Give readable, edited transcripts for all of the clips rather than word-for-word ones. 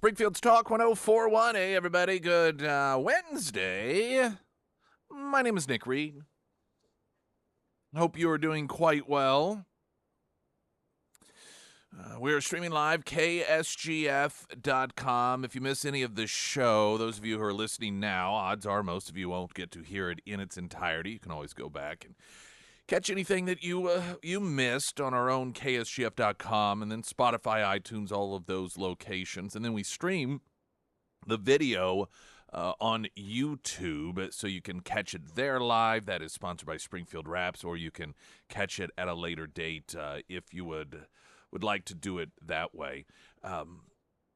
Springfield's Talk 1041. Hey, everybody. Good Wednesday. My name is Nick Reed. Hope you are doing quite well. We are streaming live, KSGF.com. If you miss any of the show, those of you who are listening now, odds are most of you won't get to hear it in its entirety. You can always go back and catch anything that you missed on our own KSGF.com, and then Spotify, iTunes, all of those locations. And then we stream the video on YouTube, so you can catch it there live. That is sponsored by Springfield Wraps, or you can catch it at a later date if you would like to do it that way.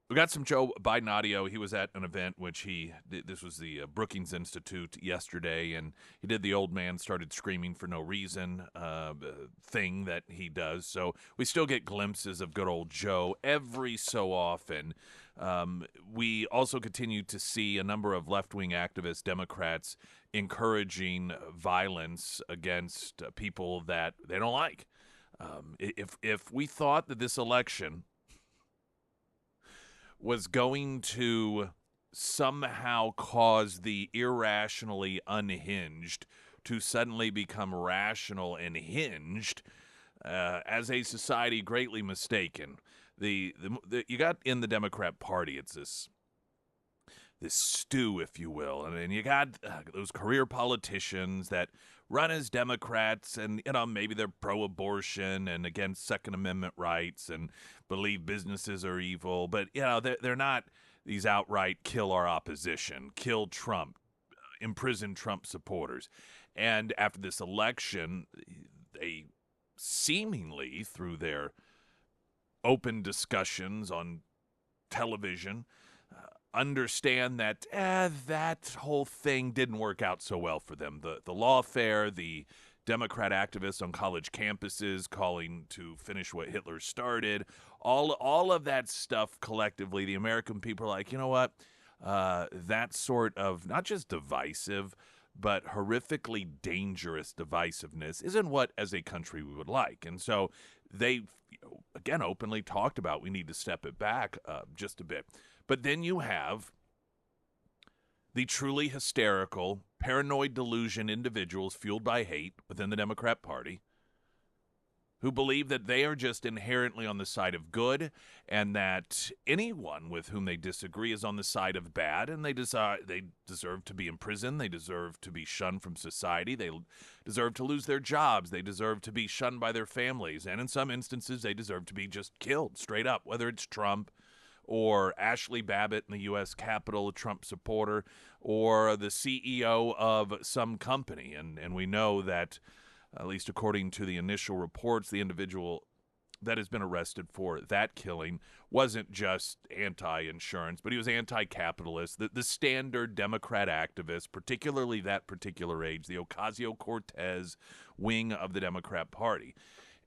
We got some Joe Biden audio. He was at an event which this was the Brookings Institute yesterday, and he did the old man started screaming for no reason thing that he does. So we still get glimpses of good old Joe every so often. We also continue to see a number of left-wing activists, Democrats, encouraging violence against people that they don't like. If we thought that this election was going to somehow cause the irrationally unhinged to suddenly become rational and hinged, as a society, greatly mistaken. You got in the Democrat Party, it's this stew, if you will, and you got those career politicians that run as Democrats, and maybe they're pro-abortion and against Second Amendment rights and believe businesses are evil, but they're not these outright kill our opposition, kill Trump, imprison Trump supporters. And after this election, they seemingly, through their open discussions on television, understand that that whole thing didn't work out so well for them. The lawfare, the Democrat activists on college campuses calling to finish what Hitler started, all of that stuff collectively, the American people are like, you know what? That sort of not just divisive, but horrifically dangerous divisiveness isn't what, as a country, we would like. And so they, again, openly talked about we need to step it back just a bit. But then you have the truly hysterical, paranoid delusion individuals fueled by hate within the Democrat Party who believe that they are just inherently on the side of good and that anyone with whom they disagree is on the side of bad, and they deserve to be imprisoned, they deserve to be shunned from society, they deserve to lose their jobs, they deserve to be shunned by their families, and in some instances they deserve to be just killed straight up, whether it's Trump or Ashley Babbitt in the U.S. Capitol, a Trump supporter, or the CEO of some company. And we know that, at least according to the initial reports, the individual that has been arrested for that killing wasn't just anti-insurance, but he was anti-capitalist, the standard Democrat activist, particularly that particular age, the Ocasio-Cortez wing of the Democrat Party.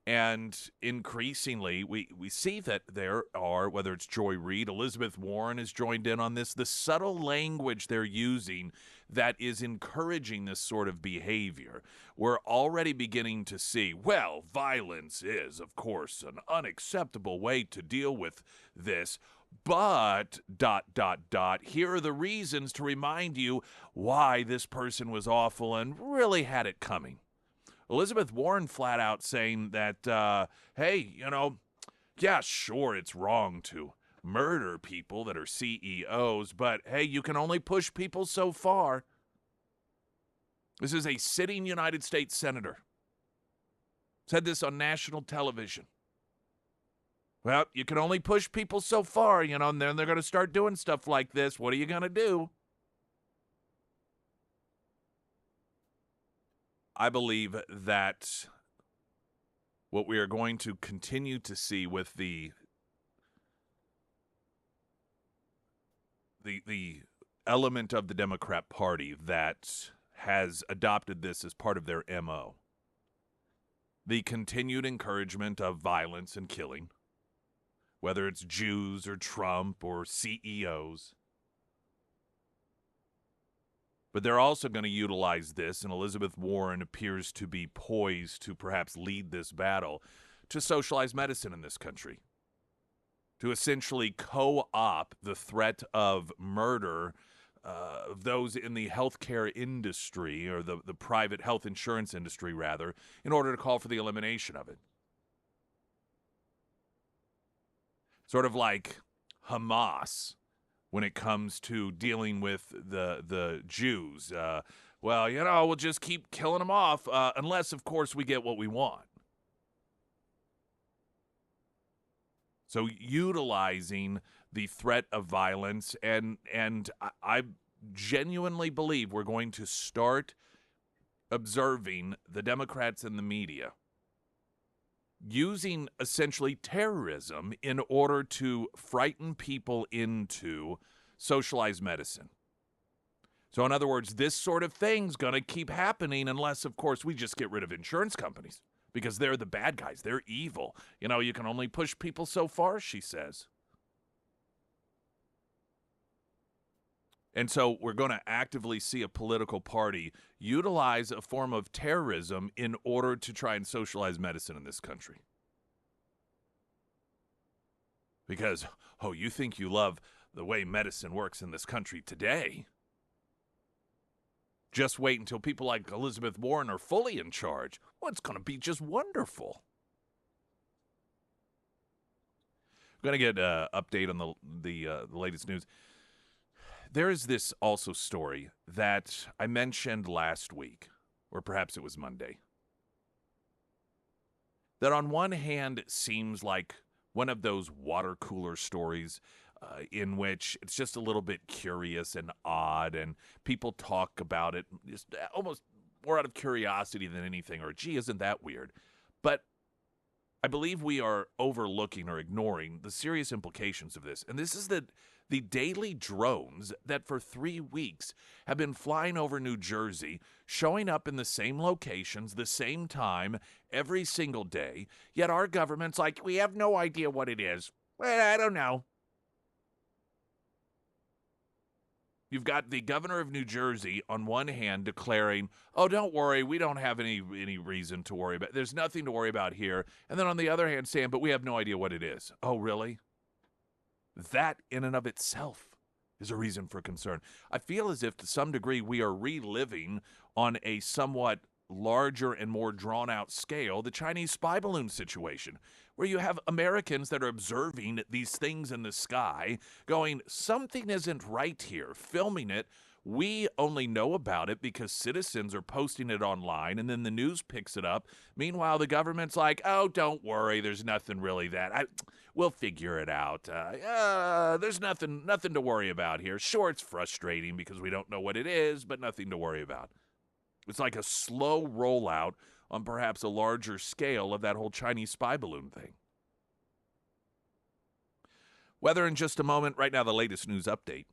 And increasingly, we see that there are, whether it's Joy Reid, Elizabeth Warren has joined in on this, the subtle language they're using that is encouraging this sort of behavior. We're already beginning to see, well, violence is, of course, an unacceptable way to deal with this, but, ... here are the reasons to remind you why this person was awful and really had it coming. Elizabeth Warren flat out saying that, hey, yeah, sure, it's wrong to murder people that are CEOs, but hey, you can only push people so far. This is a sitting United States senator. Said this on national television. Well, you can only push people so far, and then they're going to start doing stuff like this. What are you going to do? I believe that what we are going to continue to see with the element of the Democrat Party that has adopted this as part of their MO, the continued encouragement of violence and killing, whether it's Jews or Trump or CEOs. But they're also going to utilize this, and Elizabeth Warren appears to be poised to perhaps lead this battle, to socialize medicine in this country. to essentially co-opt the threat of murder of those in the healthcare industry, or the private health insurance industry, rather, in order to call for the elimination of it. Sort of like Hamas when it comes to dealing with the Jews. Well, we'll just keep killing them off unless, of course, we get what we want. So utilizing the threat of violence, and I genuinely believe we're going to start observing the Democrats and the media using essentially terrorism in order to frighten people into socialized medicine. So in other words, this sort of thing's going to keep happening unless, of course, we just get rid of insurance companies, because they're the bad guys. They're evil. You can only push people so far, she says. And so we're going to actively see a political party utilize a form of terrorism in order to try and socialize medicine in this country. Because, you think you love the way medicine works in this country today? Just wait until people like Elizabeth Warren are fully in charge. Well, it's going to be just wonderful. We're going to get an update on the latest news. There is this also story that I mentioned last week, or perhaps it was Monday, that on one hand seems like one of those water cooler stories in which it's just a little bit curious and odd, and people talk about it just almost more out of curiosity than anything, or gee, isn't that weird? But I believe we are overlooking or ignoring the serious implications of this. And this is the daily drones that for 3 weeks have been flying over New Jersey, showing up in the same locations, the same time, every single day. Yet our government's like, we have no idea what it is. Well, I don't know. You've got the governor of New Jersey on one hand declaring, oh, don't worry, we don't have any reason to worry about. There's nothing to worry about here. And then on the other hand saying, but we have no idea what it is. Oh, really? That in and of itself is a reason for concern. I feel as if to some degree we are reliving on a somewhat larger and more drawn-out scale the Chinese spy balloon situation, where you have Americans that are observing these things in the sky, going, something isn't right here, filming it. We only know about it because citizens are posting it online, and then the news picks it up. Meanwhile, the government's like, oh, don't worry, there's nothing really we'll figure it out. There's nothing to worry about here. Sure, it's frustrating because we don't know what it is, but nothing to worry about. It's like a slow rollout on perhaps a larger scale of that whole Chinese spy balloon thing. Weather in just a moment. Right now, the latest news update.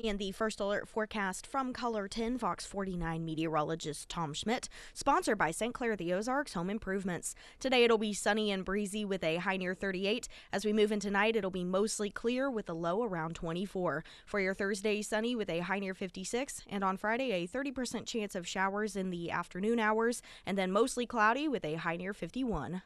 And the first alert forecast from Color 10 Fox 49 meteorologist Tom Schmidt, sponsored by St. Clair the Ozarks Home Improvements. Today it'll be sunny and breezy with a high near 38. As we move into night, it'll be mostly clear with a low around 24. For your Thursday, sunny with a high near 56. And on Friday, a 30% chance of showers in the afternoon hours, and then mostly cloudy with a high near 51.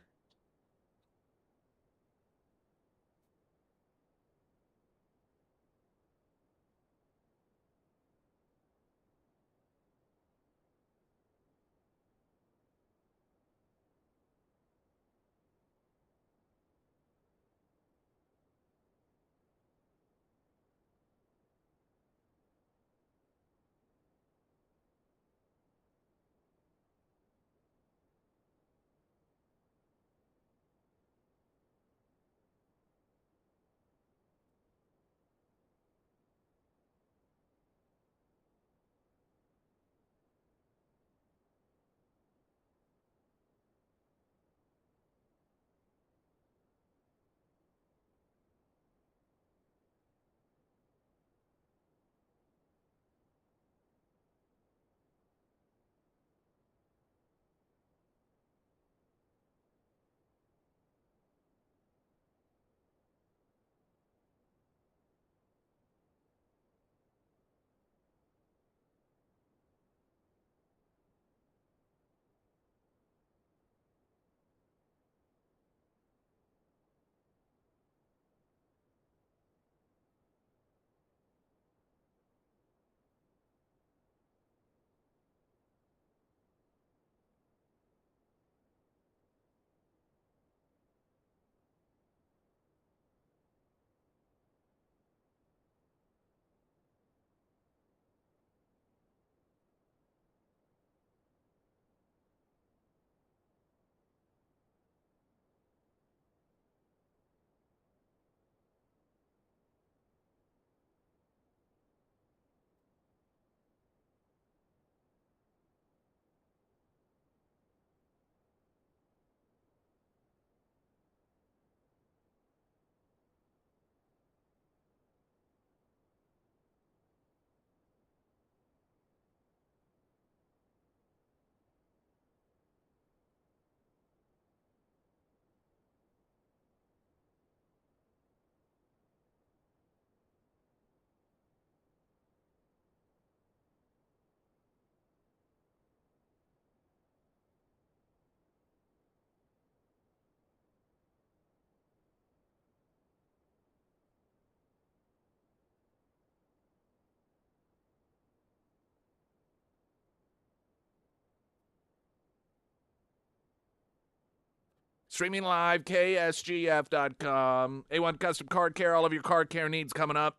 Streaming live, KSGF.com. A1 Custom Car Care, all of your car care needs coming up.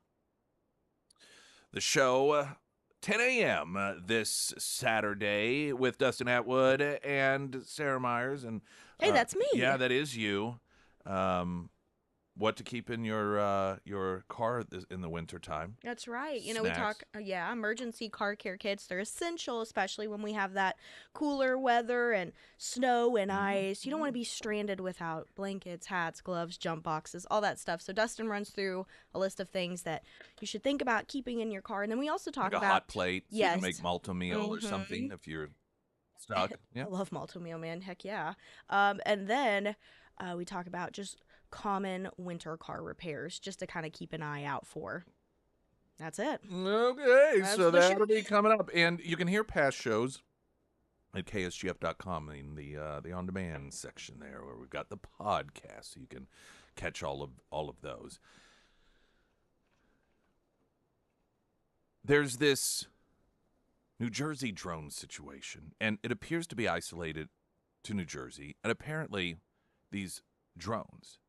The show, 10 a.m. This Saturday with Dustin Atwood and Sarah Myers. And Hey, that's me. Yeah, that is you. What to keep in your car in the wintertime. That's right. You know, Snacks. we talk, emergency car care kits. They're essential, especially when we have that cooler weather and snow and ice. You don't want to be stranded without blankets, hats, gloves, jump boxes, all that stuff. So Dustin runs through a list of things that you should think about keeping in your car. And then we also talk like about a hot plate, so you yes. can make multi-meal or something if you're stuck. Yeah. I love multi-meal, man. Heck yeah. And then we talk about just common winter car repairs just to kind of keep an eye out for. That's it. Okay, That's so the that'll show. be coming up. And you can hear past shows at ksgf.com in the on-demand section there where we've got the podcast, so you can catch all of those. There's this New Jersey drone situation, and it appears to be isolated to New Jersey, and apparently these drones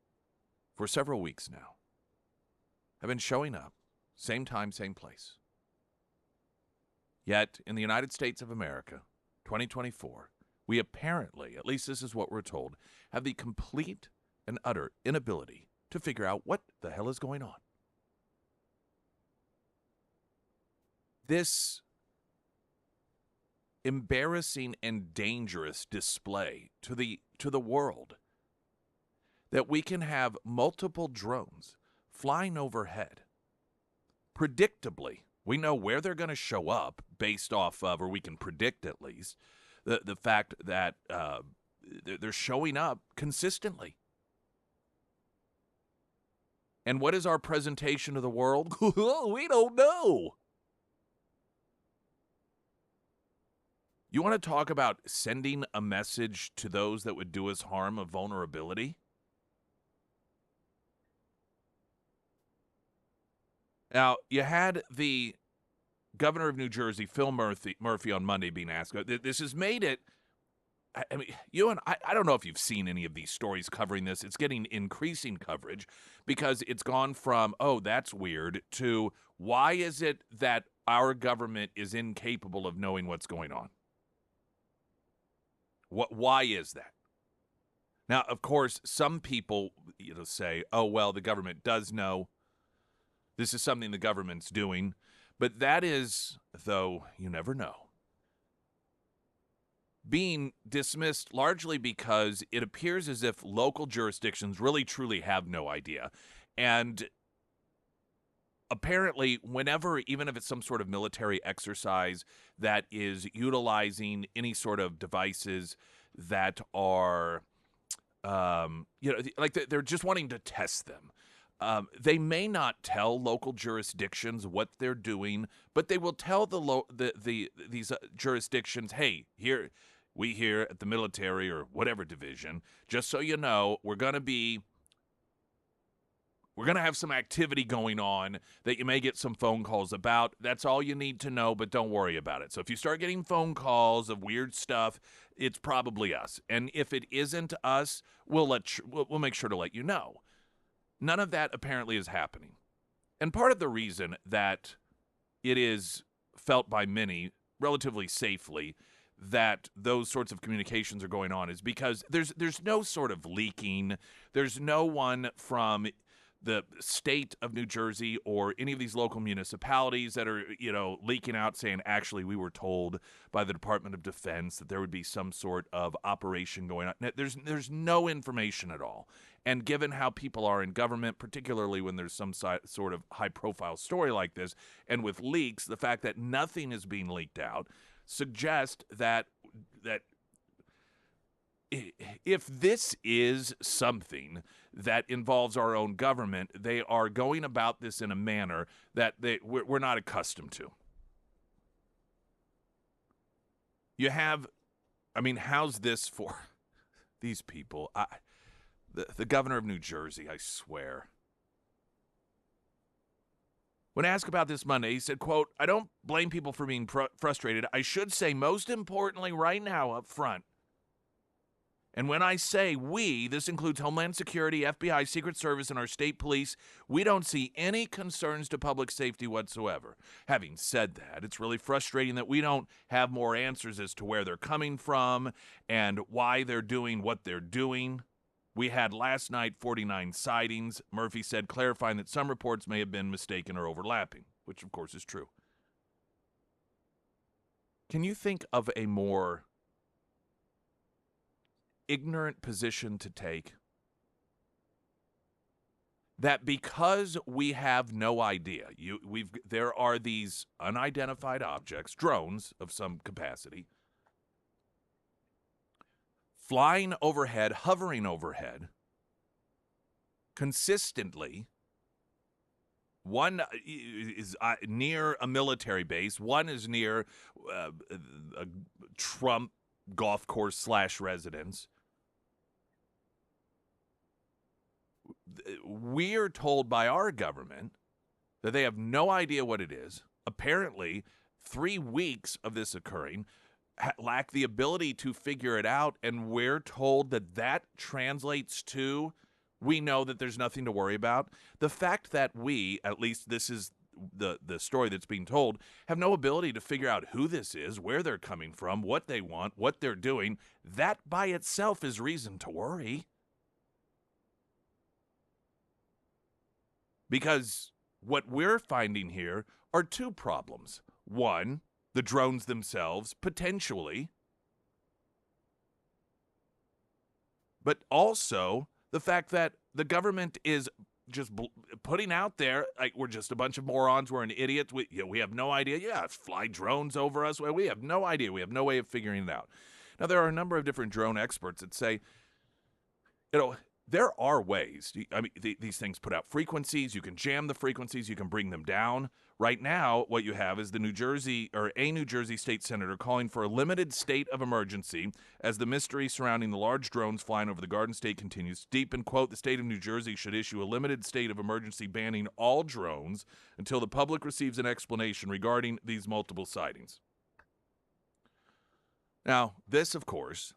for several weeks now have been showing up, same time, same place. Yet, in the United States of America, 2024, we apparently, at least this is what we're told, have the complete and utter inability to figure out what the hell is going on. This embarrassing and dangerous display to the world that we can have multiple drones flying overhead. Predictably, we know where they're going to show up based off of, or we can predict at least, the fact that they're showing up consistently. And what is our presentation to the world? We don't know. You want to talk about sending a message to those that would do us harm of vulnerability? Now, you had the governor of New Jersey, Phil Murphy on Monday being asked. This has made it, I mean, I don't know if you've seen any of these stories covering this. It's getting increasing coverage because it's gone from, oh, that's weird, to why is it that our government is incapable of knowing what's going on? Why is that? Now, of course, some people say, oh, well, the government does know. This is something the government's doing. But that is, though you never know, being dismissed largely because it appears as if local jurisdictions really truly have no idea. And apparently, whenever, even if it's some sort of military exercise that is utilizing any sort of devices that are, like they're just wanting to test them. They may not tell local jurisdictions what they're doing, but they will tell these jurisdictions, hey, we here at the military or whatever division, just so you know, we're going to have some activity going on that you may get some phone calls about. That's all you need to know, but don't worry about it. So if you start getting phone calls of weird stuff, it's probably us. And if it isn't us, we'll make sure to let you know. None of that apparently is happening. And part of the reason that it is felt by many relatively safely that those sorts of communications are going on is because there's no sort of leaking. There's no one from the state of New Jersey or any of these local municipalities that are, leaking out saying, actually, we were told by the Department of Defense that there would be some sort of operation going on. There's no information at all. And given how people are in government, particularly when there's some sort of high-profile story like this, and with leaks, the fact that nothing is being leaked out suggests that if this is something that involves our own government, they are going about this in a manner that we're not accustomed to. You have, how's this for these people? The governor of New Jersey, I swear. When asked about this Monday, he said, quote, I don't blame people for being frustrated. I should say, most importantly right now up front, And when I say we, this includes Homeland Security, FBI, Secret Service, and our state police, we don't see any concerns to public safety whatsoever. Having said that, it's really frustrating that we don't have more answers as to where they're coming from and why they're doing what they're doing. We had last night 49 sightings, Murphy said, clarifying that some reports may have been mistaken or overlapping, which of course is true. Can you think of a more ignorant position to take? That because we have no idea, there are these unidentified objects, drones of some capacity, flying overhead, hovering overhead, consistently. One is near a military base. One is near a Trump golf course / residence. We're told by our government that they have no idea what it is. Apparently, 3 weeks of this occurring, lack the ability to figure it out, and we're told that that translates to we know that there's nothing to worry about. The fact that we, at least this is the story that's being told, have no ability to figure out who this is, where they're coming from, what they want, what they're doing, that by itself is reason to worry. Because what we're finding here are two problems. One, the drones themselves, potentially, but also the fact that the government is just putting out there, like, we're just a bunch of morons, we're an idiot, we have no idea. Yeah, fly drones over us. We have no idea. We have no way of figuring it out. Now, there are a number of different drone experts that say, there are ways. I mean, these things put out frequencies. You can jam the frequencies. You can bring them down. Right now, what you have is a New Jersey state senator calling for a limited state of emergency as the mystery surrounding the large drones flying over the Garden State continues to deepen. Quote, the state of New Jersey should issue a limited state of emergency banning all drones until the public receives an explanation regarding these multiple sightings. Now, this, of course,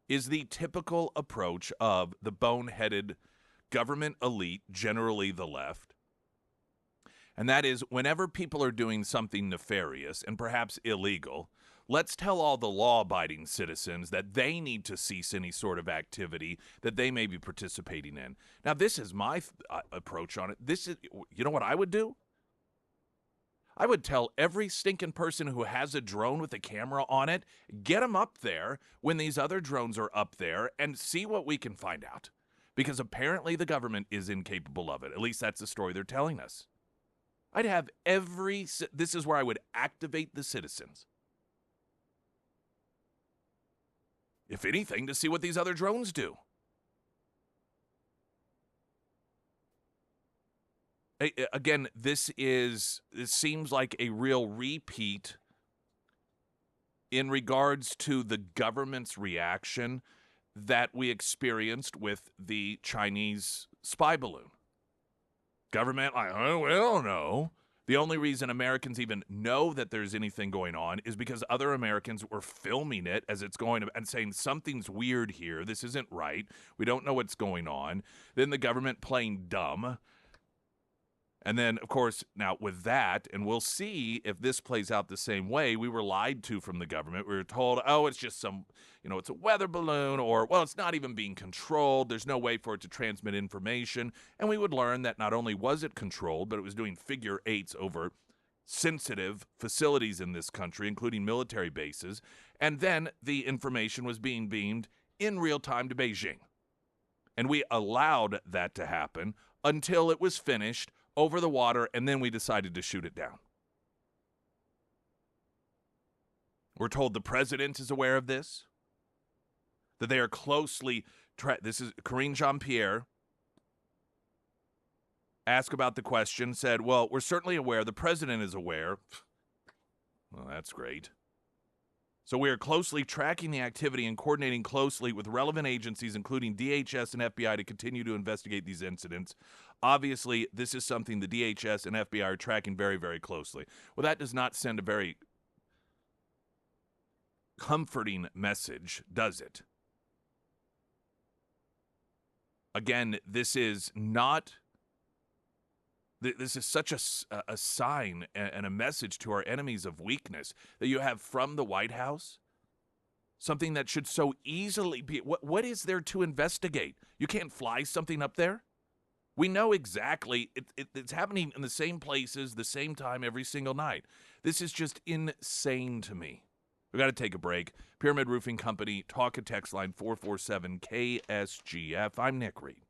is the typical approach of the boneheaded government elite, generally the left. And that is, whenever people are doing something nefarious and perhaps illegal, let's tell all the law-abiding citizens that they need to cease any sort of activity that they may be participating in. Now, this is my approach on it. You know what I would do? I would tell every stinking person who has a drone with a camera on it, get them up there when these other drones are up there and see what we can find out. Because apparently the government is incapable of it. At least that's the story they're telling us. I'd have this is where I would activate the citizens. If anything, to see what these other drones do. Again, this seems like a real repeat in regards to the government's reaction that we experienced with the Chinese spy balloon. Government, we don't know. The only reason Americans even know that there's anything going on is because other Americans were filming it as it's going and saying something's weird here. This isn't right. We don't know what's going on. Then the government playing dumb. And then, of course, now with that, and we'll see if this plays out the same way, we were lied to from the government. We were told, it's just it's a weather balloon, or, well, it's not even being controlled. There's no way for it to transmit information. And we would learn that not only was it controlled, but it was doing figure eights over sensitive facilities in this country, including military bases. And then the information was being beamed in real time to Beijing. And we allowed that to happen until it was finished over the water, and then we decided to shoot it down. We're told the president is aware of this, that they are closely this is Karine Jean-Pierre asked about the question, said, well, we're certainly aware. The president is aware. Well, that's great. So we are closely tracking the activity and coordinating closely with relevant agencies, including DHS and FBI, to continue to investigate these incidents. Obviously, this is something the DHS and FBI are tracking very, very closely. Well, that does not send a very comforting message, does it? Again, this is not. This is such a sign and a message to our enemies of weakness that you have from the White House. Something that should so easily be. What is there to investigate? You can't fly something up there? We know exactly. It's happening in the same places, the same time every single night. This is just insane to me. We got to take a break. Pyramid Roofing Company, talk and text line 447 KSGF. I'm Nick Reed.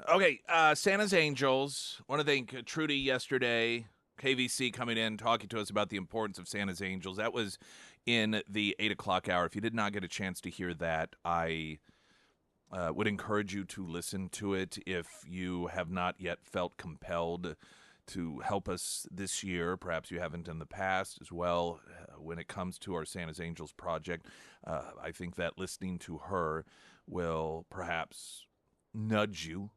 Okay, Santa's Angels. Want to thank Trudy yesterday. KVC coming in, talking to us about the importance of Santa's Angels. That was in the 8 o'clock hour. If you did not get a chance to hear that, I would encourage you to listen to it if you have not yet felt compelled to help us this year. Perhaps you haven't in the past as well. When it comes to our Santa's Angels project, I think that listening to her will perhaps nudge you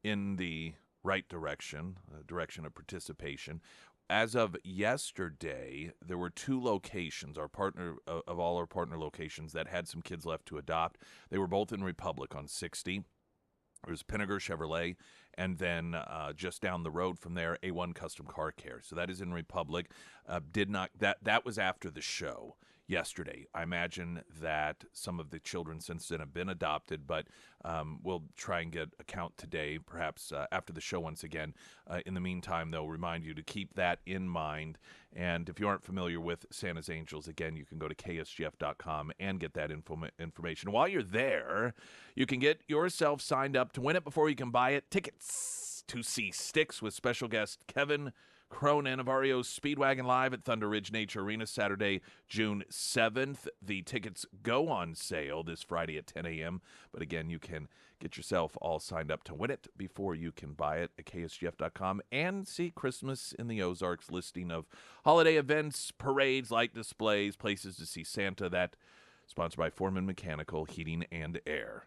in the right direction, direction of participation. As of yesterday, there were 2 locations, our partner of all our partner locations, that had some kids left to adopt. They were both in Republic on 60. There's Pinnaker Chevrolet, and then just down the road from there, A1 Custom Car Care. So that is in Republic. That was after the show yesterday. I imagine that some of the children since then have been adopted, but we'll try and get a count today, perhaps after the show once again. In the meantime, they'll remind you to keep that in mind. And if you aren't familiar with Santa's Angels, again, you can go to ksgf.com and get that information. While you're there, you can get yourself signed up to win it before you can buy it. Tickets to see Styx with special guest Kevin Cronin of REO's Speedwagon Live at Thunder Ridge Nature Arena Saturday, June 7th. The tickets go on sale this Friday at 10 a.m. But again, you can get yourself all signed up to win it before you can buy it at ksgf.com and see Christmas in the Ozarks listing of holiday events, parades, light displays, places to see Santa. That sponsored by Foreman Mechanical Heating and Air.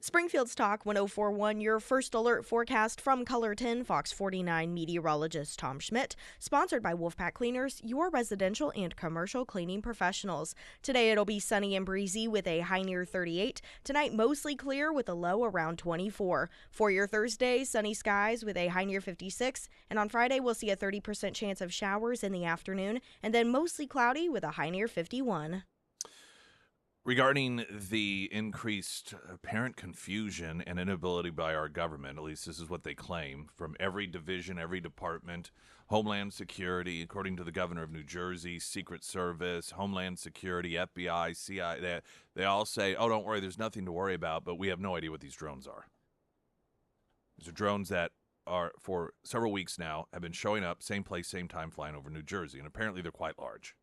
Springfield's Talk 1041, your first alert forecast from Color 10, Fox 49 meteorologist Tom Schmidt, sponsored by Wolfpack Cleaners, your residential and commercial cleaning professionals. Today it'll be sunny and breezy with a high near 38. Tonight mostly clear with a low around 24. For your Thursday, sunny skies with a high near 56. And on Friday we'll see a 30% chance of showers in the afternoon, and then mostly cloudy with a high near 51. Regarding the increased apparent confusion and inability by our government, at least this is what they claim, from every division, every department, Homeland Security, according to the governor of New Jersey, Secret Service, Homeland Security, FBI, CIA, they all say, oh, don't worry, there's nothing to worry about, but we have no idea what these drones are. These are drones that are, for several weeks now, have been showing up, same place, same time, flying over New Jersey, and apparently they're quite large.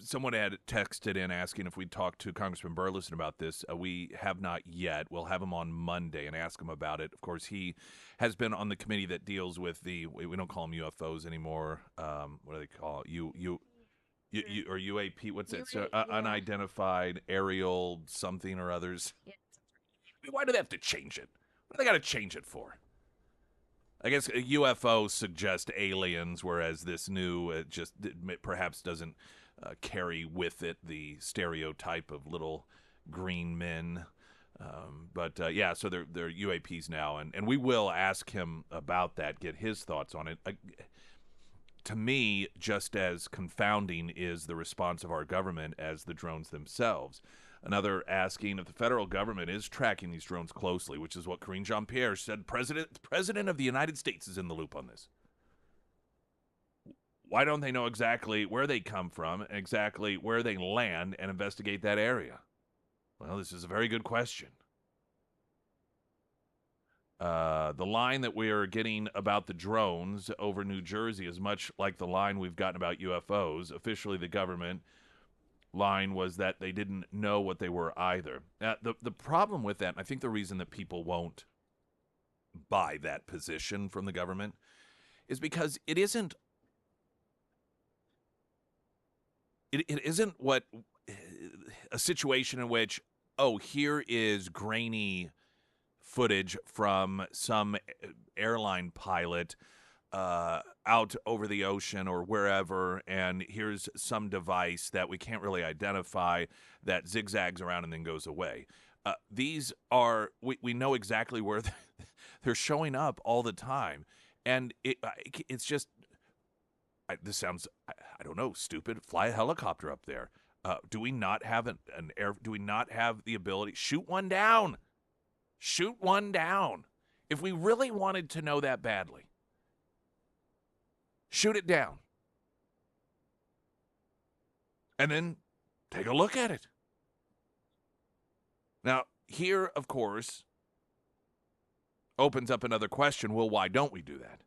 Someone had texted in asking if we'd talk to Congressman Burleson about this. We have not yet. We'll have him on Monday and ask him about it. Of course, he has been on the committee that deals with we don't call them UFOs anymore. What do they call it? Or UAP? What's that? So, unidentified aerial something or others. Yeah. Why do they have to change it? What do they got to change it for? I guess a UFO suggests aliens, whereas this new just perhaps doesn't carry with it the stereotype of little green men. Yeah, so they're UAPs now, and we will ask him about that, get his thoughts on it. To me, just as confounding is the response of our government as the drones themselves. Another asking if the federal government is tracking these drones closely, which is what Karine Jean-Pierre said. The President of the United States is in the loop on this. Why don't they know exactly where they come from, exactly where they land, and investigate that area? Well, this is a very good question. The line that we are getting about the drones over New Jersey is much like the line we've gotten about UFOs. Officially, the government line was that they didn't know what they were either. The problem with that, and I think the reason that people won't buy that position from the government, is because it isn't what a situation in which, oh, here is grainy footage from some airline pilot out over the ocean or wherever, and here's some device that we can't really identify that zigzags around and then goes away. These are, we know exactly where they're showing up all the time, and it's just, this sounds, I don't know, stupid. Fly a helicopter up there. Do we not have an air? Do we not have the ability? Shoot one down. Shoot one down. If we really wanted to know that badly, shoot it down. And then take a look at it. Now, here, of course, opens up another question. Well, why don't we do that?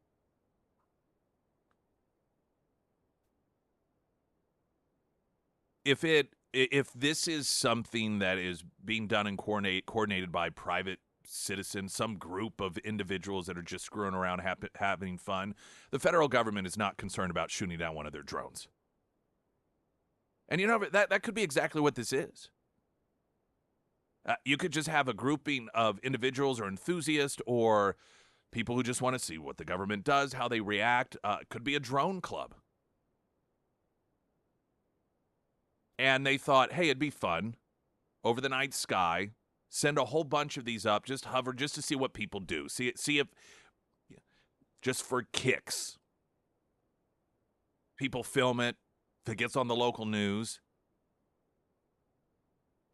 If this is something that is being done and coordinated by private citizens, some group of individuals that are just screwing around having fun, the federal government is not concerned about shooting down one of their drones. And you know, that could be exactly what this is. You could just have a grouping of individuals or enthusiasts or people who just want to see what the government does, how they react. It could be a drone club. And they thought, hey, it'd be fun over the night sky, send a whole bunch of these up, just hover, just to see what people do. See if, just for kicks, people film it, if it gets on the local news,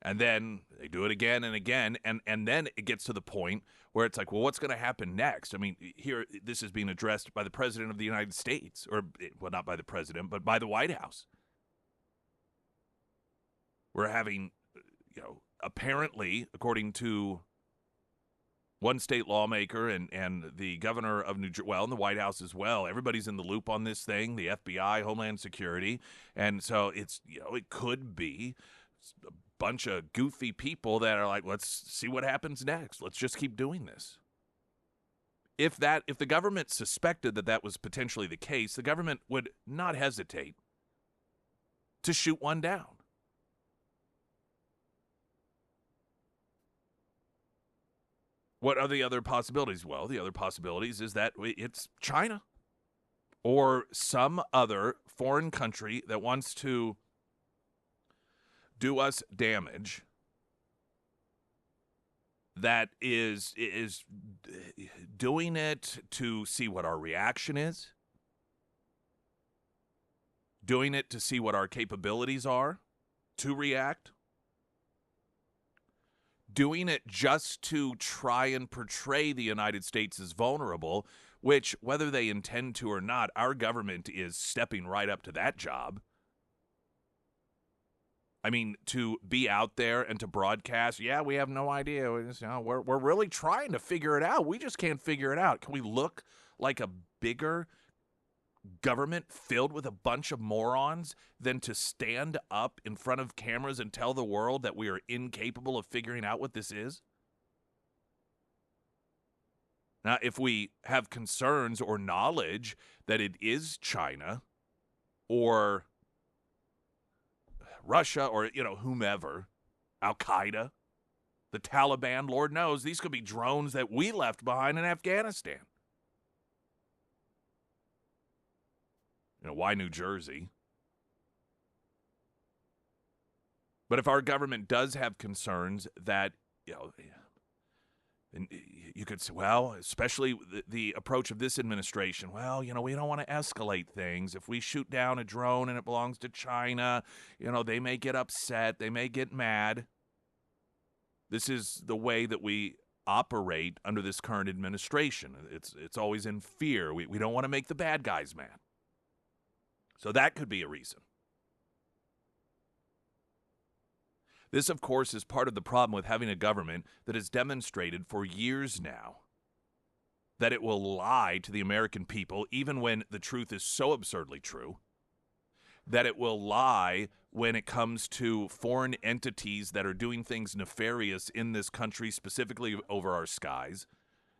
and then they do it again and again, and then it gets to the point where it's like, well, what's going to happen next? I mean, here, this is being addressed by the President of the United States, or, well, not by the President, but by the White House. We're having, apparently, according to one state lawmaker and the governor of New Jersey, well, and the White House as well, everybody's in the loop on this thing, the FBI, Homeland Security. And so it's, it could be a bunch of goofy people that are like, let's see what happens next. Let's just keep doing this. If the government suspected that was potentially the case, the government would not hesitate to shoot one down. What are the other possibilities? Well, the other possibilities is that it's China or some other foreign country that wants to do us damage, that is doing it to see what our reaction is, doing it to see what our capabilities are to react, doing it just to try and portray the United States as vulnerable, which, whether they intend to or not, our government is stepping right up to that job. I mean, to be out there and to broadcast, yeah, we have no idea. We're really trying to figure it out. We just can't figure it out. Can we look like a bigger government filled with a bunch of morons than to stand up in front of cameras and tell the world that we are incapable of figuring out what this is? Now, if we have concerns or knowledge that it is China or Russia or, whomever, Al-Qaeda, the Taliban, Lord knows, these could be drones that we left behind in Afghanistan. Why New Jersey? But if our government does have concerns that, and you could say, well, especially the approach of this administration, well, we don't want to escalate things. If we shoot down a drone and it belongs to China, they may get upset. They may get mad. This is the way that we operate under this current administration. It's always in fear. We don't want to make the bad guys mad. So that could be a reason. This, of course, is part of the problem with having a government that has demonstrated for years now that it will lie to the American people, even when the truth is so absurdly true, that it will lie when it comes to foreign entities that are doing things nefarious in this country, specifically over our skies.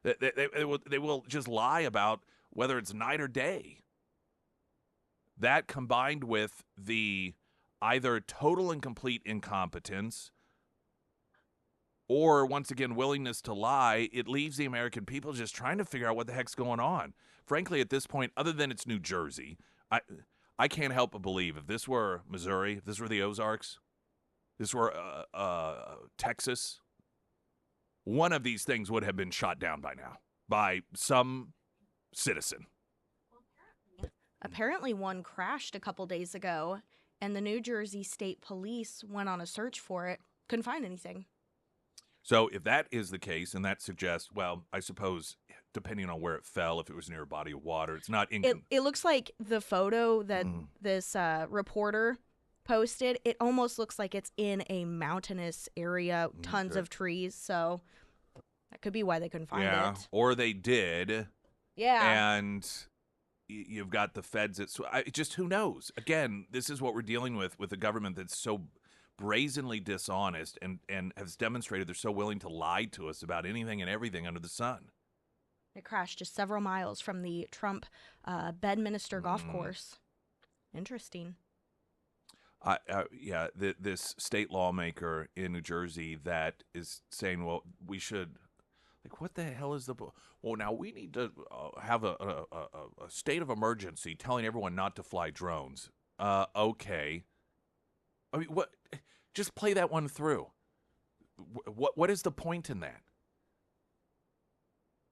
They will just lie about whether it's night or day. That, combined with the either total and complete incompetence or, once again, willingness to lie, it leaves the American people just trying to figure out what the heck's going on. Frankly, at this point, other than it's New Jersey, I can't help but believe if this were Missouri, if this were the Ozarks, this were Texas, one of these things would have been shot down by now by some citizen. Apparently one crashed a couple days ago, and the New Jersey State Police went on a search for it. Couldn't find anything. So if that is the case, and that suggests, well, I suppose, depending on where it fell, if it was near a body of water, it's not... It looks like the photo that this reporter posted, it almost looks like it's in a mountainous area, tons of trees, so that could be why they couldn't find it. Yeah, or they did. Yeah. And... you've got the feds. Just who knows? Again, this is what we're dealing with a government that's so brazenly dishonest and has demonstrated they're so willing to lie to us about anything and everything under the sun. It crashed just several miles from the Trump Bedminster golf course. Interesting. This state lawmaker in New Jersey that is saying, well, we should... Like, what the hell is well, now we need to have a state of emergency telling everyone not to fly drones. Okay. I mean, what? Just play that one through. What is the point in that?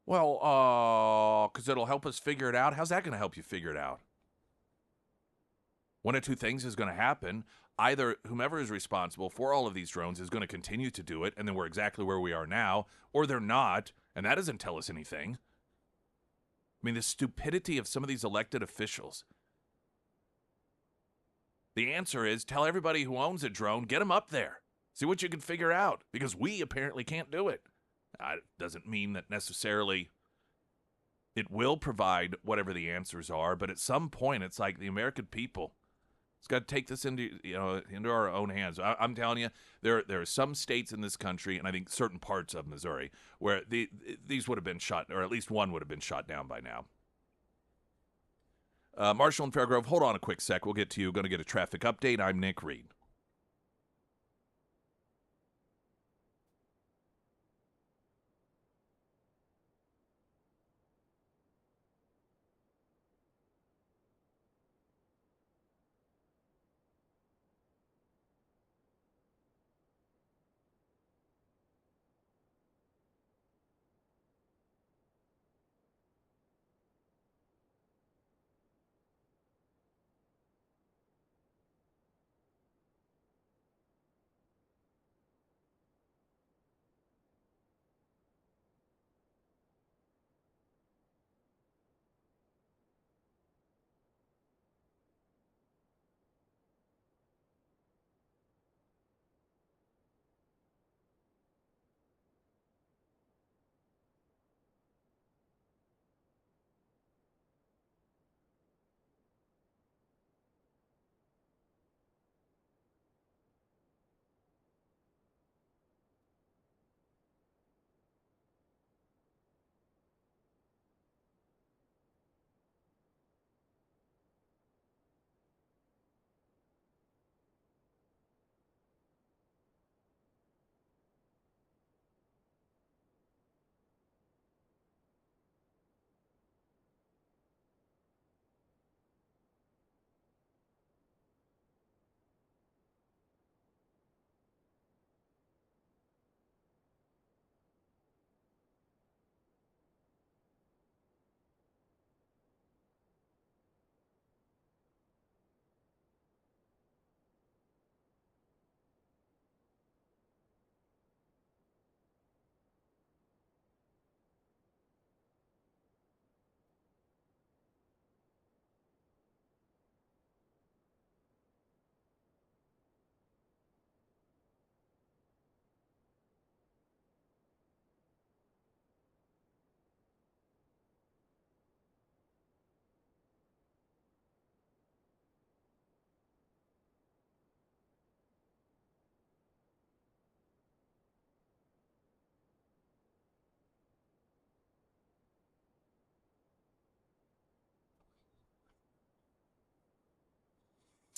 Well, because it'll help us figure it out. How's that going to help you figure it out? One of two things is going to happen. Either whomever is responsible for all of these drones is going to continue to do it, and then we're exactly where we are now, or they're not, and that doesn't tell us anything. I mean, the stupidity of some of these elected officials. The answer is tell everybody who owns a drone, get them up there. See what you can figure out, because we apparently can't do it. It doesn't mean that necessarily it will provide whatever the answers are, but at some point, it's like the American people... It's got to take this into our own hands. I'm telling you, there are some states in this country, and I think certain parts of Missouri, where these would have been shot, or at least one would have been shot down by now. Marshall and Fairgrove, hold on a quick sec. We'll get to you. Going to get a traffic update. I'm Nick Reed.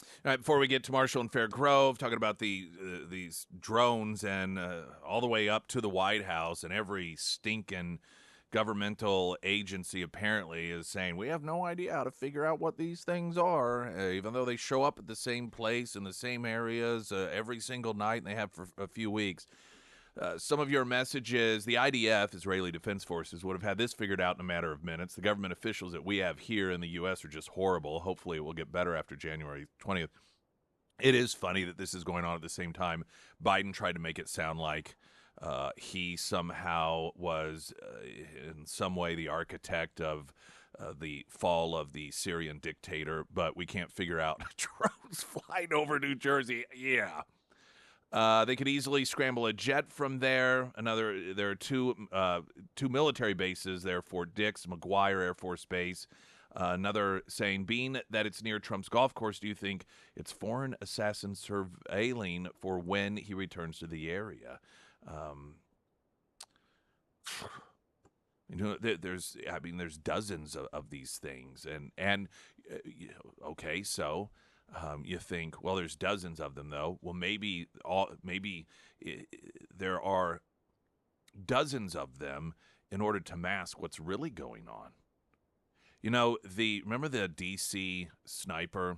All right, before we get to Marshall and Fair Grove, talking about these drones and all the way up to the White House, and every stinking governmental agency apparently is saying we have no idea how to figure out what these things are, even though they show up at the same place in the same areas every single night, and they have for a few weeks. Some of your messages, the IDF, Israeli Defense Forces, would have had this figured out in a matter of minutes. The government officials that we have here in the U.S. are just horrible. Hopefully it will get better after January 20th. It is funny that this is going on at the same time. Biden tried to make it sound like he somehow was in some way the architect of the fall of the Syrian dictator, but we can't figure out drones flying over New Jersey. Yeah. They could easily scramble a jet from there. There are two military bases there: Fort Dix, McGuire Air Force Base. Another saying, being that it's near Trump's golf course, do you think it's foreign assassins surveilling for when he returns to the area? There's dozens of these things, and okay, so. You think, well, there's dozens of them, though. Well, maybe there are dozens of them in order to mask what's really going on. Remember the D.C. sniper,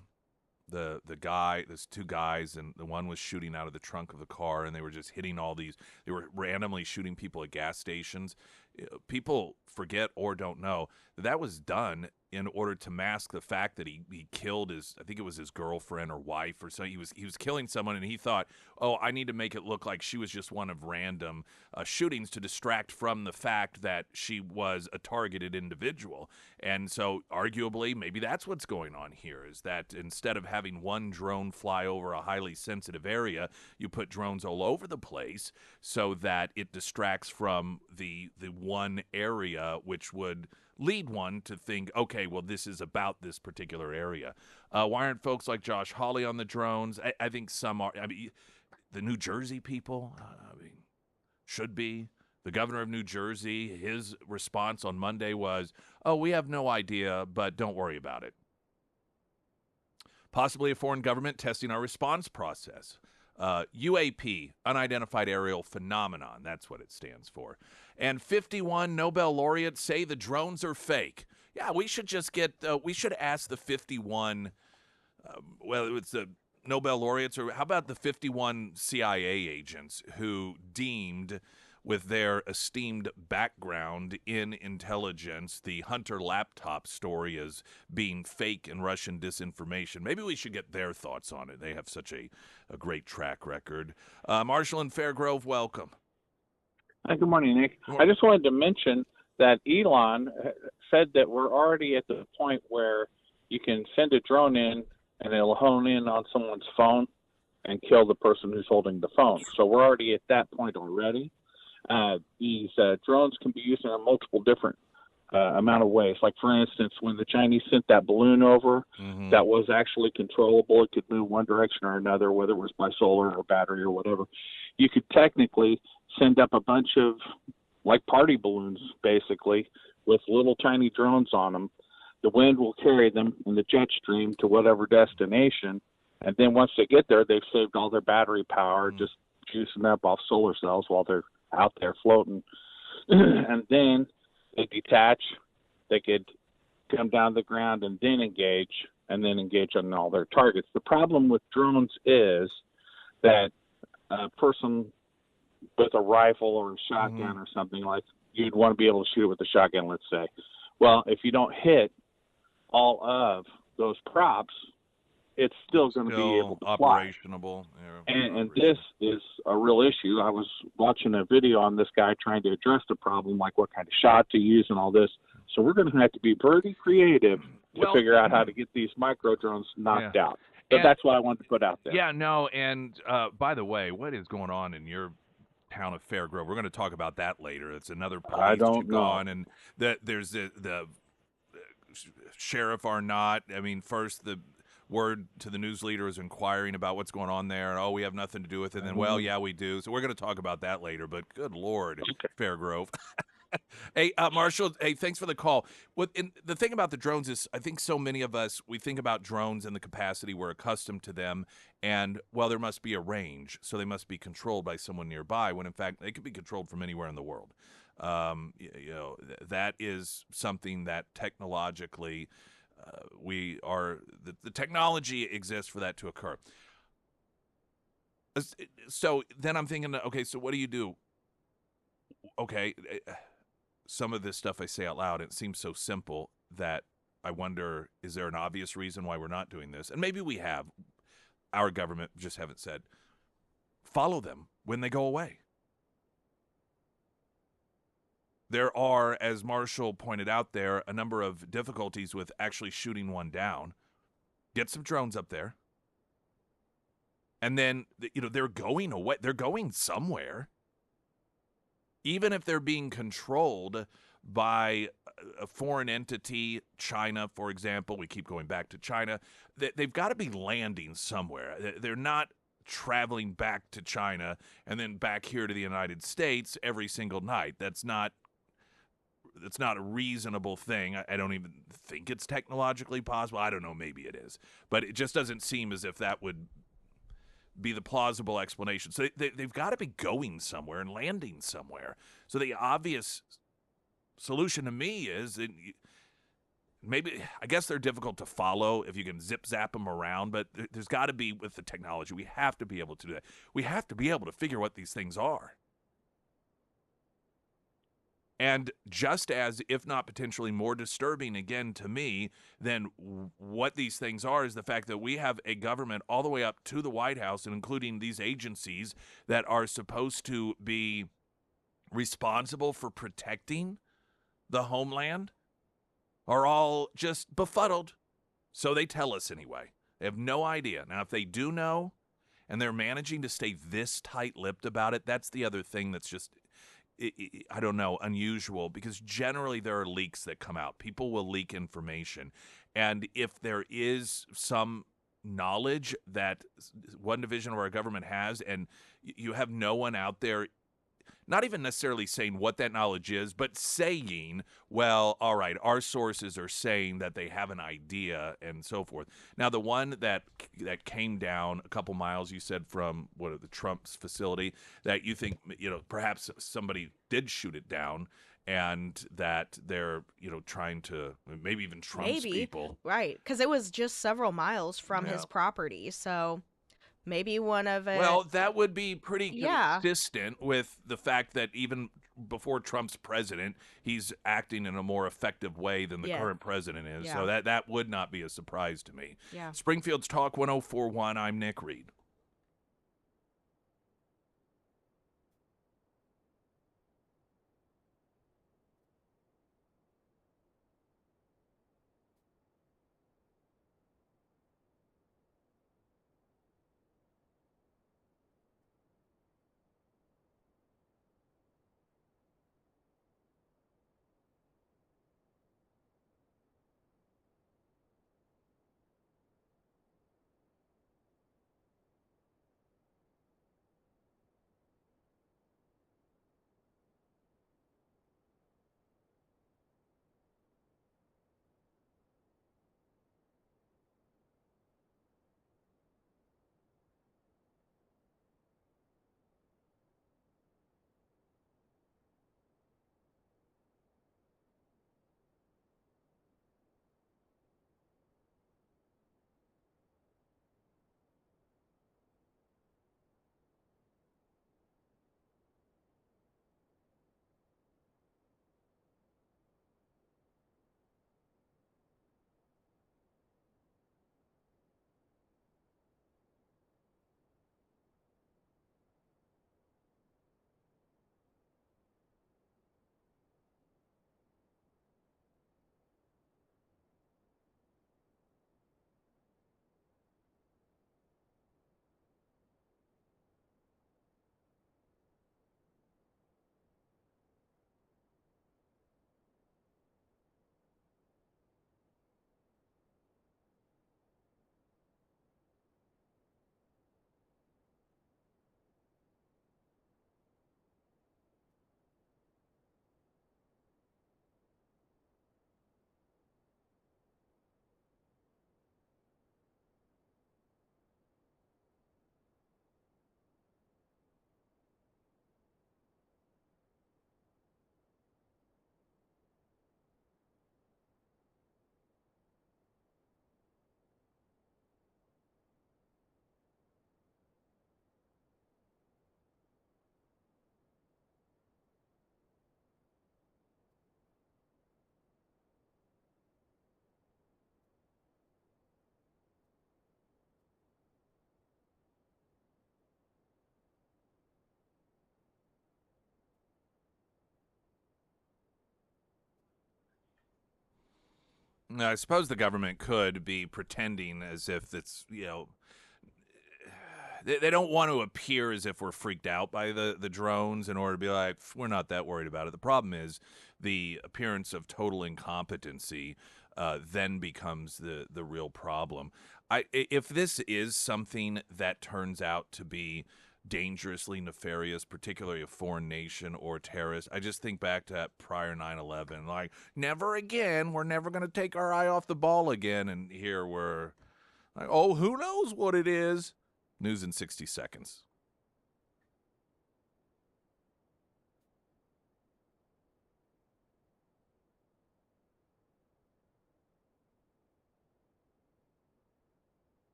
the guy, there's two guys, and the one was shooting out of the trunk of the car, and they were just hitting they were randomly shooting people at gas stations. People forget or don't know that was done in order to mask the fact that he killed I think it was his girlfriend or wife or something. He was killing someone, and he thought, oh, I need to make it look like she was just one of random shootings to distract from the fact that she was a targeted individual. And so arguably maybe that's what's going on here, is that instead of having one drone fly over a highly sensitive area, you put drones all over the place so that it distracts from the one area, which would lead one to think, okay, well, this is about this particular area. Why aren't folks like Josh Hawley on the drones? I think some are. I mean, the New Jersey people, should be. The governor of New Jersey, his response on Monday was, oh, we have no idea, but don't worry about it. Possibly a foreign government testing our response process. UAP, Unidentified Aerial Phenomenon, that's what it stands for. And 51 Nobel laureates say the drones are fake. Yeah, we should just we should ask the 51, it's the Nobel laureates, or how about the 51 CIA agents who deemed, with their esteemed background in intelligence, the Hunter laptop story as being fake and Russian disinformation. Maybe we should get their thoughts on it. They have such a great track record. Marshall and Fairgrove, welcome. Hi, good morning, Nick. I just wanted to mention that Elon said that we're already at the point where you can send a drone in and it'll hone in on someone's phone and kill the person who's holding the phone. So we're already at that point already. These drones can be used in a multiple different amount of ways. Like, for instance, when the Chinese sent that balloon over, that was actually controllable. It could move one direction or another, whether it was by solar or battery or whatever. You could technically send up a bunch of, like, party balloons, basically, with little tiny drones on them. The wind will carry them in the jet stream to whatever destination. And then once they get there, they've saved all their battery power, just juicing up off solar cells while they're out there floating. And then they detach. They could come down the ground and then engage on all their targets. The problem with drones is that a person with a rifle or a shotgun or something, like, you'd want to be able to shoot it with a shotgun, let's say. Well, if you don't hit all of those props, it's still going to be able to operationable. Yeah, and this is a real issue. I was watching a video on this guy trying to address the problem, like what kind of shot to use and all this. So we're going to have to be pretty creative to figure out how to get these micro drones knocked out. But that's what I wanted to put out there. Yeah, no, and by the way, what is going on in your town of Fairgrove? We're going to talk about that later. It's another police gone, and there's the sheriff are not. I mean, first the word to the news leader is inquiring about what's going on there. Oh, we have nothing to do with it. And then, well, yeah, we do. So we're going to talk about that later. But good Lord, Fairgrove. Hey, Marshall. Hey, thanks for the call. The thing about the drones is, I think so many of us we think about drones and the capacity we're accustomed to them, and well, there must be a range, so they must be controlled by someone nearby. When in fact, they could be controlled from anywhere in the world. That is something that technologically we are. The technology exists for that to occur. So then I'm thinking, okay, so what do you do? Okay, some of this stuff I say out loud, it seems so simple that I wonder, is there an obvious reason why we're not doing this? And maybe we have. Our government just haven't said, follow them when they go away. There are, as Marshall pointed out there, a number of difficulties with actually shooting one down. Get some drones up there. And then, they're going away. They're going somewhere. Even if they're being controlled by a foreign entity, China, for example, we keep going back to China, they've got to be landing somewhere. They're not traveling back to China and then back here to the United States every single night. That's not a reasonable thing. I don't even think it's technologically possible. I don't know, maybe it is. But it just doesn't seem as if that would be the plausible explanation. So they've got to be going somewhere and landing somewhere. So the obvious solution to me is maybe, I guess they're difficult to follow if you can zip zap them around, but there's got to be, with the technology, we have to be able to do that. We have to be able to figure what these things are. And just as, if not potentially more disturbing again to me than what these things are, is the fact that we have a government all the way up to the White House, and including these agencies that are supposed to be responsible for protecting the homeland, are all just befuddled. So they tell us anyway. They have no idea. Now, if they do know and they're managing to stay this tight-lipped about it, that's the other thing that's just, I don't know, unusual, because generally there are leaks that come out. People will leak information. And if there is some knowledge that one division of our government has, and you have no one out there, not even necessarily saying what that knowledge is, but saying, well, all right, our sources are saying that they have an idea and so forth. Now, the one that came down a couple miles, you said, from the Trump's facility, that you think, perhaps somebody did shoot it down, and that they're, trying to maybe even Trump's people. Right, because it was just several miles from his property, so maybe one of it. Well, that would be pretty consistent with the fact that even before Trump's president, he's acting in a more effective way than the current president is. Yeah. So that would not be a surprise to me. Yeah. Springfield's Talk 1041, I'm Nick Reed. Now, I suppose the government could be pretending as if it's, they don't want to appear as if we're freaked out by the drones in order to be like, we're not that worried about it. The problem is the appearance of total incompetency then becomes the real problem. If this is something that turns out to be dangerously nefarious, particularly a foreign nation or terrorist, I just think back to that prior 9/11, like, never again, we're never going to take our eye off the ball again. And here we're like, oh, who knows what it is? News in 60 seconds.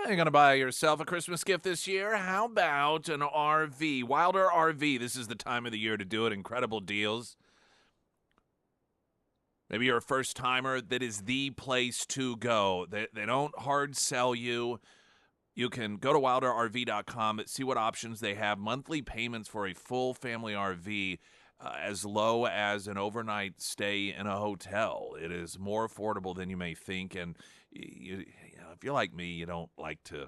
You're going to buy yourself a Christmas gift this year? How about an RV? Wilder RV. This is the time of the year to do it. Incredible deals. Maybe you're a first-timer. That is the place to go. They don't hard sell you. You can go to wilderrv.com, see what options they have. Monthly payments for a full family RV as low as an overnight stay in a hotel. It is more affordable than you may think. And if you're like me, you don't like to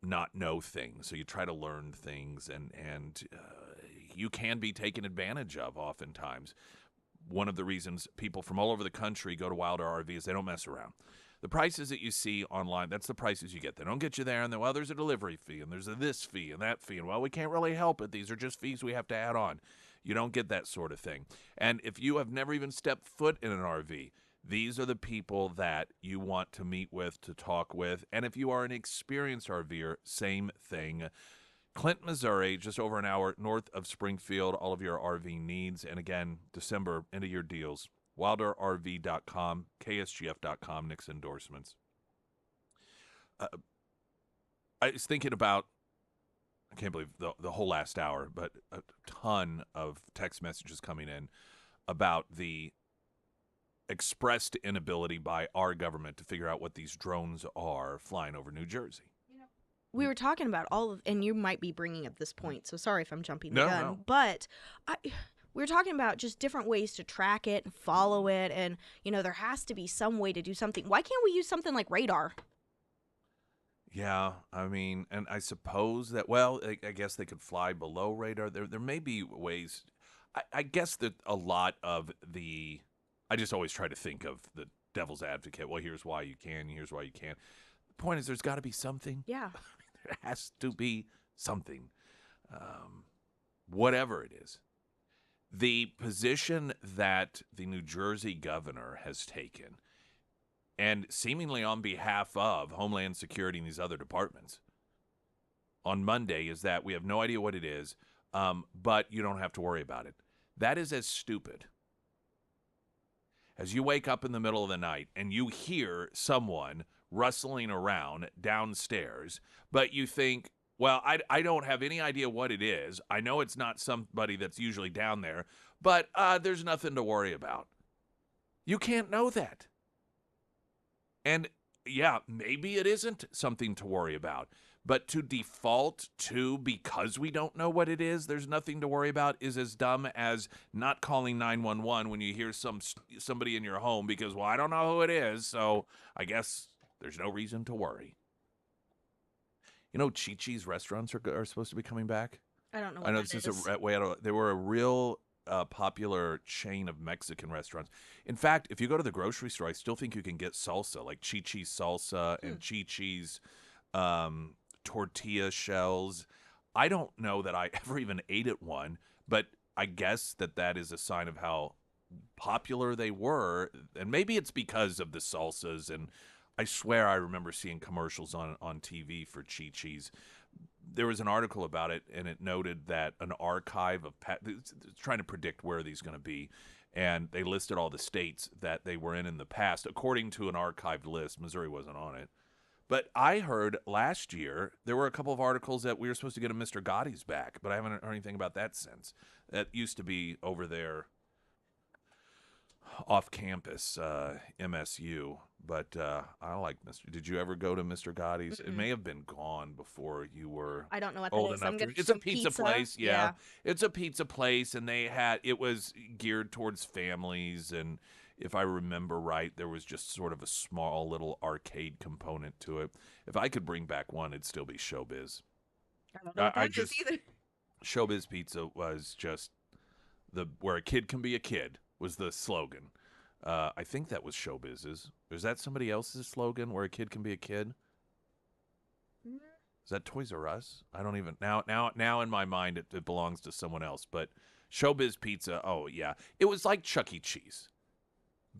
not know things, so you try to learn things, and you can be taken advantage of oftentimes. One of the reasons people from all over the country go to Wilder RV is they don't mess around. The prices that you see online, that's the prices you get. They don't get you there, and then, well, there's a delivery fee, and there's a this fee and that fee, and, well, we can't really help it. These are just fees we have to add on. You don't get that sort of thing. And if you have never even stepped foot in an RV, these are the people that you want to meet with, to talk with. And if you are an experienced RVer, same thing. Clinton, Missouri, just over an hour north of Springfield, all of your RV needs. And again, December, end of year deals. WilderRV.com, KSGF.com, Nick's endorsements. I was thinking about, I can't believe the whole last hour, but a ton of text messages coming in about the expressed inability by our government to figure out what these drones are flying over New Jersey. We were talking about and you might be bringing up this point, so sorry if I'm jumping the gun. No. But we were talking about just different ways to track it and follow it, and, there has to be some way to do something. Why can't we use something like radar? Yeah, I mean, and I suppose that, well, I guess they could fly below radar. There may be ways. I guess that a lot of I just always try to think of the devil's advocate. Well, here's why you can, here's why you can't. The point is, there's got to be something. Yeah. There has to be something, whatever it is. The position that the New Jersey governor has taken, and seemingly on behalf of Homeland Security and these other departments, on Monday, is that we have no idea what it is, but you don't have to worry about it. That is as stupid as you wake up in the middle of the night and you hear someone rustling around downstairs, but you think, well, I don't have any idea what it is. I know it's not somebody that's usually down there, but there's nothing to worry about. You can't know that. And, yeah, maybe it isn't something to worry about. But to default to, because we don't know what it is, there's nothing to worry about, is as dumb as not calling 911 when you hear somebody in your home because, well, I don't know who it is, so I guess there's no reason to worry. Chi-Chi's restaurants are supposed to be coming back. I don't know what I know that this is. they were a real popular chain of Mexican restaurants. In fact, if you go to the grocery store, I still think you can get salsa, like Chi-Chi's salsa and Chi-Chi's tortilla shells. I don't know that I ever even ate at one, but I guess that is a sign of how popular they were. And maybe it's because of the salsas. And I swear I remember seeing commercials on TV for Chi-Chi's. There was an article about it, and it noted that an archive of trying to predict where these are going to be, and they listed all the states that they were in the past. According to an archived list, Missouri wasn't on it. But I heard last year there were a couple of articles that we were supposed to get a Mr. Gotti's back, but I haven't heard anything about that since. That used to be over there off campus, MSU. But I like Mr. Did you ever go to Mr. Gotti's? Mm-mm. It may have been gone before you were I don't know what old that is. enough to. It's a pizza place, yeah. It's a pizza place, and it was geared towards families, and if I remember right, there was just sort of a small little arcade component to it. If I could bring back one, it'd still be Showbiz. I don't know what that is either. Showbiz Pizza was just where a kid can be a kid was the slogan. I think that was Showbiz's. Is that somebody else's slogan, where a kid can be a kid? Is that Toys R Us? I don't even now in my mind it belongs to someone else. But Showbiz Pizza, oh yeah, it was like Chuck E. Cheese.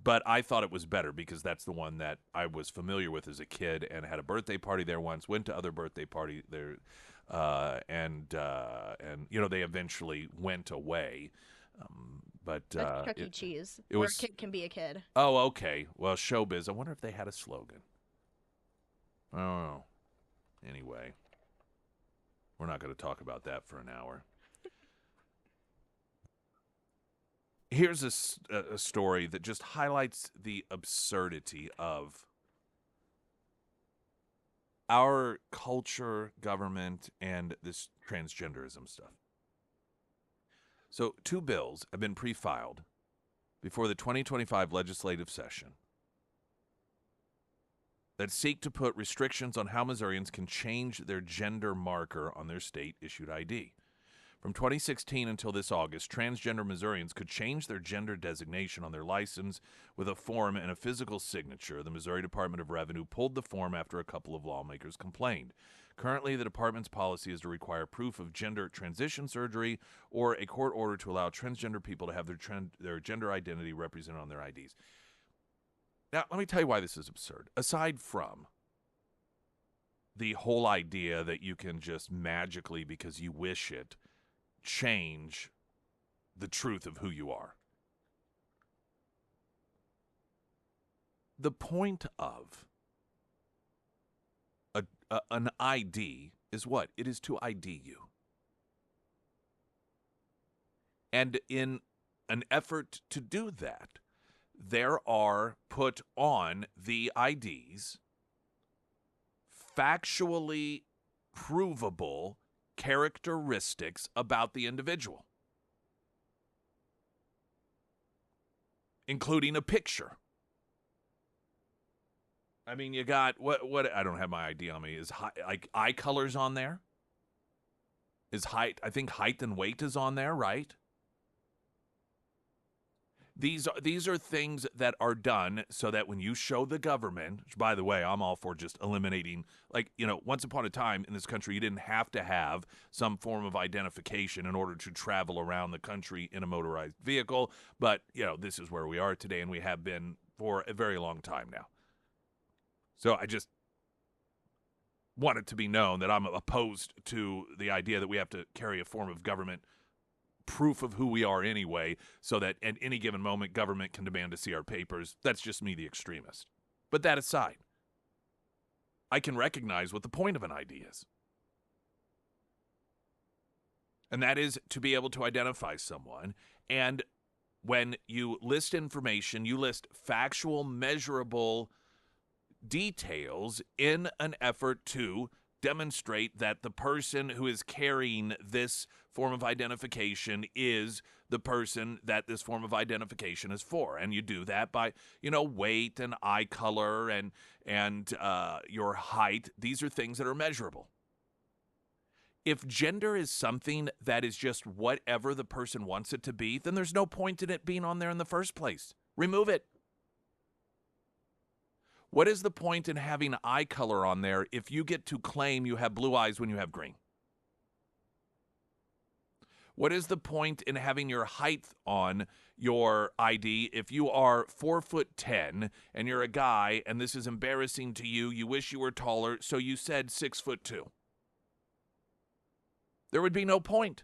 But I thought it was better because that's the one that I was familiar with as a kid and had a birthday party there once, went to other birthday party there, and they eventually went away. But That's Chuck E. Cheese. It where was, a kid can be a kid. Oh, okay. Well, Showbiz. I wonder if they had a slogan. I don't know. Anyway, we're not going to talk about that for an hour. Here's a story that just highlights the absurdity of our culture, government, and this transgenderism stuff. So 2 bills have been pre-filed before the 2025 legislative session that seek to put restrictions on how Missourians can change their gender marker on their state-issued ID. From 2016 until this August, transgender Missourians could change their gender designation on their license with a form and a physical signature. The Missouri Department of Revenue pulled the form after a couple of lawmakers complained. Currently, the department's policy is to require proof of gender transition surgery or a court order to allow transgender people to have their gender identity represented on their IDs. Now, let me tell you why this is absurd. Aside from the whole idea that you can just magically, because you wish it, change the truth of who you are. The point of an ID is what? It is to ID you. And in an effort to do that, there are put on the IDs factually provable characteristics about the individual, including a picture. I mean, you got what I don't have my ID on me. Is like eye colors on there? Is height? I think height and weight is on there, right? These are things that are done so that when you show the government, which, by the way, I'm all for just eliminating, like, once upon a time in this country, you didn't have to have some form of identification in order to travel around the country in a motorized vehicle. But, this is where we are today, and we have been for a very long time now. So I just want it to be known that I'm opposed to the idea that we have to carry a form of government proof of who we are anyway, so that at any given moment government can demand to see our papers. That's just me, the extremist. But that aside, I can recognize what the point of an ID is. And that is to be able to identify someone. And when you list information, you list factual, measurable details in an effort to demonstrate that the person who is carrying this form of identification is the person that this form of identification is for. And you do that by, weight and eye color and your height. These are things that are measurable. If gender is something that is just whatever the person wants it to be, then there's no point in it being on there in the first place. Remove it. What is the point in having eye color on there if you get to claim you have blue eyes when you have green? What is the point in having your height on your ID if you are 4'10" and you're a guy and this is embarrassing to you, you wish you were taller, so you said 6'2"? There would be no point.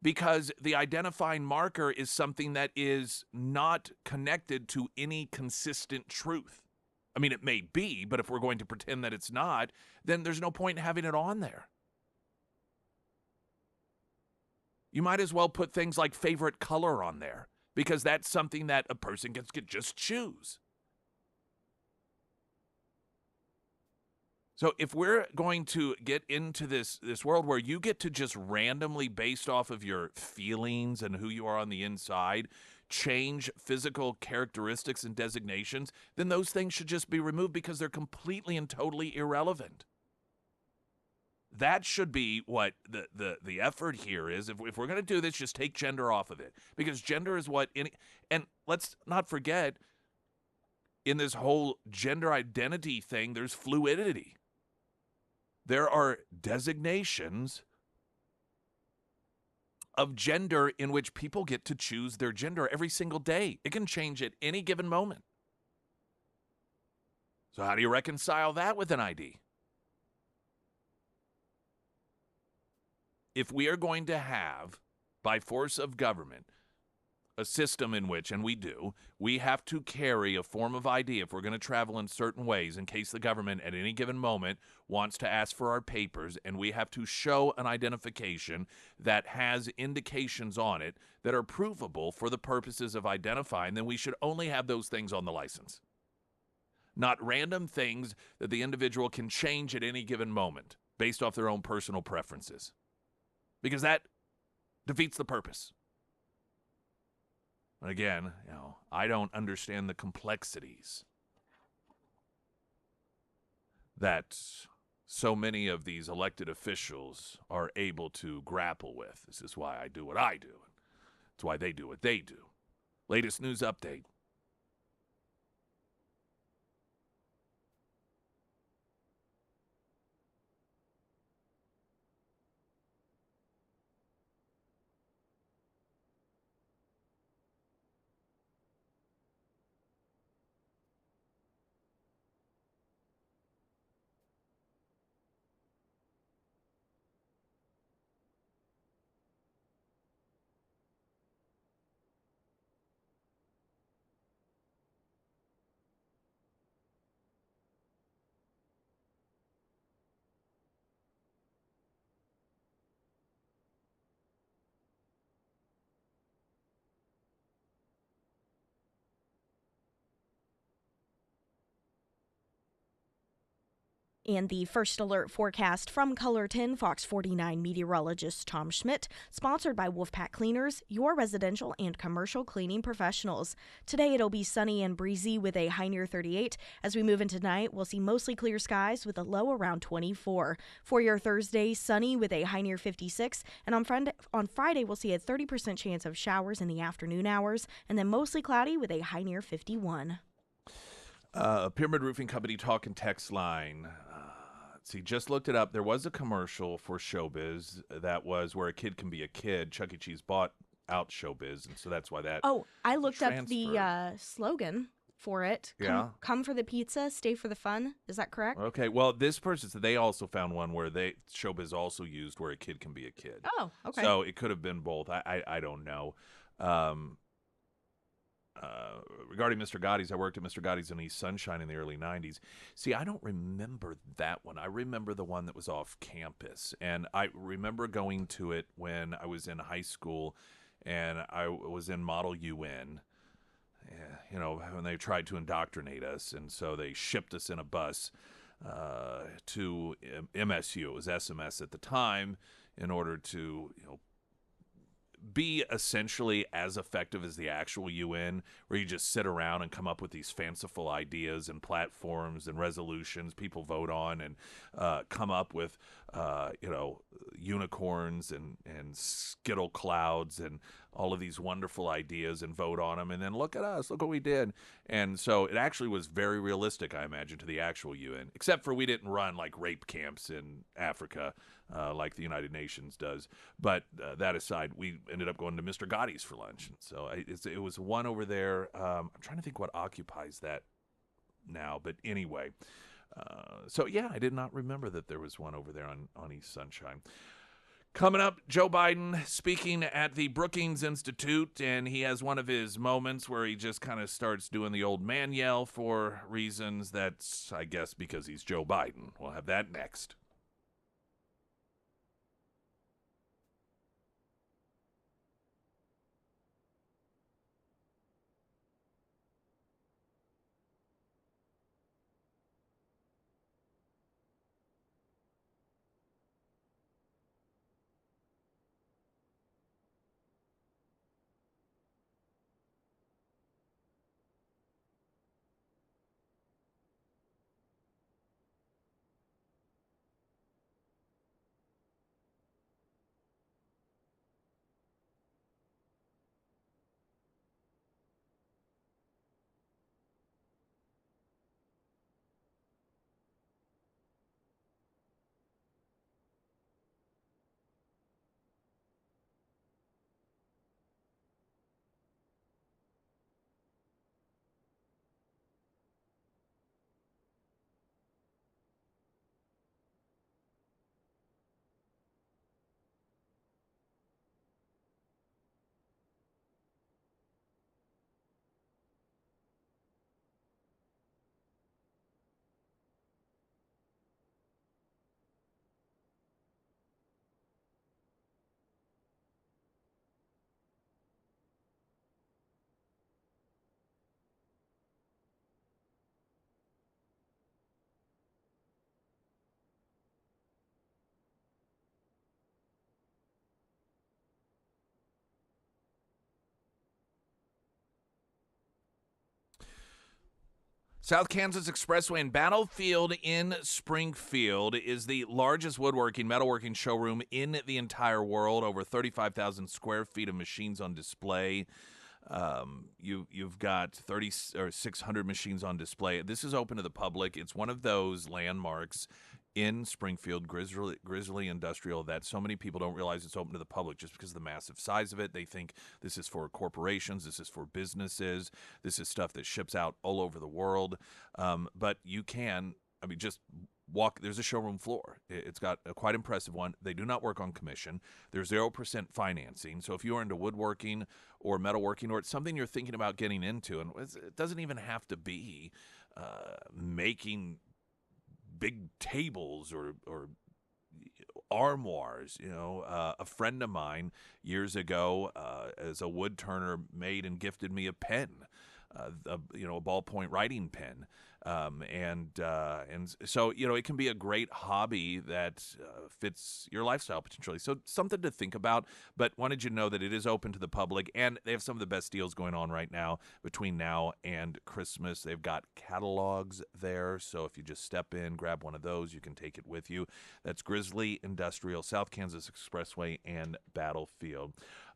Because the identifying marker is something that is not connected to any consistent truth. I mean, it may be, but if we're going to pretend that it's not, then there's no point in having it on there. You might as well put things like favorite color on there, because that's something that a person gets to just choose. So if we're going to get into this world where you get to just randomly, based off of your feelings and who you are on the inside, change physical characteristics and designations, then those things should just be removed because they're completely and totally irrelevant. That should be what the effort here is. If we're going to do this, just take gender off of it, because gender is what and let's not forget, in this whole gender identity thing, there's fluidity. There are designations of gender in which people get to choose their gender every single day. It can change at any given moment. So how do you reconcile that with an ID? If we are going to have, by force of government, a system in which, and we have to carry a form of ID if we're going to travel in certain ways in case the government at any given moment wants to ask for our papers, and we have to show an identification that has indications on it that are provable for the purposes of identifying, then we should only have those things on the license. Not random things that the individual can change at any given moment based off their own personal preferences. Because that defeats the purpose. Again, I don't understand the complexities that so many of these elected officials are able to grapple with. This is why I do what I do. It's why they do what they do. Latest news update. And the first alert forecast from Color 10 Fox 49 meteorologist Tom Schmidt, sponsored by Wolfpack Cleaners, your residential and commercial cleaning professionals. Today it'll be sunny and breezy with a high near 38. As we move into tonight, we'll see mostly clear skies with a low around 24. For your Thursday, sunny with a high near 56. And on Friday, we'll see a 30% chance of showers in the afternoon hours, and then mostly cloudy with a high near 51. Pyramid Roofing Company talk and text line. See, just looked it up. There was a commercial for Showbiz that was where a kid can be a kid. Chuck E. Cheese bought out Showbiz, and so that's why that. Oh, I looked up the slogan for it. Come for the pizza, stay for the fun. Is that correct? Okay. Well, this person said they also found one where Showbiz also used where a kid can be a kid. Oh, okay. So it could have been both. I don't know. Regarding Mr. Gotti's, I worked at Mr. Gotti's in East Sunshine in the early 90s. See, I don't remember that one. I remember the one that was off campus. And I remember going to it when I was in high school and I was in Model UN, when they tried to indoctrinate us. And so they shipped us in a bus to MSU. It was SMS at the time in order to, be essentially as effective as the actual UN, where you just sit around and come up with these fanciful ideas and platforms and resolutions people vote on and come up with, unicorns and skittle clouds and all of these wonderful ideas and vote on them. And then look at us, look what we did. And so it actually was very realistic, I imagine, to the actual UN, except for we didn't run like rape camps in Africa like the United Nations does. But that aside, we ended up going to Mr. Gotti's for lunch. So it was one over there. I'm trying to think what occupies that now. But anyway, I did not remember that there was one over there on East Sunshine. Coming up, Joe Biden speaking at the Brookings Institute, and he has one of his moments where he just kind of starts doing the old man yell for reasons that's, I guess, because he's Joe Biden. We'll have that next. South Kansas Expressway and Battlefield in Springfield is the largest woodworking, metalworking showroom in the entire world. Over 35,000 square feet of machines on display. You've got 30 or 600 machines on display. This is open to the public. It's one of those landmarks in Springfield, Grizzly Industrial, that so many people don't realize it's open to the public just because of the massive size of it. They think this is for corporations, this is for businesses, this is stuff that ships out all over the world. But you can, just walk. There's a showroom floor. It's got a quite impressive one. They do not work on commission. There's 0% financing. So if you are into woodworking or metalworking, or it's something you're thinking about getting into, and it doesn't even have to be making big tables or armoires. A friend of mine years ago, as a wood turner, made and gifted me a pen, a ballpoint writing pen. And so, it can be a great hobby that fits your lifestyle potentially. So something to think about, but wanted you to know that it is open to the public, and they have some of the best deals going on right now between now and Christmas. They've got catalogs there. So if you just step in, grab one of those, you can take it with you. That's Grizzly Industrial, South Kansas Expressway and Battlefield.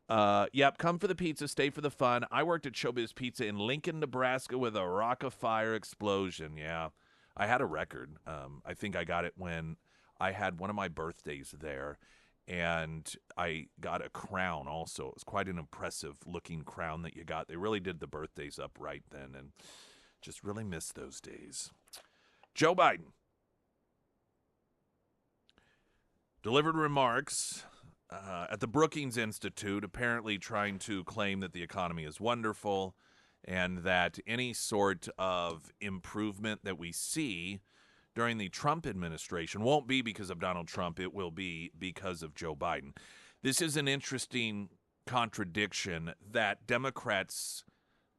Yep, come for the pizza, stay for the fun. I worked at Showbiz Pizza in Lincoln, Nebraska with a Rock of Fire explosion. Yeah, I had a record. I think I got it when I had one of my birthdays there, and I got a crown also. It was quite an impressive-looking crown that you got. They really did the birthdays up right then, and just really missed those days. Joe Biden delivered remarks at the Brookings Institute, apparently trying to claim that the economy is wonderful and that any sort of improvement that we see during the Trump administration won't be because of Donald Trump. It will be because of Joe Biden. This is an interesting contradiction that Democrats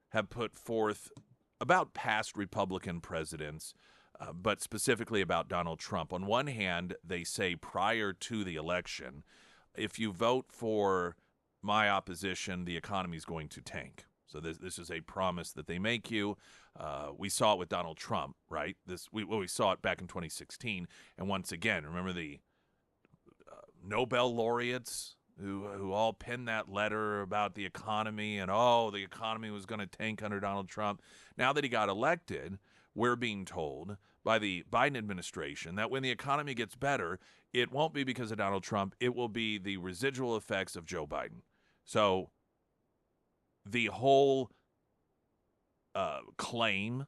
have put forth about past Republican presidents, but specifically about Donald Trump. On one hand, they say prior to the election, if you vote for my opposition, the economy is going to tank. So this is a promise that they make you. We saw it with Donald Trump, right? We saw it back in 2016. And once again, remember the Nobel laureates who all penned that letter about the economy and, the economy was going to tank under Donald Trump. Now that he got elected, we're being told by the Biden administration that when the economy gets better, it won't be because of Donald Trump. It will be the residual effects of Joe Biden. So the whole claim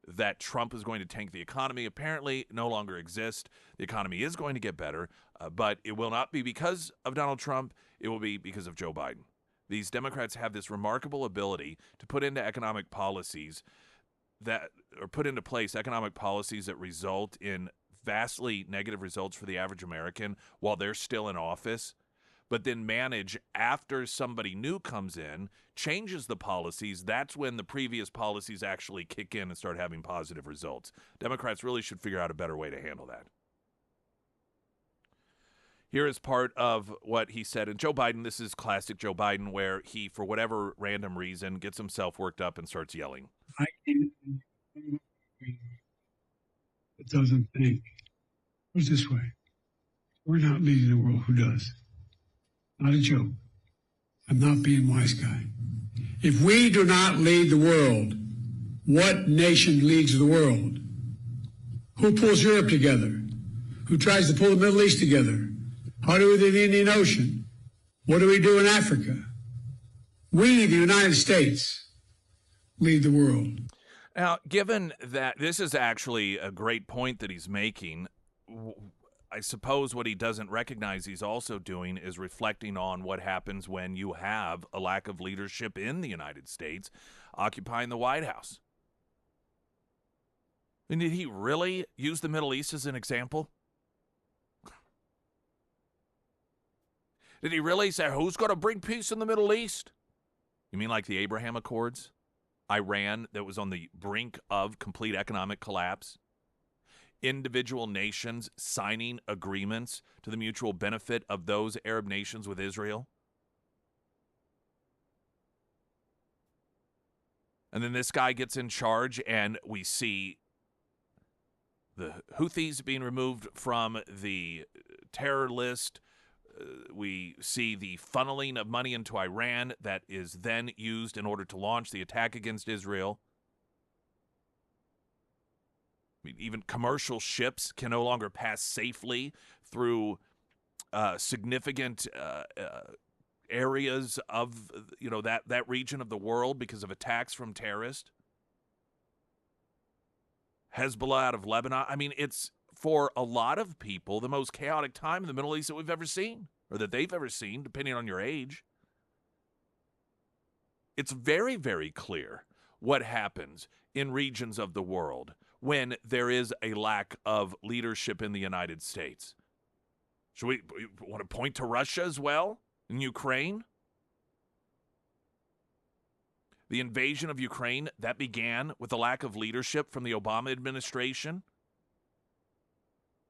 that Trump is going to tank the economy apparently no longer exists. The economy is going to get better, but it will not be because of Donald Trump. It will be because of Joe Biden. These Democrats have this remarkable ability to put into economic policies that are put into place economic policies that result in vastly negative results for the average American while they're still in office, but then manage after somebody new comes in, changes the policies. That's when the previous policies actually kick in and start having positive results. Democrats really should figure out a better way to handle that. Here is part of what he said. And Joe Biden, this is classic Joe Biden, where he, for whatever random reason, gets himself worked up and starts yelling. I can't. It doesn't think. Put it this way. We're not leading the world. Who does? Not a joke. I'm not being wise guy. If we do not lead the world, what nation leads the world? Who pulls Europe together? Who tries to pull the Middle East together? How do we do the Indian Ocean? What do we do in Africa? We, the United States, lead the world. Now, given that this is actually a great point that he's making, I suppose what he doesn't recognize he's also doing is reflecting on what happens when you have a lack of leadership in the United States occupying the White House. And did he really use the Middle East as an example? Did he really say, who's going to bring peace in the Middle East? You mean like the Abraham Accords? Iran that was on the brink of complete economic collapse? Individual nations signing agreements to the mutual benefit of those Arab nations with Israel? And then this guy gets in charge, and we see the Houthis being removed from the terror list. We see the funneling of money into Iran that is then used in order to launch the attack against Israel. I mean, even commercial ships can no longer pass safely through significant areas of that region of the world because of attacks from terrorists. Hezbollah out of Lebanon. I mean, it's, for a lot of people, the most chaotic time in the Middle East that we've ever seen, or that they've ever seen, depending on your age. It's very, very clear what happens in regions of the world when there is a lack of leadership in the United States. Should we want to point to Russia as well in Ukraine? The invasion of Ukraine, that began with the lack of leadership from the Obama administration,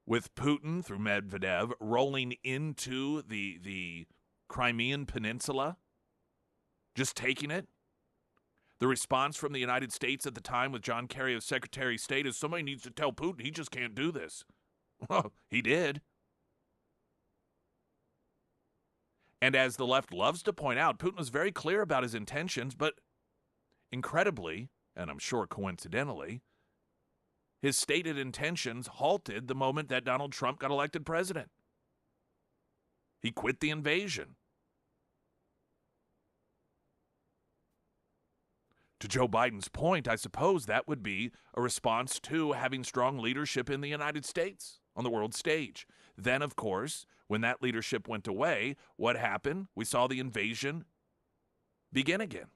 with Putin, through Medvedev, rolling into the Crimean Peninsula, just taking it. The response from the United States at the time with John Kerry as Secretary of State is somebody needs to tell Putin he just can't do this. Well, he did. And as the left loves to point out, Putin was very clear about his intentions, but incredibly, and I'm sure coincidentally, his stated intentions halted the moment that Donald Trump got elected president. He quit the invasion. To Joe Biden's point, I suppose that would be a response to having strong leadership in the United States on the world stage. Then, of course, when that leadership went away, what happened? We saw the invasion begin again.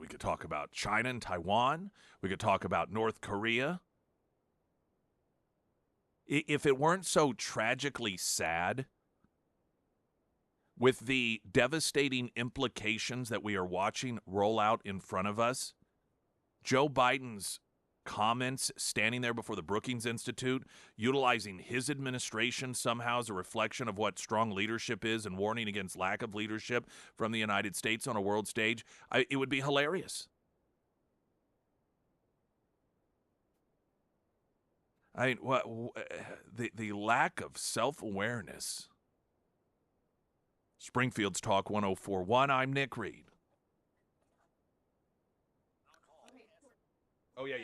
We could talk about China and Taiwan. We could talk about North Korea. If it weren't so tragically sad with the devastating implications that we are watching roll out in front of us, Joe Biden's comments standing there before the Brookings Institute, utilizing his administration somehow as a reflection of what strong leadership is and warning against lack of leadership from the United States on a world stage, it would be hilarious. I mean, the lack of self-awareness. Springfield's Talk 1041. I'm Nick Reed. Oh, yeah.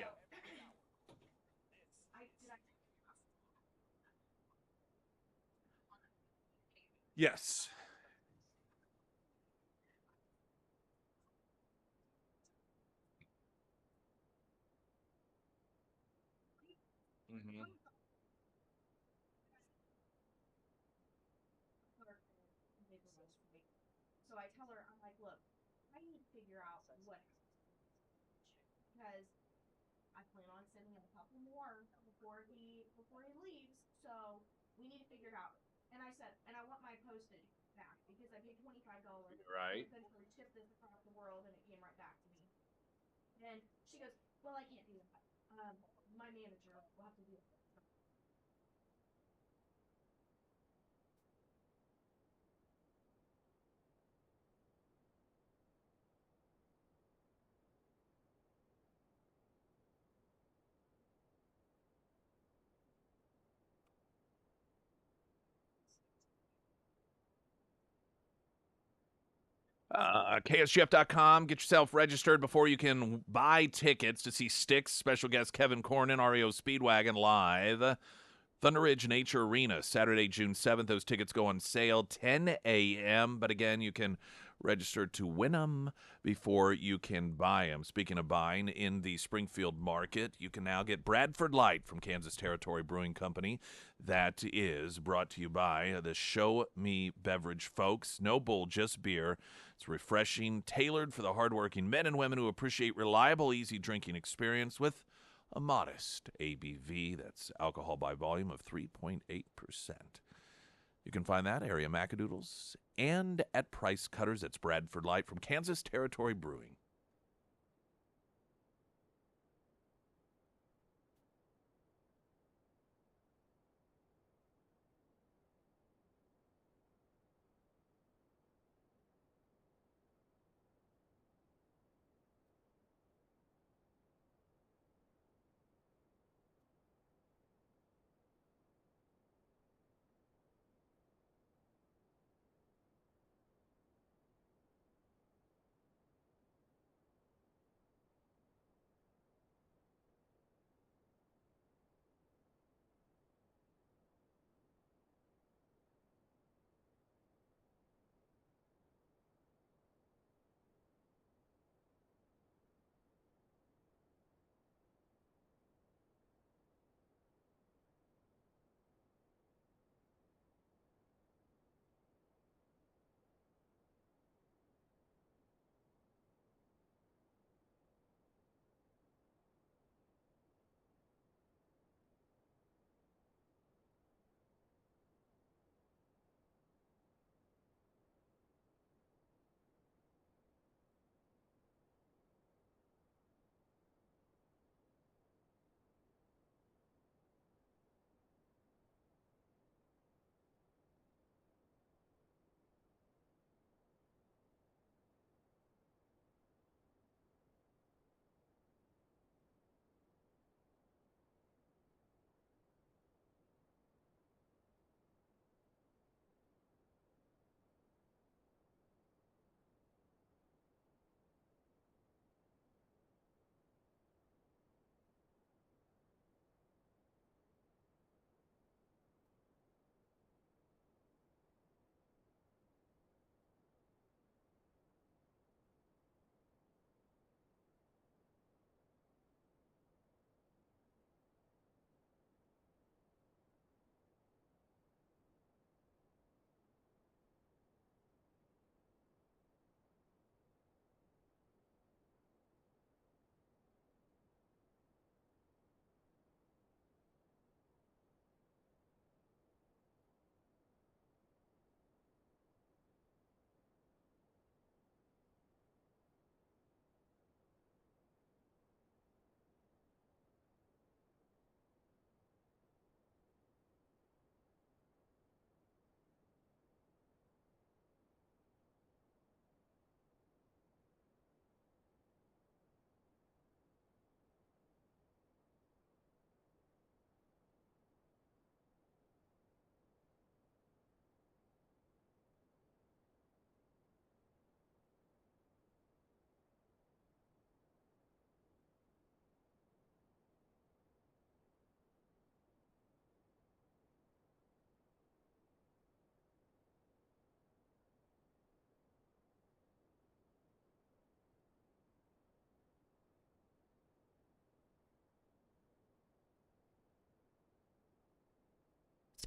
Yes. Mm-hmm. So I tell her, I'm like, look, I need to figure out what, because I plan on sending him a couple more before he leaves. So we need to figure it out. And I said, and I want my postage back because I paid $25. Right. Essentially shipped this across the world, and it came right back to me. And she goes, well, I can't do that. My manager will have to do it. KSGF.com. Get yourself registered before you can buy tickets to see Styx, special guest Kevin Cornyn, REO Speedwagon live. Thunder Ridge Nature Arena, Saturday, June 7th. Those tickets go on sale 10 a.m. But again, you can register to win them before you can buy them. Speaking of buying, in the Springfield market, you can now get Bradford Light from Kansas Territory Brewing Company. That is brought to you by the Show Me Beverage folks. No bull, just beer. It's refreshing, tailored for the hardworking men and women who appreciate reliable, easy drinking experience with a modest ABV. That's alcohol by volume of 3.8%. You can find that area Macadoodles and at Price Cutters. It's Bradford Light from Kansas Territory Brewing.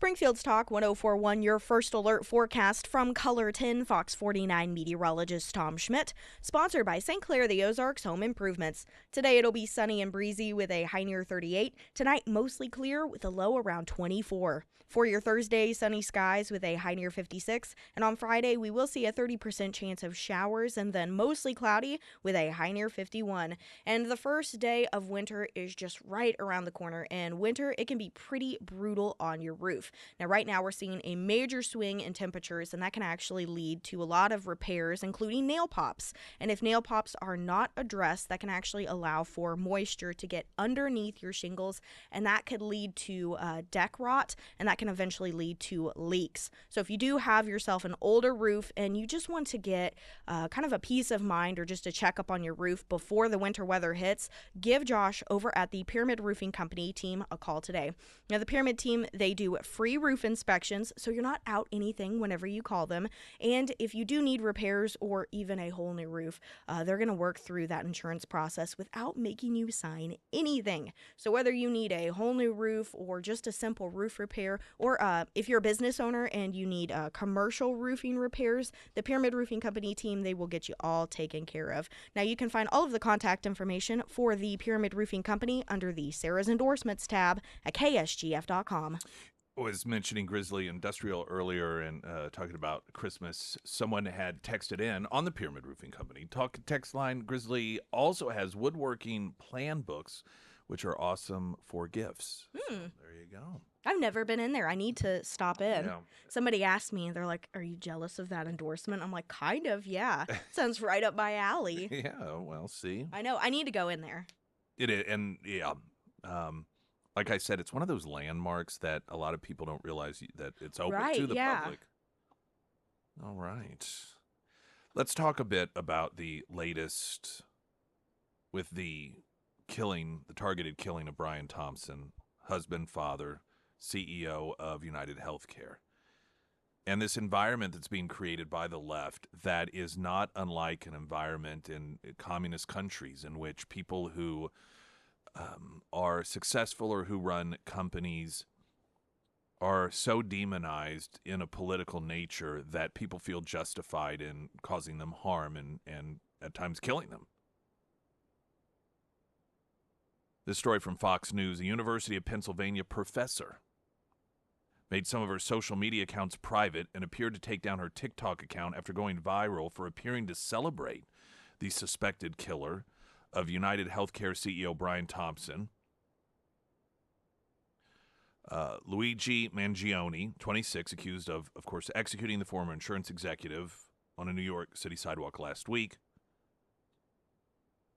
Springfield's Talk 1041, your first alert forecast from Color 10, Fox 49 meteorologist Tom Schmidt, sponsored by St. Clair the Ozarks Home Improvements. Today it'll be sunny and breezy with a high near 38. Tonight, mostly clear with a low around 24. For your Thursday, sunny skies with a high near 56. And on Friday, we will see a 30% chance of showers and then mostly cloudy with a high near 51. And the first day of winter is just right around the corner. And winter, it can be pretty brutal on your roof. Now, right now, we're seeing a major swing in temperatures, and that can actually lead to a lot of repairs, including nail pops. And if nail pops are not addressed, that can actually allow for moisture to get underneath your shingles, and that could lead to deck rot, and that can eventually lead to leaks. So if you do have yourself an older roof and you just want to get kind of a peace of mind or just a checkup on your roof before the winter weather hits, give Josh over at the Pyramid Roofing Company team a call today. Now, the Pyramid team, they do free roof inspections, so you're not out anything whenever you call them. And if you do need repairs or even a whole new roof, they're going to work through that insurance process without making you sign anything. So whether you need a whole new roof or just a simple roof repair, or if you're a business owner and you need commercial roofing repairs, the Pyramid Roofing Company team, they will get you all taken care of. Now, you can find all of the contact information for the Pyramid Roofing Company under the Sarah's Endorsements tab at KSGF.com. I was mentioning Grizzly Industrial earlier and talking about Christmas. Someone had texted in on the Pyramid Roofing Company. Text line, Grizzly also has woodworking plan books, which are awesome for gifts. So there you go. I've never been in there. I need to stop in. Yeah. Somebody asked me, they're like, are you jealous of that endorsement? I'm like, kind of, yeah. Sounds right up my alley. Yeah, well, see. I know. I need to go in there. It is, and yeah. Like I said, it's one of those landmarks that a lot of people don't realize that it's open to the public. All right. Let's talk a bit about the latest with the targeted killing of Brian Thompson, husband, father, CEO of United Healthcare. And this environment that's being created by the left that is not unlike an environment in communist countries in which people who are successful or who run companies are so demonized in a political nature that people feel justified in causing them harm and at times killing them. This story from Fox News: a University of Pennsylvania professor made some of her social media accounts private and appeared to take down her TikTok account after going viral for appearing to celebrate the suspected killer of United Healthcare CEO Brian Thompson. Luigi Mangione, 26, accused of course, executing the former insurance executive on a New York City sidewalk last week.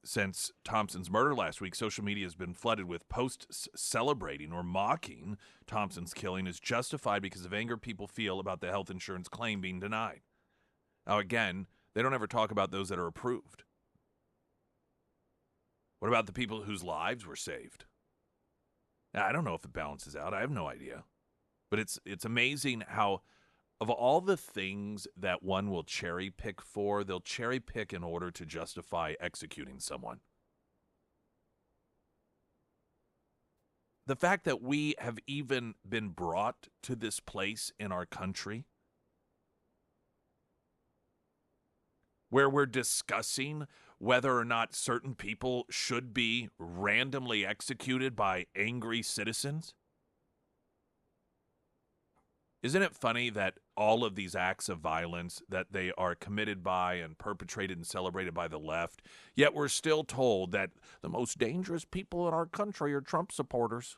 Since Thompson's murder last week, social media has been flooded with posts celebrating or mocking Thompson's killing as justified because of anger people feel about the health insurance claim being denied. Now, again, they don't ever talk about those that are approved. What about the people whose lives were saved? Now, I don't know if it balances out. I have no idea. But it's amazing how, of all the things that one will cherry pick for, they'll cherry pick in order to justify executing someone. The fact that we have even been brought to this place in our country where we're discussing whether or not certain people should be randomly executed by angry citizens. Isn't it funny that all of these acts of violence that they are committed by and perpetrated and celebrated by the left, yet we're still told that the most dangerous people in our country are Trump supporters?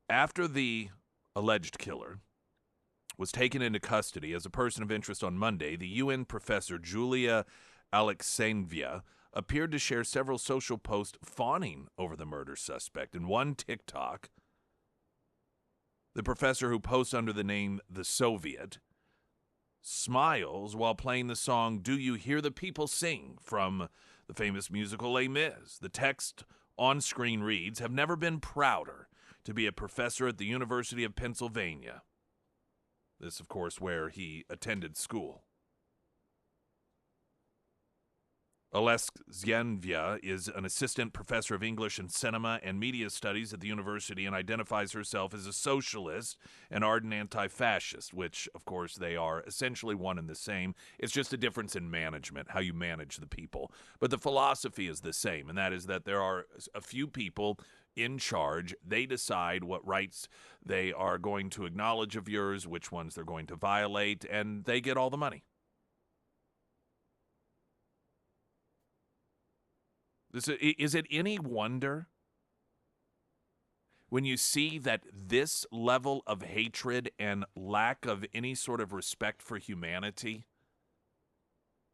After the alleged killer was taken into custody as a person of interest on Monday, the UN professor Julia Alexandria appeared to share several social posts fawning over the murder suspect. In one TikTok, the professor, who posts under the name The Soviet, smiles while playing the song Do You Hear the People Sing from the famous musical Les Mis. The text on screen reads, "Have never been prouder to be a professor at the University of Pennsylvania." This, of course, where he attended school. Alexyenvia is an assistant professor of English and cinema and media studies at the university and identifies herself as a socialist and ardent anti-fascist, which, of course, they are essentially one and the same. It's just a difference in management, how you manage the people. But the philosophy is the same, and that is that there are a few people in charge. They decide what rights they are going to acknowledge of yours, which ones they're going to violate, and they get all the money. Is it any wonder when you see that this level of hatred and lack of any sort of respect for humanity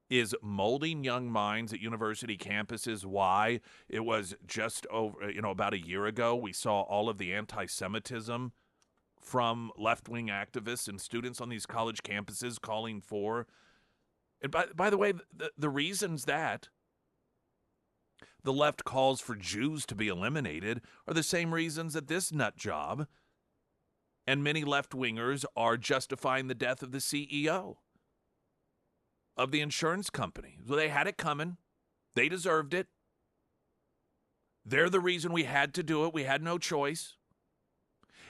is molding young minds at university campuses? Why it was just over, about a year ago, we saw all of the anti-Semitism from left-wing activists and students on these college campuses calling for. And by the way, the reasons that the left calls for Jews to be eliminated are the same reasons that this nut job and many left-wingers are justifying the death of the CEO of the insurance company. So they had it coming. They deserved it. They're the reason we had to do it. We had no choice.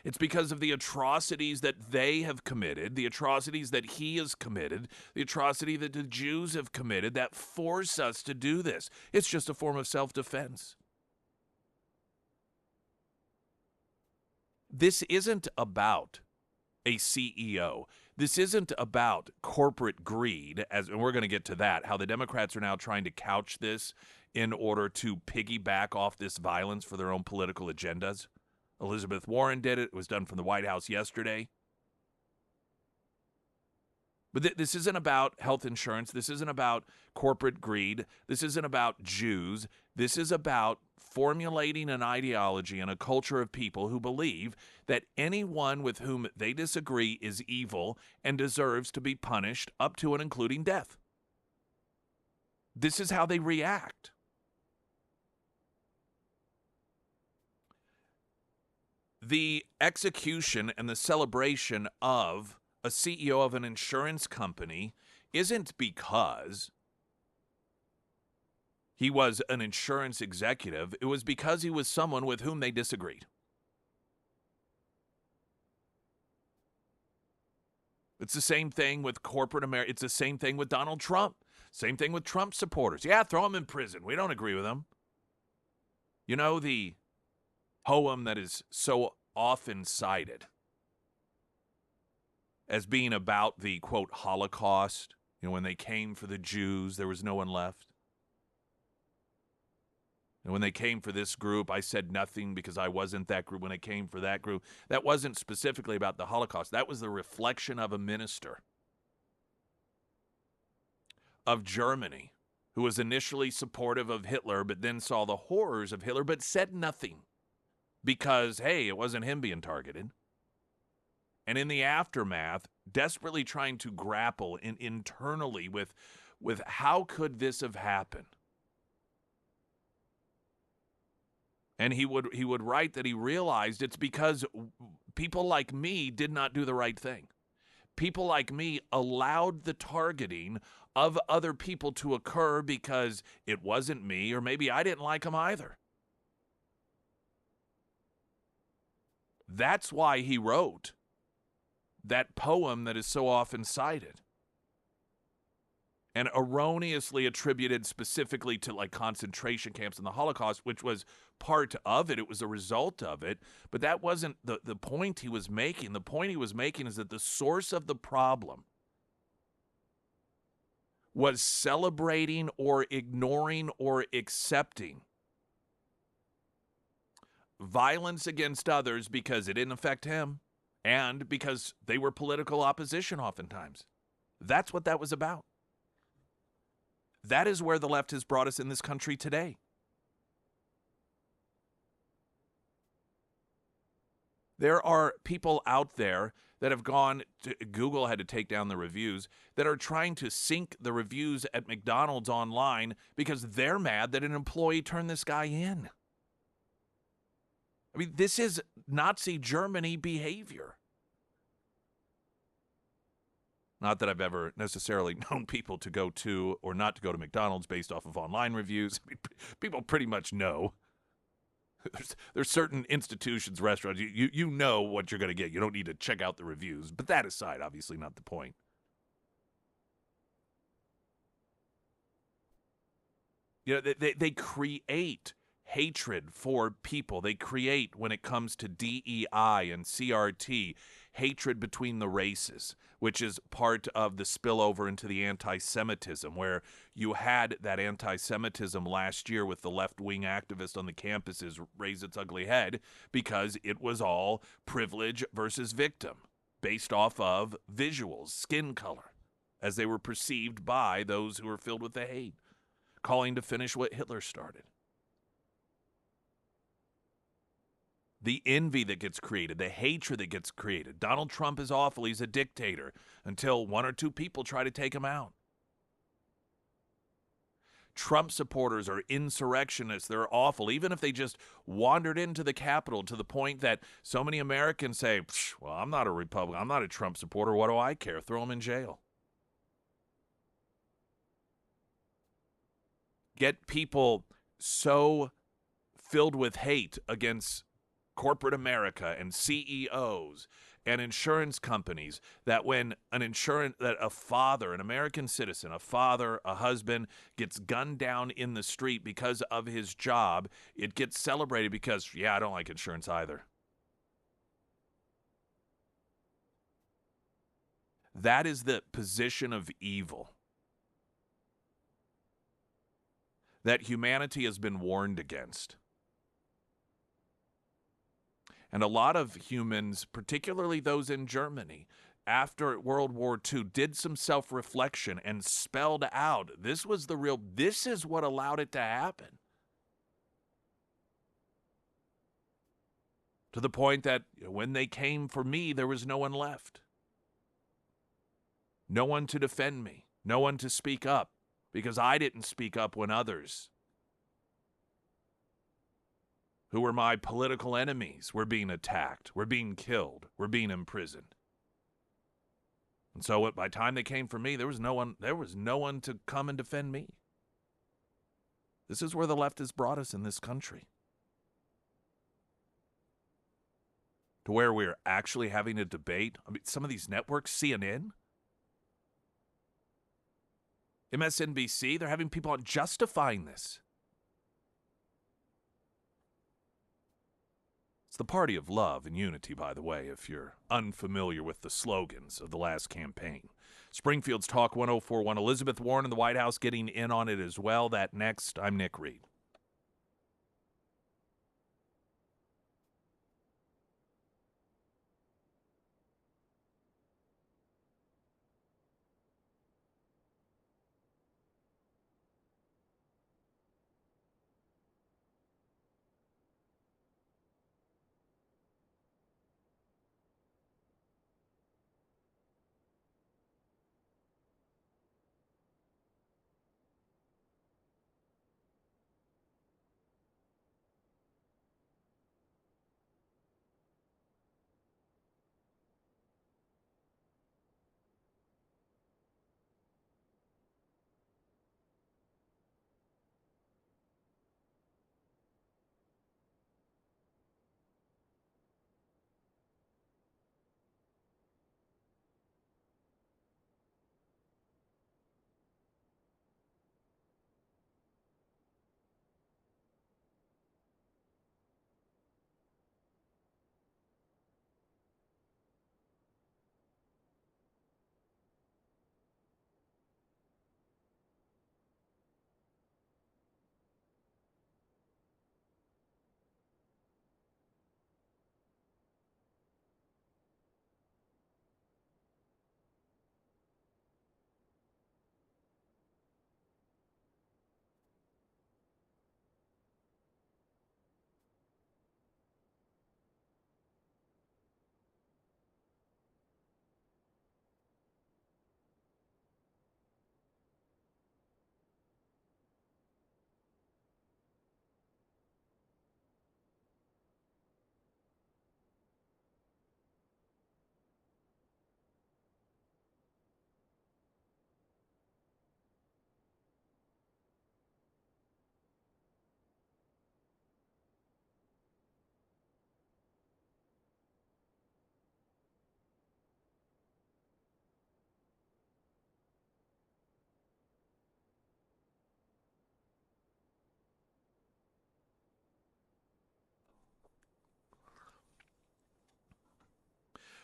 It's because of the atrocities that they have committed, the atrocities that he has committed, the atrocity that the Jews have committed that force us to do this. It's just a form of self-defense. This isn't about a CEO. This isn't about corporate greed, and we're going to get to that, how the Democrats are now trying to couch this in order to piggyback off this violence for their own political agendas. Elizabeth Warren did it. It was done from the White House yesterday. But this isn't about health insurance. This isn't about corporate greed. This isn't about Jews. This is about formulating an ideology and a culture of people who believe that anyone with whom they disagree is evil and deserves to be punished up to and including death. This is how they react. The execution and the celebration of a CEO of an insurance company isn't because he was an insurance executive. It was because he was someone with whom they disagreed. It's the same thing with corporate America. It's the same thing with Donald Trump. Same thing with Trump supporters. Yeah, throw him in prison. We don't agree with him. You know, the poem that is so often cited as being about the, quote, Holocaust, when they came for the Jews, there was no one left. And when they came for this group, I said nothing because I wasn't that group. When they came for that group, that wasn't specifically about the Holocaust. That was the reflection of a minister of Germany who was initially supportive of Hitler, but then saw the horrors of Hitler, but said nothing. Because, hey, it wasn't him being targeted. And in the aftermath, desperately trying to grapple internally with how could this have happened? And he would write that he realized it's because people like me did not do the right thing. People like me allowed the targeting of other people to occur because it wasn't me, or maybe I didn't like them either. That's why he wrote that poem that is so often cited and erroneously attributed specifically to like concentration camps and the Holocaust, which was part of it. It was a result of it. But that wasn't the point he was making. The point he was making is that the source of the problem was celebrating or ignoring or accepting violence against others because it didn't affect him and because they were political opposition oftentimes. That's what that was about. That is where the left has brought us in this country today. There are people out there that have gone to, Google had to take down the reviews, that are trying to sync the reviews at McDonald's online because they're mad that an employee turned this guy in. I mean, this is Nazi Germany behavior. Not that I've ever necessarily known people to go to or not to go to McDonald's based off of online reviews. I mean, people pretty much know. There's certain institutions, restaurants, you know what you're going to get. You don't need to check out the reviews. But that aside, obviously not the point. You know, they create hatred for people. They create, when it comes to DEI and CRT, hatred between the races, which is part of the spillover into the anti-Semitism, where you had that anti-Semitism last year with the left-wing activists on the campuses raise its ugly head because it was all privilege versus victim based off of visuals, skin color, as they were perceived by those who were filled with the hate, calling to finish what Hitler started. The envy that gets created, the hatred that gets created. Donald Trump is awful. He's a dictator until one or two people try to take him out. Trump supporters are insurrectionists. They're awful, even if they just wandered into the Capitol, to the point that so many Americans say, well, I'm not a Republican. I'm not a Trump supporter. What do I care? Throw him in jail. Get people so filled with hate against corporate America and CEOs and insurance companies that when that a father, an American citizen, a father, a husband gets gunned down in the street because of his job, it gets celebrated because, yeah, I don't like insurance either. That is the position of evil that humanity has been warned against. And a lot of humans, particularly those in Germany, after World War II, did some self-reflection and spelled out, this is what allowed it to happen. To the point that when they came for me, there was no one left. No one to defend me. No one to speak up, because I didn't speak up when others who were my political enemies were being attacked, were being killed, were being imprisoned. And so by the time they came for me, there was no one to come and defend me. This is where the left has brought us in this country. To where we're actually having a debate. I mean, some of these networks, CNN, MSNBC, they're having people on justifying this. It's the party of love and unity, by the way, if you're unfamiliar with the slogans of the last campaign. Springfield's Talk 1041. Elizabeth Warren in the White House getting in on it as well. That next. I'm Nick Reed.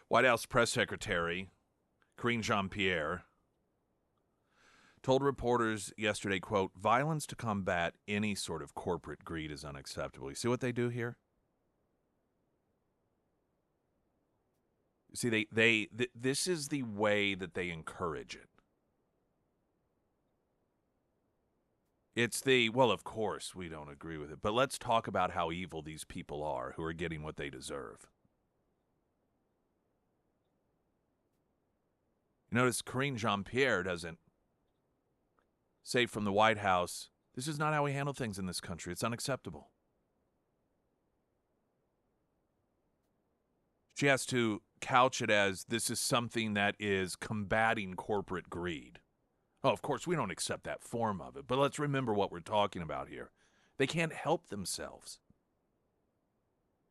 White House Press Secretary Karine Jean-Pierre told reporters yesterday, quote, violence to combat any sort of corporate greed is unacceptable. You see what they do here? You see, this is the way that they encourage it. It's well, of course, we don't agree with it, but let's talk about how evil these people are who are getting what they deserve. You notice Karine Jean-Pierre doesn't say from the White House, this is not how we handle things in this country. It's unacceptable. She has to couch it as this is something that is combating corporate greed. Oh, of course, we don't accept that form of it, but let's remember what we're talking about here. They can't help themselves.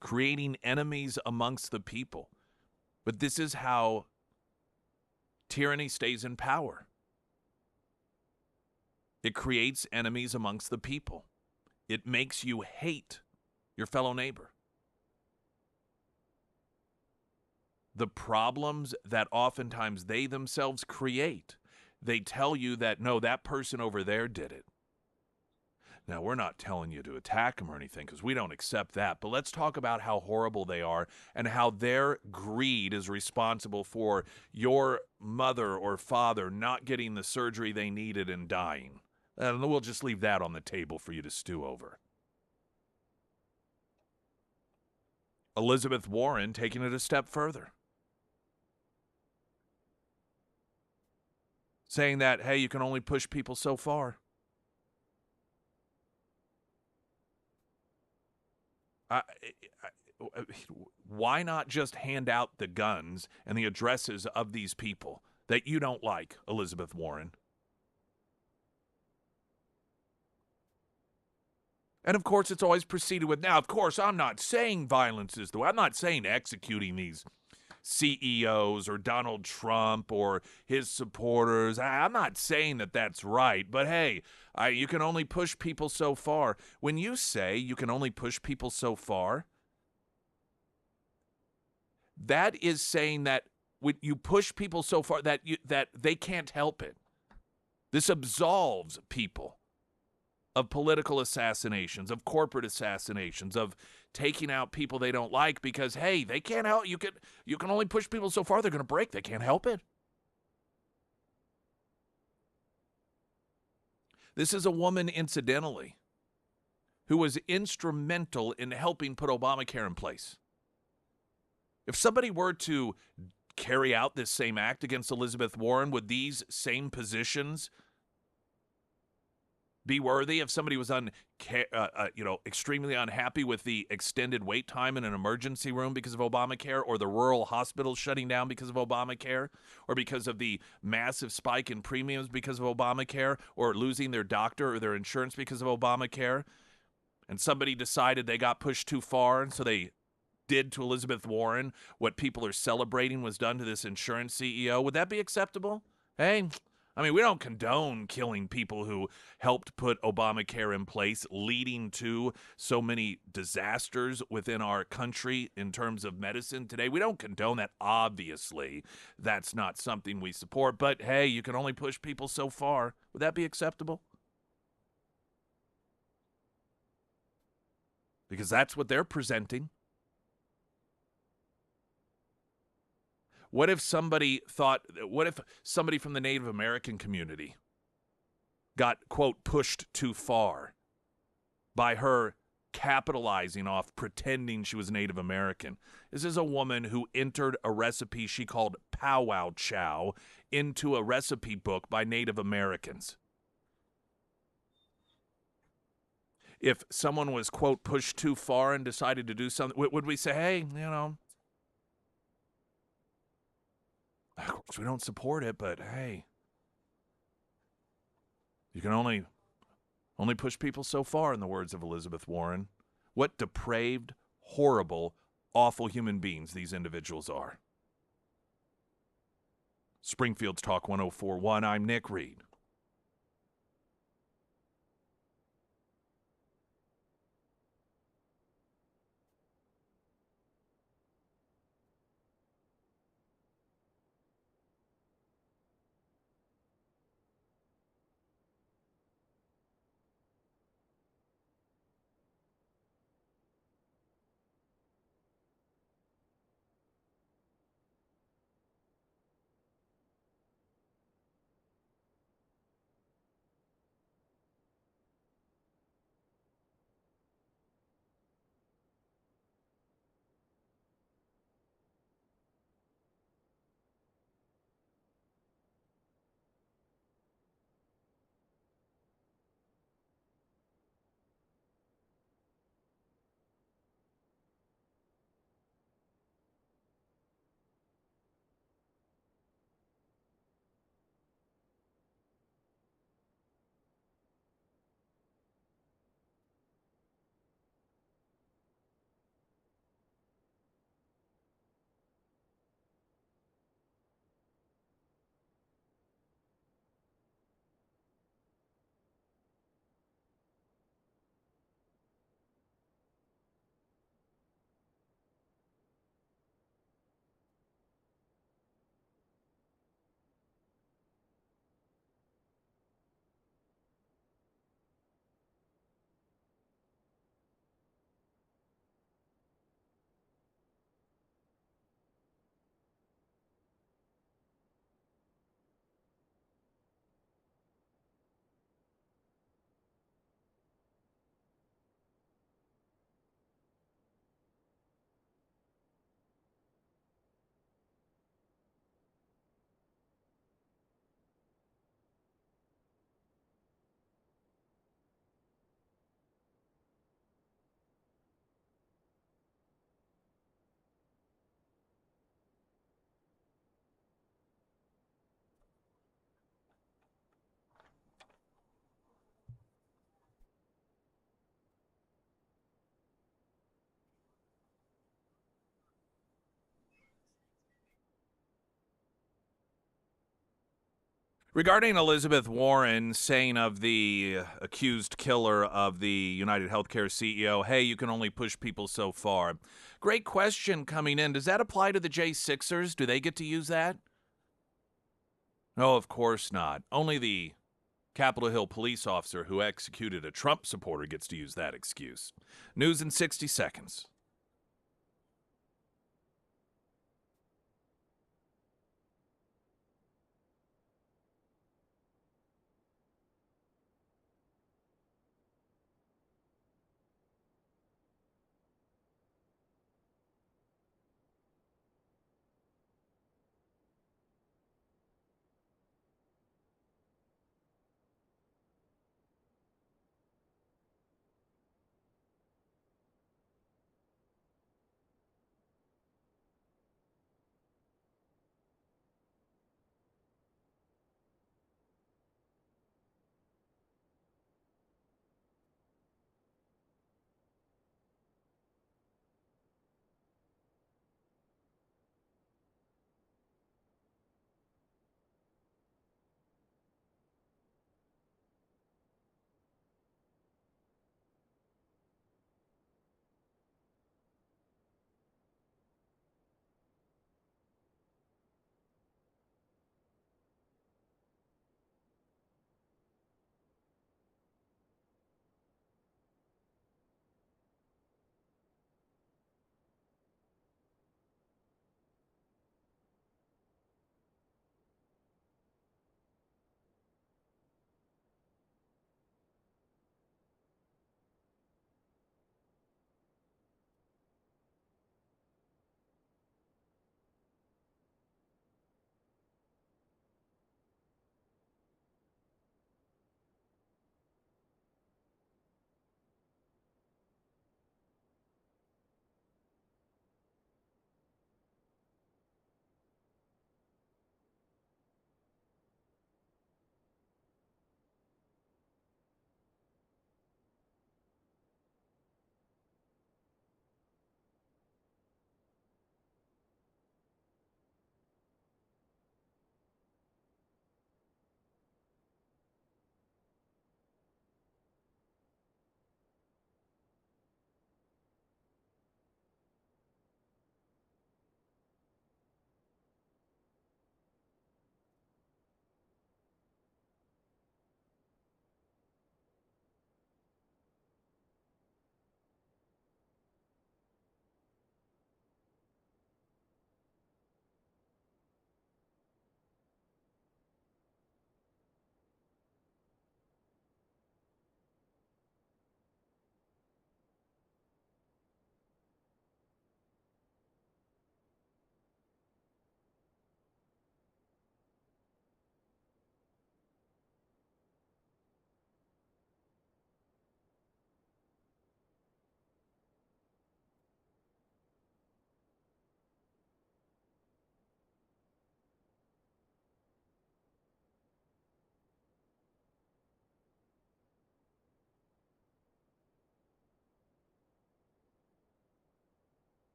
Creating enemies amongst the people. But this is how tyranny stays in power. It creates enemies amongst the people. It makes you hate your fellow neighbor. The problems that oftentimes they themselves create, they tell you that, no, that person over there did it. Now, we're not telling you to attack them or anything because we don't accept that. But let's talk about how horrible they are and how their greed is responsible for your mother or father not getting the surgery they needed and dying. And we'll just leave that on the table for you to stew over. Elizabeth Warren taking it a step further. Saying that, hey, you can only push people so far. Why not just hand out the guns and the addresses of these people that you don't like, Elizabeth Warren? And of course, it's always preceded with, now, of course, I'm not saying violence is the way. I'm not saying executing these CEOs or Donald Trump or his supporters. I'm not saying that that's right, but hey, you can only push people so far. When you say you can only push people so far, that is saying that when you push people so far that they can't help it. This absolves people of political assassinations, of corporate assassinations, of taking out people they don't like because, hey, they can't help. You can only push people so far. They're going to break. They can't help it. This is a woman, incidentally, who was instrumental in helping put Obamacare in place. If somebody were to carry out this same act against Elizabeth Warren, would these same positions be worthy? If somebody was extremely unhappy with the extended wait time in an emergency room because of Obamacare, or the rural hospitals shutting down because of Obamacare, or because of the massive spike in premiums because of Obamacare, or losing their doctor or their insurance because of Obamacare, and somebody decided they got pushed too far, and so they did to Elizabeth Warren what people are celebrating was done to this insurance CEO, would that be acceptable? Hey, I mean, we don't condone killing people who helped put Obamacare in place, leading to so many disasters within our country in terms of medicine today. We don't condone that. Obviously, that's not something we support. But, hey, you can only push people so far. Would that be acceptable? Because that's what they're presenting. What if somebody from the Native American community got, quote, pushed too far by her capitalizing off pretending she was Native American? This is a woman who entered a recipe she called powwow chow into a recipe book by Native Americans. If someone was, quote, pushed too far and decided to do something, would we say, hey, of course, we don't support it, but hey, you can only push people so far, in the words of Elizabeth Warren. What depraved, horrible, awful human beings these individuals are. Springfield's Talk 104.1, I'm Nick Reed. Regarding Elizabeth Warren saying of the accused killer of the United Healthcare CEO, hey, you can only push people so far. Great question coming in. Does that apply to the J6ers? Do they get to use that? No, of course not. Only the Capitol Hill police officer who executed a Trump supporter gets to use that excuse. News in 60 seconds.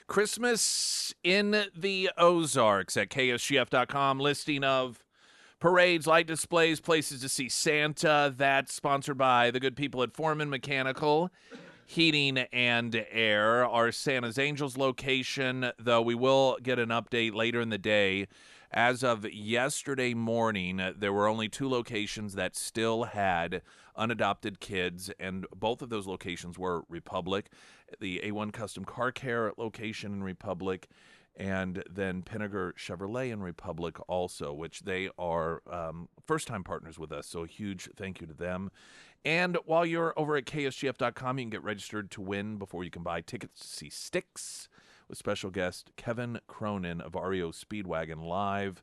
Christmas in the Ozarks at KSGF.com. Listing of parades, light displays, places to see Santa. That's sponsored by the good people at Foreman Mechanical Heating and Air. Our Santa's Angels location, though we will get an update later in the day. As of yesterday morning, there were only 2 locations that still had unadopted kids, and both of those locations were Republic, the A1 Custom Car Care location in Republic, and then Pinnaker Chevrolet in Republic also, which they are first-time partners with us, so a huge thank you to them. And while you're over at KSGF.com, you can get registered to win before you can buy tickets to see Styx with special guest Kevin Cronin of REO Speedwagon live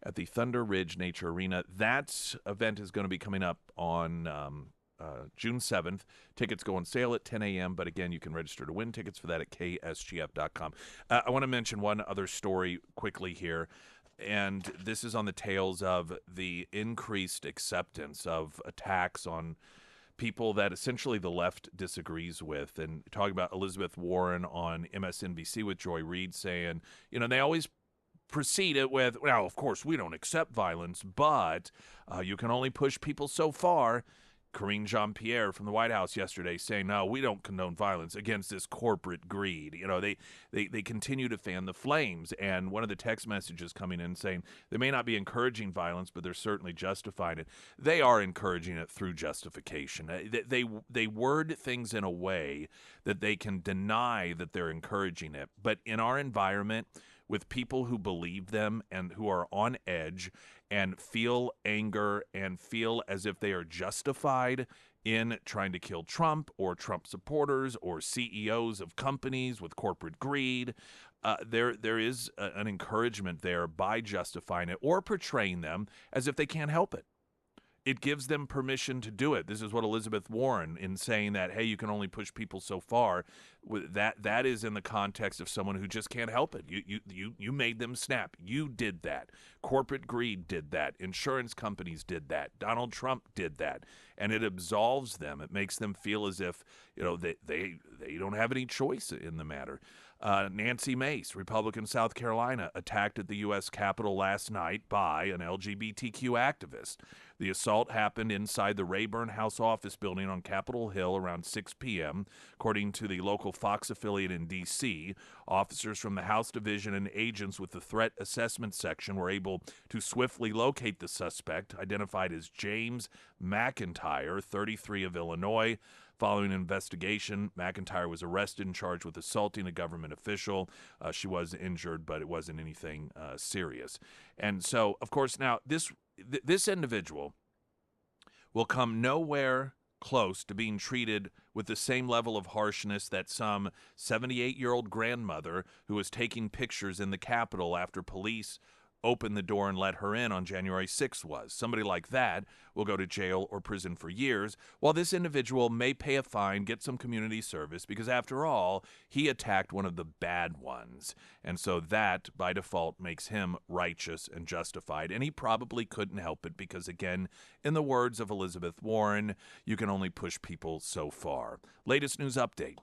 at the Thunder Ridge Nature Arena. That event is going to be coming up on June 7th. Tickets go on sale at 10 a.m., but again, you can register to win tickets for that at KSGF.com. I want to mention one other story quickly here, and this is on the tails of the increased acceptance of attacks on people that essentially the left disagrees with, and talking about Elizabeth Warren on MSNBC with Joy Reid saying, they always proceed it with, well, of course, we don't accept violence, but you can only push people so far. Karine Jean-Pierre from the White House yesterday saying, no, we don't condone violence against this corporate greed. They continue to fan the flames. And one of the text messages coming in saying they may not be encouraging violence, but they're certainly justifying it. They are encouraging it through justification. They word things in a way that they can deny that they're encouraging it. But in our environment, with people who believe them and who are on edge and feel anger and feel as if they are justified in trying to kill Trump or Trump supporters or CEOs of companies with corporate greed, there is an encouragement there by justifying it or portraying them as if they can't help it. It gives them permission to do it. This is what Elizabeth Warren, in saying that, hey, you can only push people so far, that is in the context of someone who just can't help it. You made them snap. You did that. Corporate greed did that. Insurance companies did that. Donald Trump did that. And it absolves them. It makes them feel as if, they don't have any choice in the matter. Nancy Mace, Republican South Carolina, attacked at the U.S. Capitol last night by an LGBTQ activist. The assault happened inside the Rayburn House office building on Capitol Hill around 6 p.m. According to the local Fox affiliate in D.C., officers from the House Division and agents with the Threat Assessment Section were able to swiftly locate the suspect, identified as James McIntyre, 33, of Illinois. Following an investigation, McIntyre was arrested and charged with assaulting a government official. She was injured, but it wasn't anything serious. And so, of course, now this individual will come nowhere close to being treated with the same level of harshness that some 78-year-old grandmother who was taking pictures in the Capitol after police opened the door and let her in on January 6th was. Somebody like that will go to jail or prison for years, while this individual may pay a fine, get some community service, because after all, he attacked one of the bad ones. And so that, by default, makes him righteous and justified. And he probably couldn't help it because, again, in the words of Elizabeth Warren, you can only push people so far. Latest news update.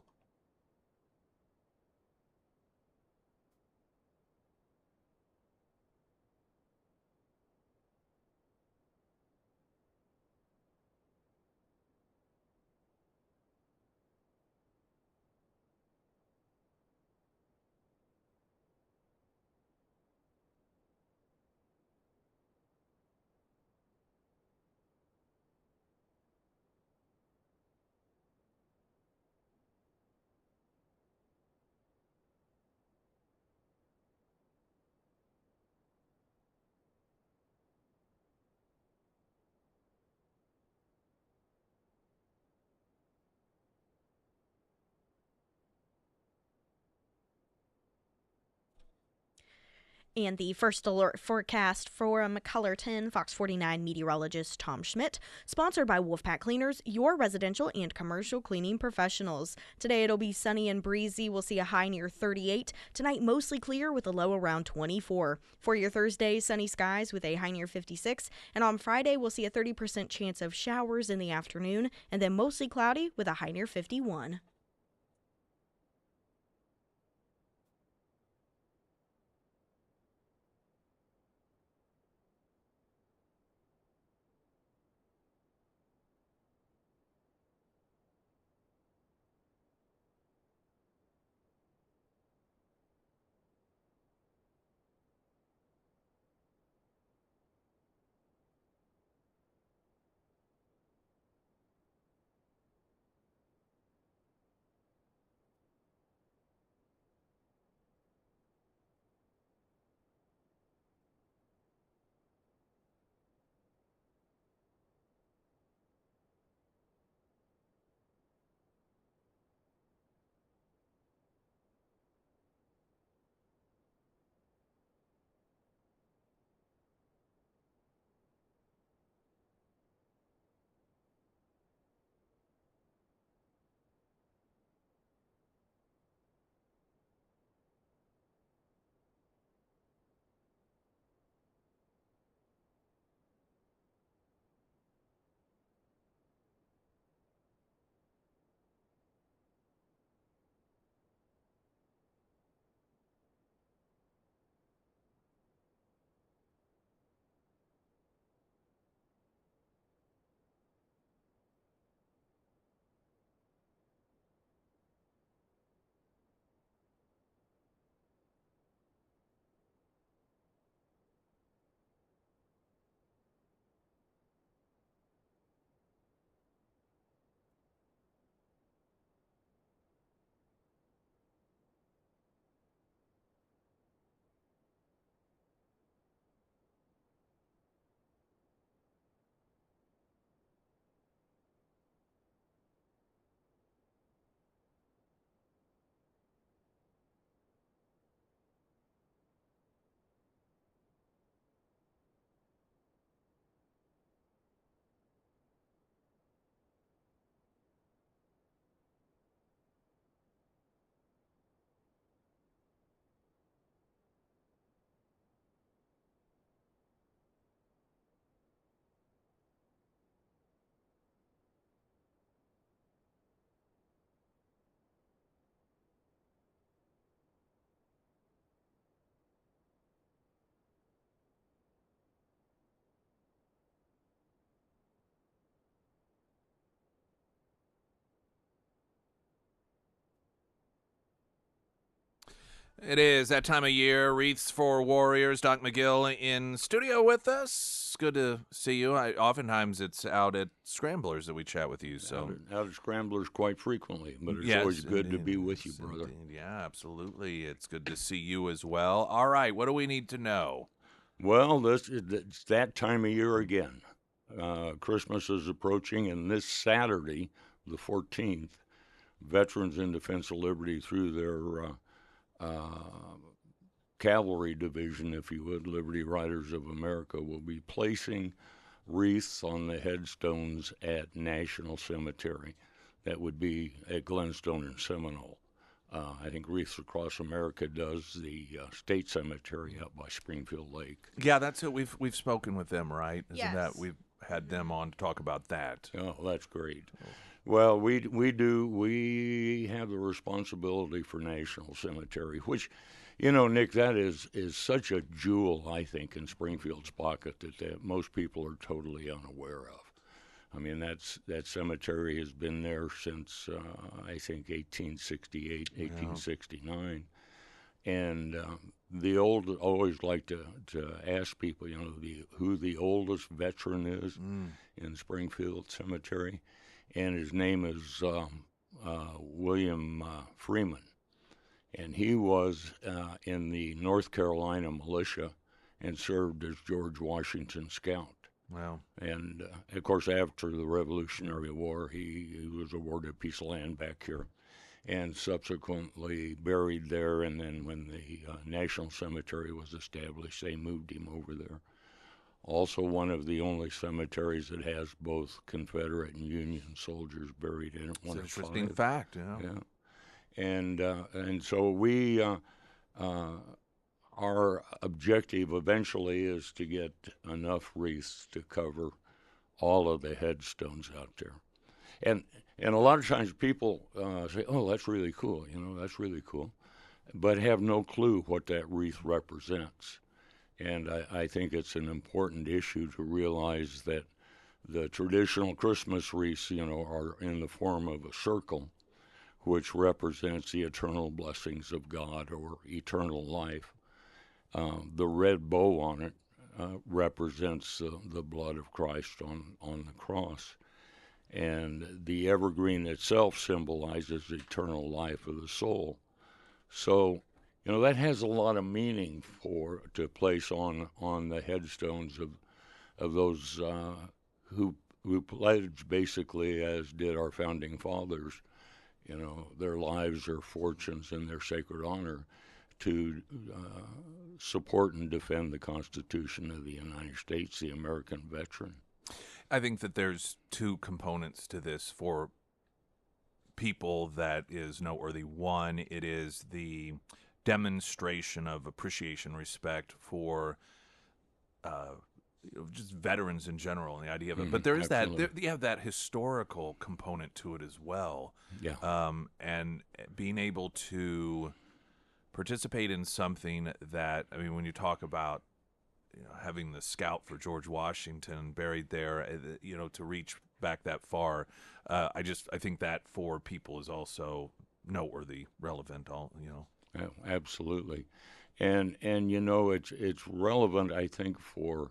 And the first alert forecast from Colorton, Fox 49 meteorologist Tom Schmidt, sponsored by Wolfpack Cleaners, your residential and commercial cleaning professionals. Today it'll be sunny and breezy. We'll see a high near 38. Tonight mostly clear with a low around 24. For your Thursday, sunny skies with a high near 56. And on Friday, we'll see a 30% chance of showers in the afternoon, and then mostly cloudy with a high near 51. It is that time of year. Wreaths for Warriors. Doc McGill in studio with us. Good to see you. Oftentimes it's out at Scramblers that we chat with you. So out at Scramblers quite frequently, but it's yes, always good to indeed. be with you, Yes, brother. indeed. Yeah, absolutely. It's good to see you as well. All right, what do we need to know? Well, it's that time of year again. Christmas is approaching, and this Saturday, the 14th, Veterans in Defense of Liberty, through their cavalry division, if you would, Liberty Riders of America, will be placing wreaths on the headstones at National Cemetery. That would be at Glenstone and Seminole. I think Wreaths Across America does the state cemetery up by Springfield Lake. Yeah, that's it. We've spoken with them, right? Isn't Yes. that we've had them on to talk about that? Oh, that's great. Well, we have the responsibility for National Cemetery, which, you know, Nick, that is such a jewel, I think, in Springfield's pocket that most people are totally unaware of. I mean, that cemetery has been there since, I think, 1868, 1869. And the old, always like to ask people, you know, who the oldest veteran is in Springfield Cemetery. And his name is William Freeman. And he was in the North Carolina militia and served as George Washington's scout. Wow. And, of course, after the Revolutionary War, he was awarded a piece of land back here and subsequently buried there. And then when the National Cemetery was established, they moved him over there. Also one of the only cemeteries that has both Confederate and Union soldiers buried in it. It's an interesting fact, Yeah. And so we... our objective eventually is to get enough wreaths to cover all of the headstones out there. And a lot of times people say, oh, that's really cool, you know, that's really cool, but have no clue what that wreath represents. And I think it's an important issue to realize that the traditional Christmas wreaths, you know, are in the form of a circle, which represents the eternal blessings of God or eternal life. The red bow on it represents the blood of Christ on the cross. And the evergreen itself symbolizes the eternal life of the soul. So, you know, that has a lot of meaning to place on the headstones of those who pledged, basically, as did our founding fathers, you know, their lives, their fortunes, and their sacred honor to support and defend the Constitution of the United States, the American veteran. I think that there's two components to this for people that is noteworthy. One, it is the demonstration of appreciation, respect for just veterans in general, and the idea of it. But there is you have that historical component to it as well. Yeah. And being able to participate in something that, I mean, when you talk about, you know, having the scout for George Washington buried there, you know, to reach back that far, I think that for people is also noteworthy, relevant, you know. Yeah, absolutely. And you know, it's relevant, I think, for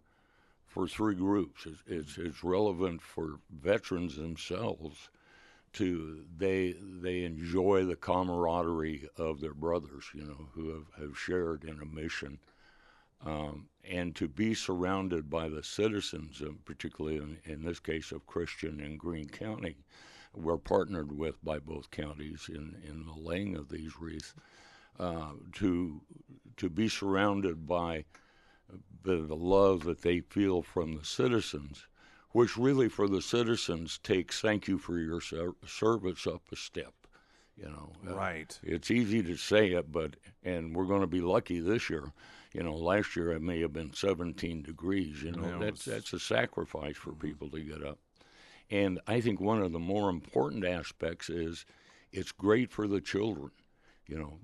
three groups. It's relevant for veterans themselves. They enjoy the camaraderie of their brothers, you know, who have shared in a mission, and to be surrounded by the citizens, particularly in this case of Christian and Greene County. We're partnered with by both counties in the laying of these wreaths, to be surrounded by the love that they feel from the citizens, which really for the citizens takes thank you for your service up a step. You know, right. It's easy to say it, and we're going to be lucky this year. You know, last year it may have been 17 degrees. You know, that's a sacrifice for people to get up. And I think one of the more important aspects is it's great for the children. You know,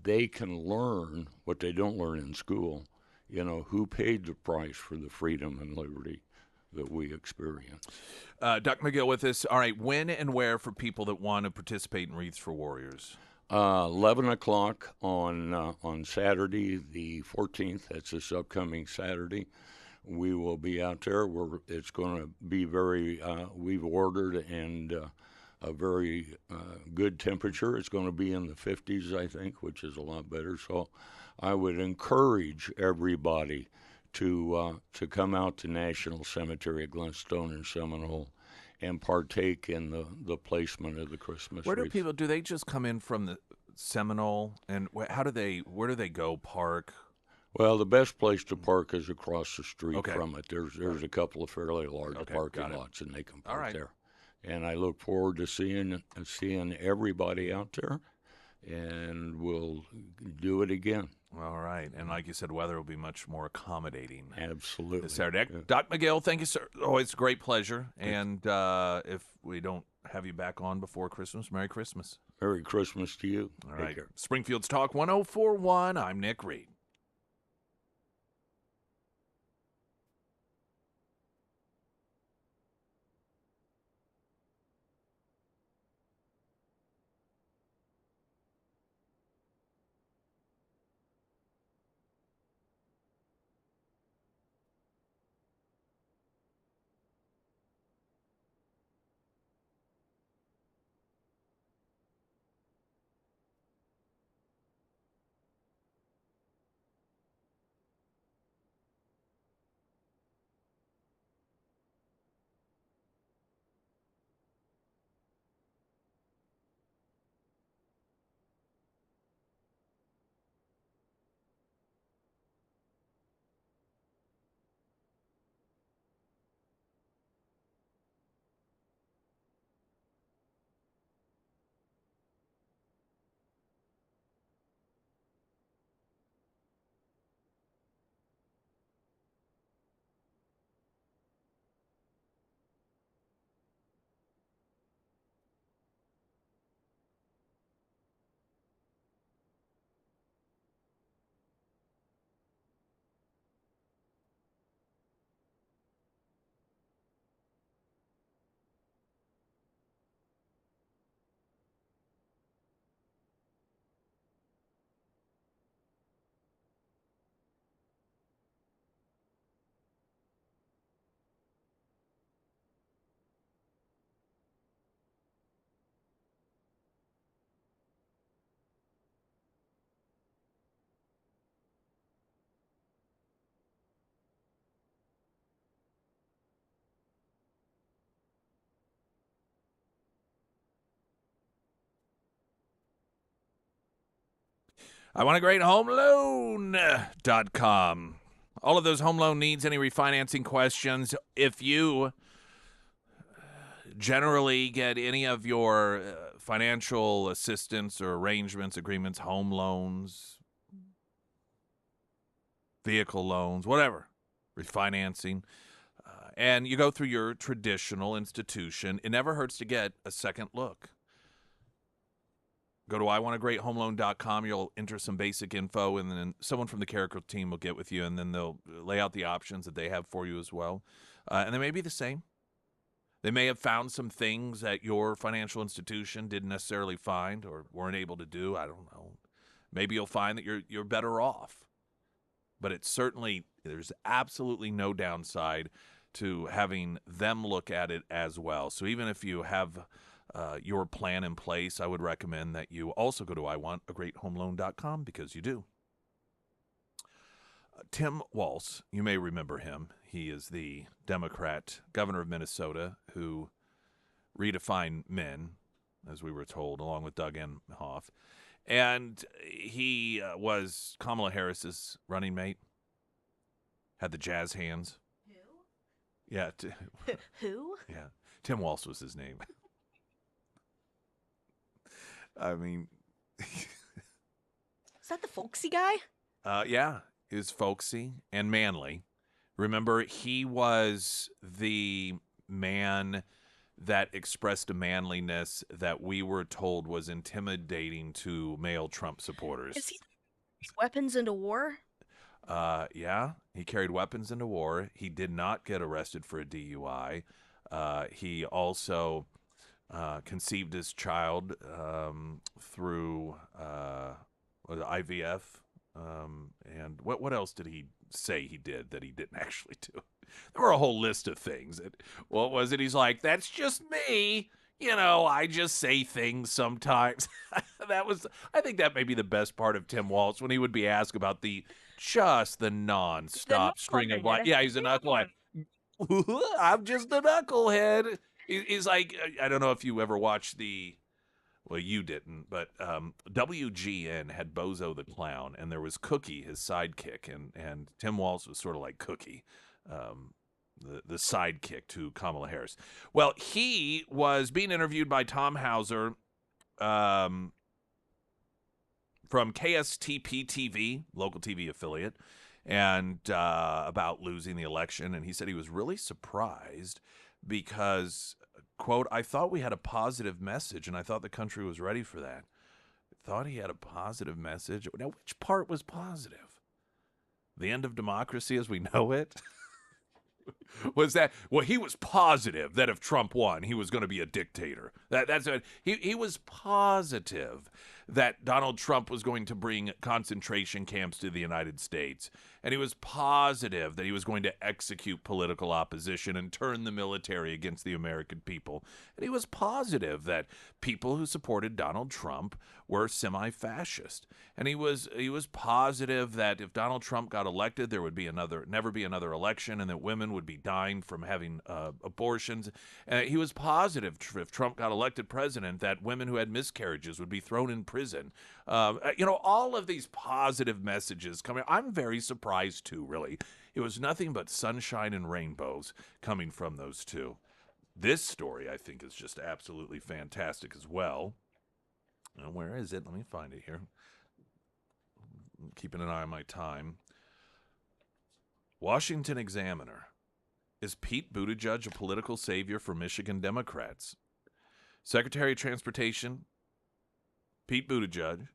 they can learn what they don't learn in school. You know, who paid the price for the freedom and liberty that we experience. Doc McGill with us. All right, when and where for people that want to participate in Wreaths for Warriors? 11 o'clock on Saturday, the 14th. That's this upcoming Saturday. We will be out there. It's going to be very. We've ordered and a very good temperature. It's going to be in the 50s, I think, which is a lot better. So, I would encourage everybody to come out to National Cemetery at Glenstone and Seminole and partake in the placement of the Christmas Where do wreaths. people? Do they just come in from the Seminole, and how do they? Where do they go park? Well, the best place to park is across the street Okay. from it. There's a couple of fairly large Okay, parking got it. lots, and they can All park right. there. And I look forward to seeing everybody out there, and we'll do it again. All right, and like you said, weather will be much more accommodating Absolutely. this Saturday. Yeah. Doc McGill, thank you, sir. Always a great pleasure. And if we don't have you back on before Christmas, Merry Christmas. Merry Christmas to you. All Take right. care. Springfield's Talk 1041. I'm Nick Reed. I want a great homeloan.com. All of those home loan needs, any refinancing questions. If you generally get any of your financial assistance or arrangements, agreements, home loans, vehicle loans, whatever, refinancing, and you go through your traditional institution, it never hurts to get a second look. Go to iwantagreathomeloan.com. You'll enter some basic info, and then someone from the Carrico team will get with you, and then they'll lay out the options that they have for you as well. And they may be the same. They may have found some things that your financial institution didn't necessarily find or weren't able to do. I don't know. Maybe you'll find that you're better off. But it's certainly, there's absolutely no downside to having them look at it as well. So even if you have your plan in place, I would recommend that you also go to iwantagreathomeloan.com because you do. Tim Walz, you may remember him. He is the Democrat governor of Minnesota who redefined men, as we were told, along with Doug Emhoff. And he was Kamala Harris's running mate, had the jazz hands. Who? Yeah. Who? Yeah. Tim Walz was his name. I mean, Is that the folksy guy? yeah, he was folksy and manly. Remember, he was the man that expressed a manliness that we were told was intimidating to male Trump supporters. Is he weapons into war? Yeah, he carried weapons into war. He did not get arrested for a DUI. He also conceived his child through IVF. And what else did he say he did that he didn't actually do? There were a whole list of things. What was it? He's like, that's just me. I just say things sometimes. I think that may be the best part of Tim Walz when he would be asked about the nonstop string of like, yeah, he's a knucklehead. I'm just a knucklehead. He's like, I don't know if you ever watched well, you didn't, but WGN had Bozo the Clown, and there was Cookie, his sidekick, and Tim Walz was sort of like Cookie, the sidekick to Kamala Harris. Well, he was being interviewed by Tom Hauser from KSTP TV, local TV affiliate, and about losing the election, and he said he was really surprised because, quote, I thought we had a positive message, and I thought the country was ready for that. Thought he had a positive message. Now, which part was positive? The end of democracy as we know it? Was that, well, he was positive that if Trump won, he was going to be a dictator. That's what he was positive that Donald Trump was going to bring concentration camps to the United States. And he was positive that he was going to execute political opposition and turn the military against the American people. And he was positive that people who supported Donald Trump were semi-fascist. And he was positive that if Donald Trump got elected, there would be never be another election, and that women would be dying from having abortions. He was positive if Trump got elected president that women who had miscarriages would be thrown in prison. All of these positive messages coming. I'm very surprised too, really. It was nothing but sunshine and rainbows coming from those two. This story, I think, is just absolutely fantastic as well. Now, where is it? Let me find it here. I'm keeping an eye on my time. Washington Examiner. Is Pete Buttigieg a political savior for Michigan Democrats? Secretary of Transportation Pete Buttigieg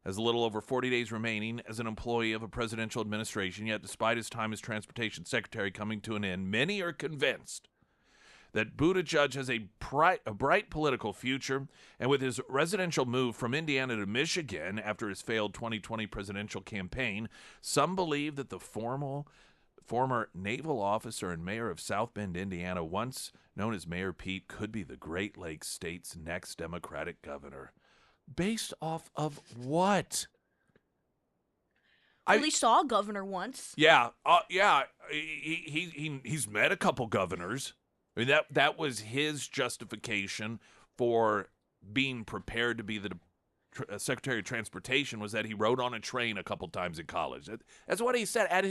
has a little over 40 days remaining as an employee of a presidential administration, yet despite his time as transportation secretary coming to an end, many are convinced that Buttigieg has a bright political future, and with his residential move from Indiana to Michigan after his failed 2020 presidential campaign, some believe that the former naval officer and mayor of South Bend, Indiana, once known as Mayor Pete, could be the Great Lakes state's next Democratic governor. Based off of what? Well, he saw a governor once. Yeah, he's met a couple governors. I mean, that was his justification for being prepared to be the Secretary of Transportation, was that he rode on a train a couple times in college. That's what he said at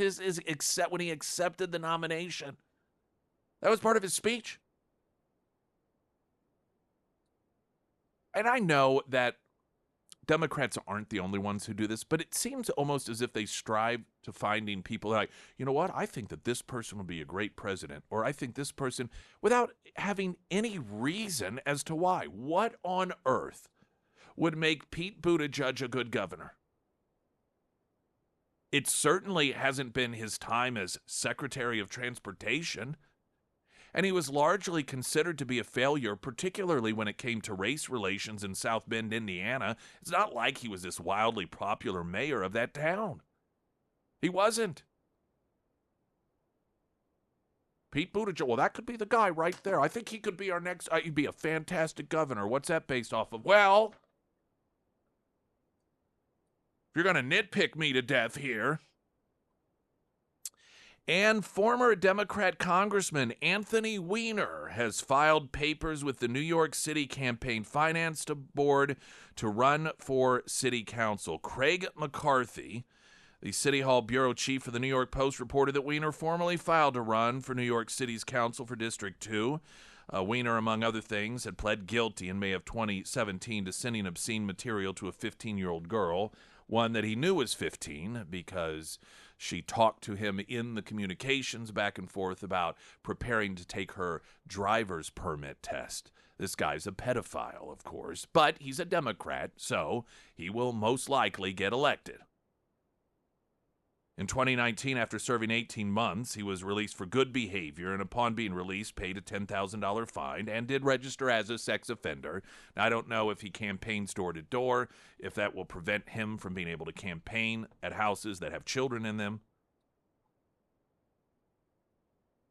when he accepted the nomination. That was part of his speech. And I know that Democrats aren't the only ones who do this, but it seems almost as if they strive to finding people like, you know what, I think that this person would be a great president, or I think this person, without having any reason as to why. What on earth would make Pete Buttigieg a good governor? It certainly hasn't been his time as Secretary of Transportation. And he was largely considered to be a failure, particularly when it came to race relations in South Bend, Indiana. It's not like he was this wildly popular mayor of that town. He wasn't. Pete Buttigieg, well, that could be the guy right there. I think he could be our next, he'd be a fantastic governor. What's that based off of? Well, if you're going to nitpick me to death here. And former Democrat Congressman Anthony Weiner has filed papers with the New York City Campaign Finance Board to run for city council. Craig McCarthy, the City Hall bureau chief for the New York Post, reported that Weiner formally filed to run for New York City's council for District 2. Weiner, among other things, had pled guilty in May of 2017 to sending obscene material to a 15-year-old girl, one that he knew was 15 because she talked to him in the communications back and forth about preparing to take her driver's permit test. This guy's a pedophile, of course, but he's a Democrat, so he will most likely get elected. In 2019, after serving 18 months, he was released for good behavior, and upon being released, paid a $10,000 fine and did register as a sex offender. Now, I don't know if he campaigns door to door, if that will prevent him from being able to campaign at houses that have children in them.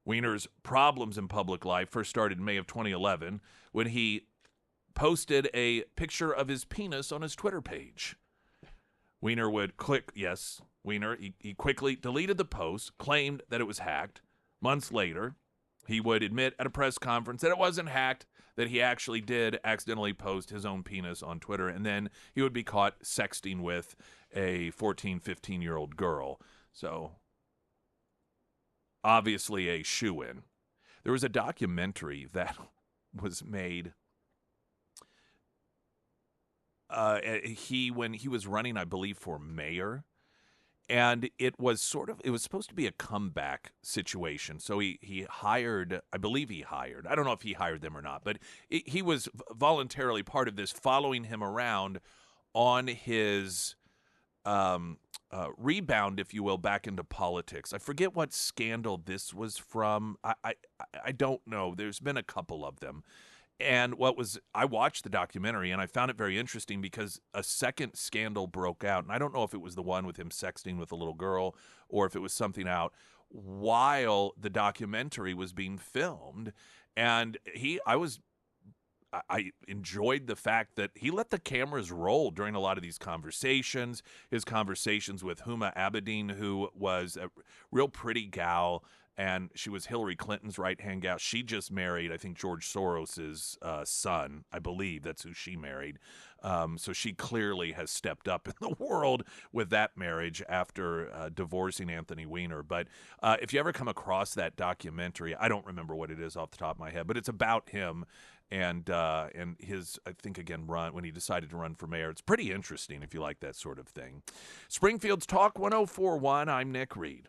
Weiner's problems in public life first started in May of 2011 when he posted a picture of his penis on his Twitter page. Weiner would click, yes, Weiner, he quickly deleted the post, claimed that it was hacked. Months later, he would admit at a press conference that it wasn't hacked, that he actually did accidentally post his own penis on Twitter, and then he would be caught sexting with a 14, 15-year-old girl. So, obviously a shoo-in. There was a documentary that was made when he was running, I believe, for mayor, and it was supposed to be a comeback situation. So he hired, I don't know if he hired them or not, but he was voluntarily part of this, following him around on his rebound, if you will, back into politics. I forget what scandal this was from. I don't know. There's been a couple of them. And I watched the documentary and I found it very interesting because a second scandal broke out. And I don't know if it was the one with him sexting with a little girl or if it was something out while the documentary was being filmed. And I enjoyed the fact that he let the cameras roll during a lot of these conversations. His conversations with Huma Abedin, who was a real pretty gal, and she was Hillary Clinton's right-hand gal. She just married, I think, George Soros's son. I believe that's who she married. So she clearly has stepped up in the world with that marriage after divorcing Anthony Weiner. But if you ever come across that documentary, I don't remember what it is off the top of my head, but it's about him and his, I think, again, run when he decided to run for mayor. It's pretty interesting if you like that sort of thing. Springfield's Talk 1041. I'm Nick Reed.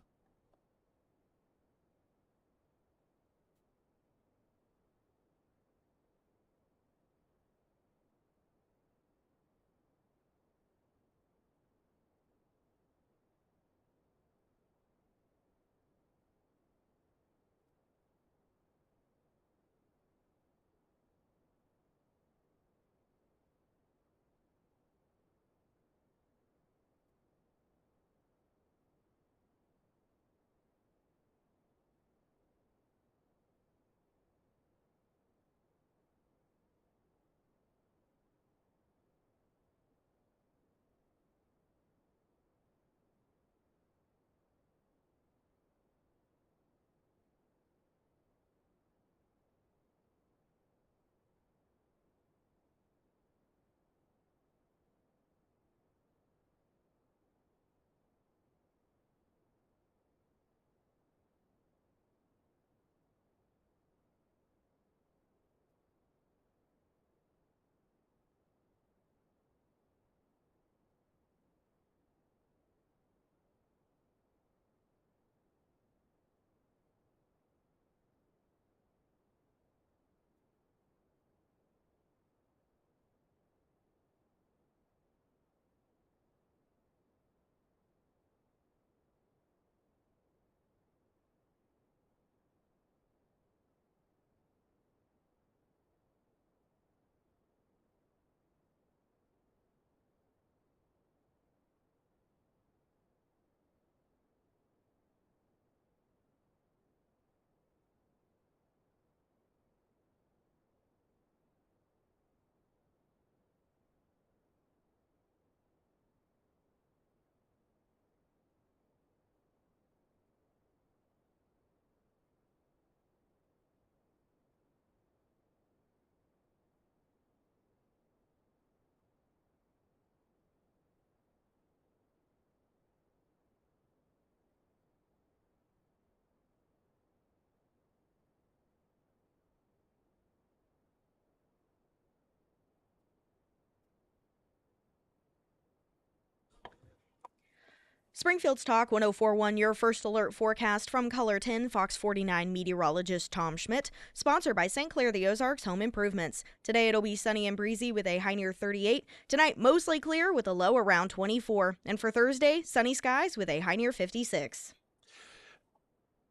Springfield's Talk 1041, your first alert forecast from Color 10, Fox 49 meteorologist Tom Schmidt, sponsored by St. Clair the Ozarks Home Improvements. Today it'll be sunny and breezy with a high near 38. Tonight, mostly clear with a low around 24. And for Thursday, sunny skies with a high near 56.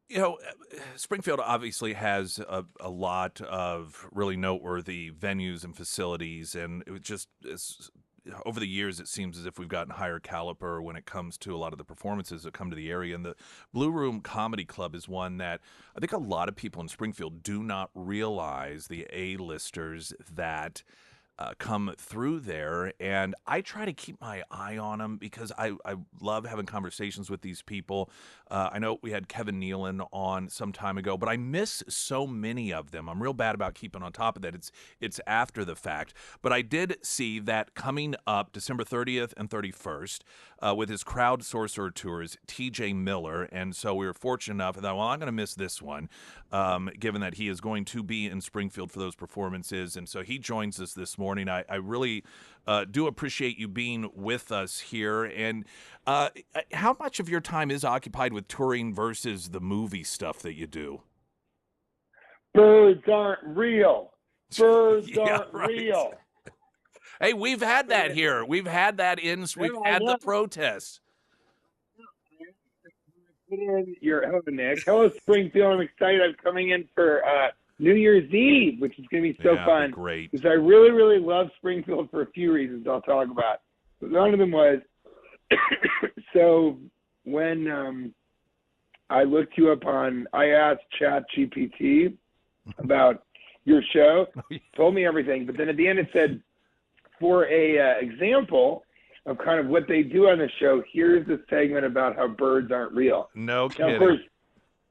You know, Springfield obviously has a lot of really noteworthy venues and facilities, and it just over the years, it seems as if we've gotten higher caliber when it comes to a lot of the performances that come to the area. And the Blue Room Comedy Club is one that I think a lot of people in Springfield do not realize the A-listers that come through there, and I try to keep my eye on them because I love having conversations with these people. I know we had Kevin Nealon on some time ago, but I miss so many of them. I'm real bad about keeping on top of that. It's after the fact. But I did see that coming up December 30th and 31st with his Crowd Sorcerer Tours, TJ Miller. And so we were fortunate enough that, well, I'm going to miss this one, given that he is going to be in Springfield for those performances. And so he joins us this morning. I really do appreciate you being with us here. And how much of your time is occupied with touring versus the movie stuff that you do? Birds aren't real. Birds Yeah, aren't right. real. Hey, we've had that here. We've had that we've had the protests. Hello, Nick. Hello, Springfield. I'm excited. I'm coming in for New Year's Eve, which is going to be so fun. Great. Because I really, really love Springfield for a few reasons I'll talk about. But one of them was, so when I looked you up I asked ChatGPT about your show, told me everything. But then at the end it said, for a example of kind of what they do on the show, here's a segment about how birds aren't real. No kidding. Now, of course,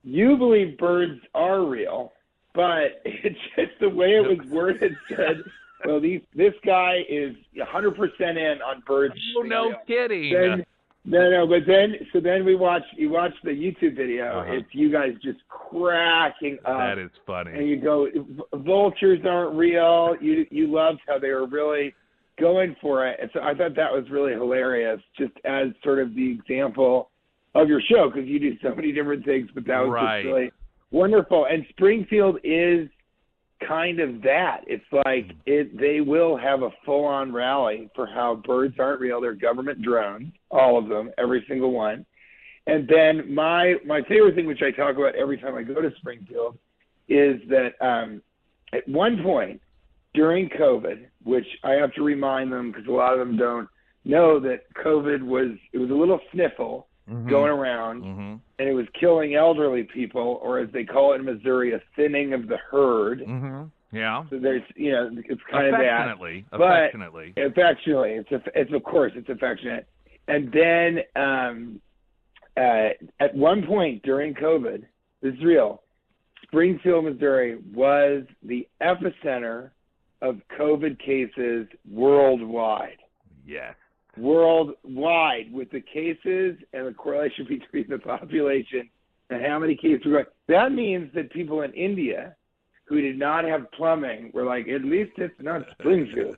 you believe birds are real, but it's just the way it was worded said, well, this guy is 100% in on birds. Oh, no kidding. But then you watch the YouTube video. It's you guys just cracking up. That is funny. And you go, vultures aren't real. You loved how they were really going for it. And so I thought that was really hilarious, just as sort of the example of your show, because you do so many different things, but that was just really wonderful. And Springfield is kind of that. It's like they will have a full-on rally for how birds aren't real. They're government drones, all of them, every single one. And then my favorite thing, which I talk about every time I go to Springfield, is that at one point during COVID, which I have to remind them because a lot of them don't know that COVID was a little sniffle going around, and it was killing elderly people, or as they call it in Missouri, a thinning of the herd. Yeah. So there's, it's kind of that. Affectionately. Affectionately. It's of course, it's affectionate. And then at one point during COVID, this is real, Springfield, Missouri was the epicenter of COVID cases worldwide. Yes. Worldwide, with the cases and the correlation between the population and how many cases were going. That means that people in India who did not have plumbing were like, at least it's not Springfield.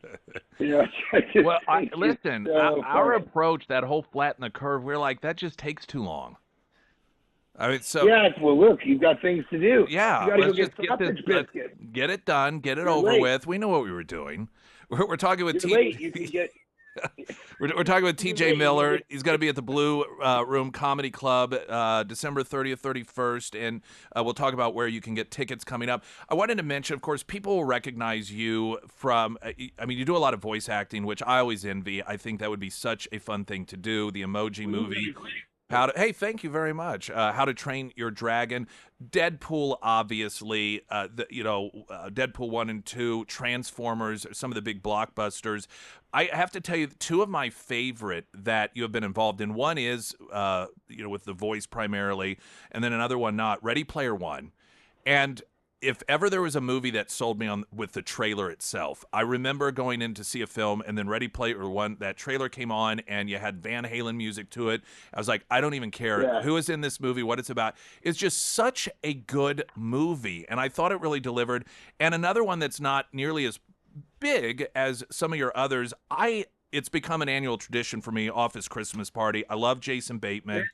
Well, listen, our approach, that whole flatten the curve, we're like, that just takes too long. I mean, so well, look, you've got things to do. Yeah, you got to go get sausage biscuits. Get it done, get it over with. We know what we were doing. We're talking with You can get. We're talking with TJ Miller. He's going to be at the Blue Room Comedy Club December 30th, 31st, and we'll talk about where you can get tickets coming up. I wanted to mention, of course, people will recognize you from, you do a lot of voice acting, which I always envy. I think that would be such a fun thing to do, the Emoji Movie. Hey, thank you very much. How to Train Your Dragon, Deadpool, obviously, Deadpool 1 and 2, Transformers, some of the big blockbusters. I have to tell you, two of my favorite that you have been involved in. One is, with the voice primarily, and then another one not, Ready Player One. And if ever there was a movie that sold me on with the trailer itself, I remember going in to see a film, and then Ready Player One, that trailer came on, and you had Van Halen music to it. I was like, I don't even care who is in this movie, what it's about. It's just such a good movie, and I thought it really delivered. And another one that's not nearly as big as some of your others, I it's become an annual tradition for me. Office Christmas Party. I love Jason Bateman.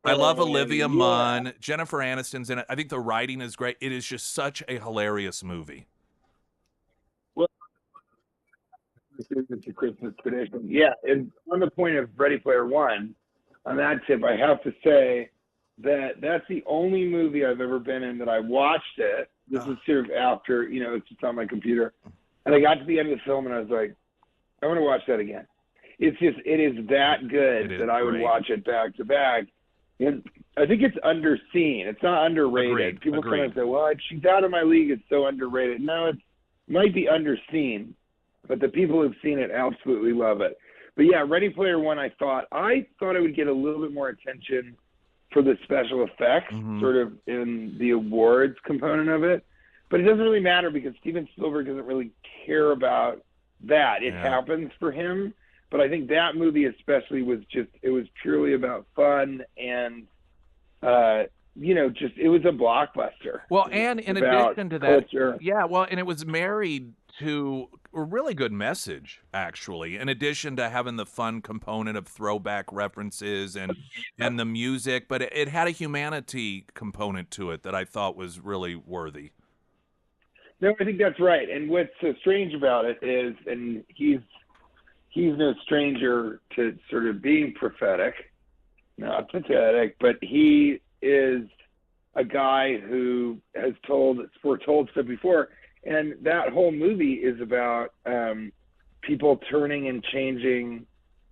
I love Olivia Munn. Jennifer Aniston's in it. I think the writing is great. It is just such a hilarious movie. Well, it's a Christmas tradition. Yeah, and on the point of Ready Player One, on that tip, I have to say that that's the only movie I've ever been in that I watched it. This is sort of after, it's just on my computer. And I got to the end of the film and I was like, I want to watch that again. It is that good that I would watch it back to back. And I think it's underseen. It's not underrated. People sometimes say, well, she's out of my league. It's so underrated. No, it might be underseen, but the people who've seen it absolutely love it. But yeah, Ready Player One, I thought I would get a little bit more attention for the special effects, sort of in the awards component of it. But it doesn't really matter because Steven Spielberg doesn't really care about that. It happens for him. But I think that movie especially was purely about fun and, it was a blockbuster. Well, and in addition to that, culture. And it was married to a really good message, actually, in addition to having the fun component of throwback references and the music, but it had a humanity component to it that I thought was really worthy. No, I think that's right. And what's so strange about it is, and he's no stranger to sort of being prophetic, not pathetic, but he is a guy who has foretold stuff before. And that whole movie is about people turning and changing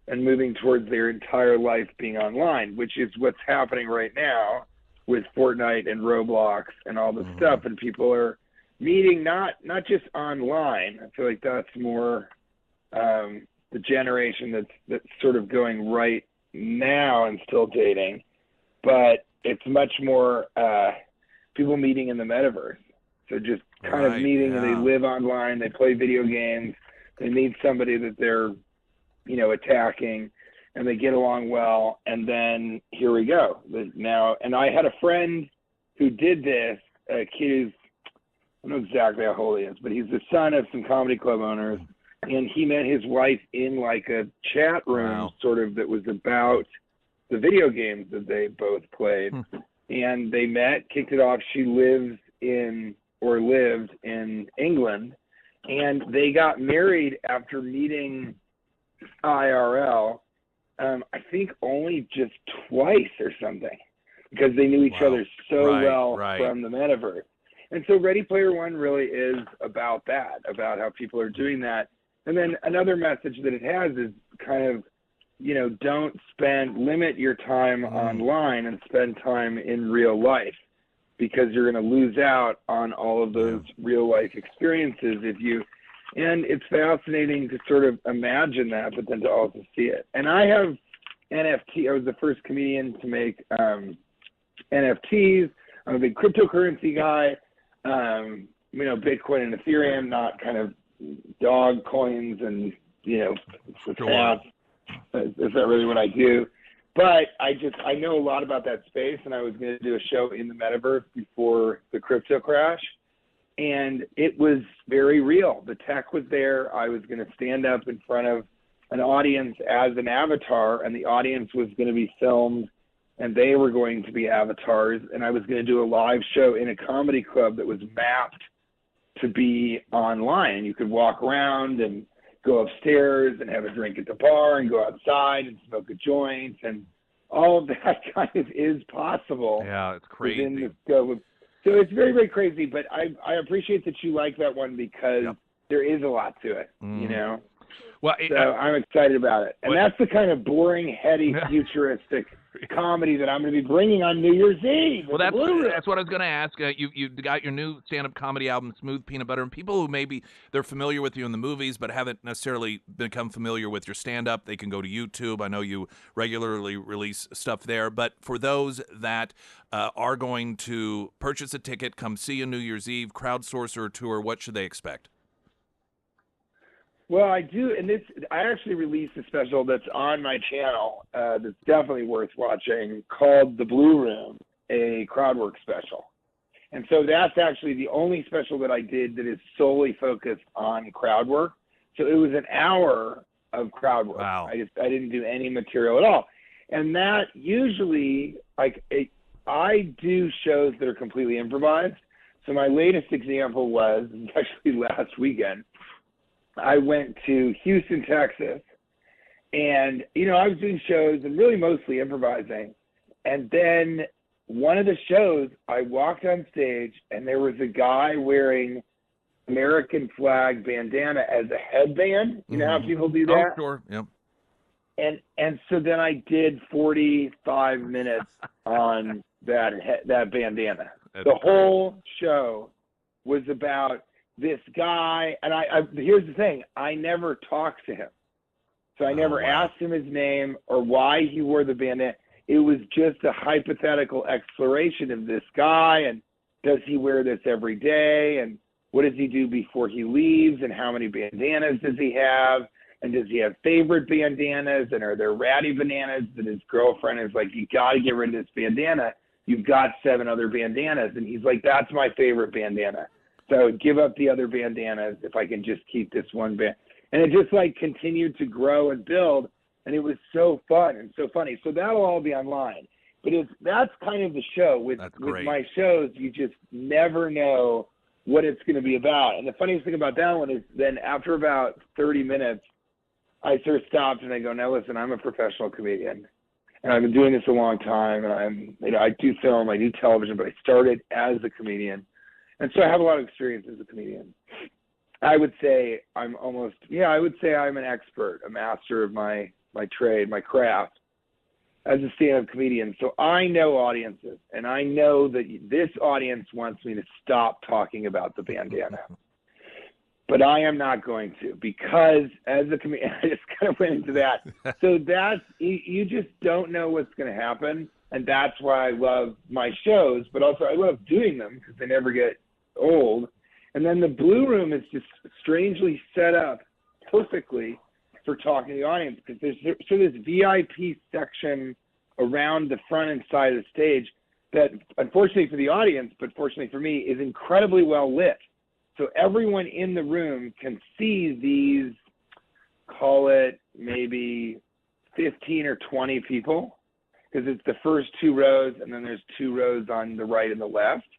and moving towards their entire life being online, which is what's happening right now with Fortnite and Roblox and all this stuff. And people are meeting not just online. I feel like that's more the generation that's sort of going right now and still dating, but it's much more people meeting in the metaverse. So just kind of meeting, and they live online, they play video games, they meet somebody that they're, attacking, and they get along well, and then here we go. Now, and I had a friend who did this, a kid who's, I don't know exactly how old he is, but he's the son of some comedy club owners, and he met his wife in like a chat room sort of that was about the video games that they both played. And they met, kicked it off. She lived in England, and they got married after meeting IRL, I think only just twice or something, because they knew each other so well from the metaverse. And so Ready Player One really is about that, about how people are doing that. And then another message that it has is kind of, limit your time online and spend time in real life, because you're going to lose out on all of those real life experiences and it's fascinating to sort of imagine that, but then to also see it. And I have NFT. I was the first comedian to make NFTs. I'm a big cryptocurrency guy. Bitcoin and Ethereum, not kind of dog coins and, that's not really what I do. But I know a lot about that space, and I was going to do a show in the metaverse before the crypto crash, and it was very real. The tech was there. I was going to stand up in front of an audience as an avatar, and the audience was going to be filmed, and they were going to be avatars, and I was going to do a live show in a comedy club that was mapped to be online. You could walk around and go upstairs and have a drink at the bar and go outside and smoke a joint, and all of that kind of is possible. Yeah, it's crazy. Within the scope of, so it's very, very crazy, but I appreciate that you like that one, because there is a lot to it, Well, so I'm excited about it. And that's the kind of boring, heady, futuristic comedy that I'm going to be bringing on New Year's Eve. Well, that's what I was going to ask. You got your new stand-up comedy album, Smooth Peanut Butter, and people who maybe they're familiar with you in the movies but haven't necessarily become familiar with your stand-up, they can go to YouTube. I know you regularly release stuff there. But for those that are going to purchase a ticket, come see you New Year's Eve, crowdsourcer tour, what should they expect? Well, I do, and I actually released a special that's on my channel that's definitely worth watching, called The Blue Room, a crowd work special. And so that's actually the only special that I did that is solely focused on crowd work. So it was an hour of crowd work. Wow. I didn't do any material at all. And that usually, I do shows that are completely improvised. So my latest example was actually last weekend. I went to Houston, Texas, and I was doing shows and really mostly improvising. And then one of the shows, I walked on stage and there was a guy wearing American flag bandana as a headband. You know how people do that? Oh, sure. Yep. And so then I did 45 minutes on that bandana. The whole show was about this guy, and I here's the thing: I never talked to him, so I never asked him his name or why he wore the bandana. It was just a hypothetical exploration of this guy, and does he wear this every day, and what does he do before he leaves, and how many bandanas does he have? And does he have favorite bandanas? And are there ratty bananas that his girlfriend is like, you got to get rid of this bandana. You've got 7 other bandanas. And he's like, that's my favorite bandana. So I would give up the other bandanas if I can just keep this one band. And it just continued to grow and build. And it was so fun and so funny. So that'll all be online. But that's kind of the show. With my shows, you just never know what it's going to be about. And the funniest thing about that one is then after about 30 minutes, I sort of stopped and I go, now listen, I'm a professional comedian and I've been doing this a long time, and I do film, I do television, but I started as a comedian. And so I have a lot of experience as a comedian. I would say I'm an expert, a master of my trade, my craft as a stand-up comedian. So I know audiences, and I know that this audience wants me to stop talking about the bandana. But I am not going to, because as a comedian, I just kind of went into that. So you just don't know what's going to happen. And that's why I love my shows, but also I love doing them because they never get old. And then the Blue Room is just strangely set up perfectly for talking to the audience, because there's this VIP section around the front and side of the stage that, unfortunately for the audience, but fortunately for me, is incredibly well lit. So everyone in the room can see these, call it maybe 15 or 20 people, because it's the first 2 rows and then there's 2 rows on the right and the left.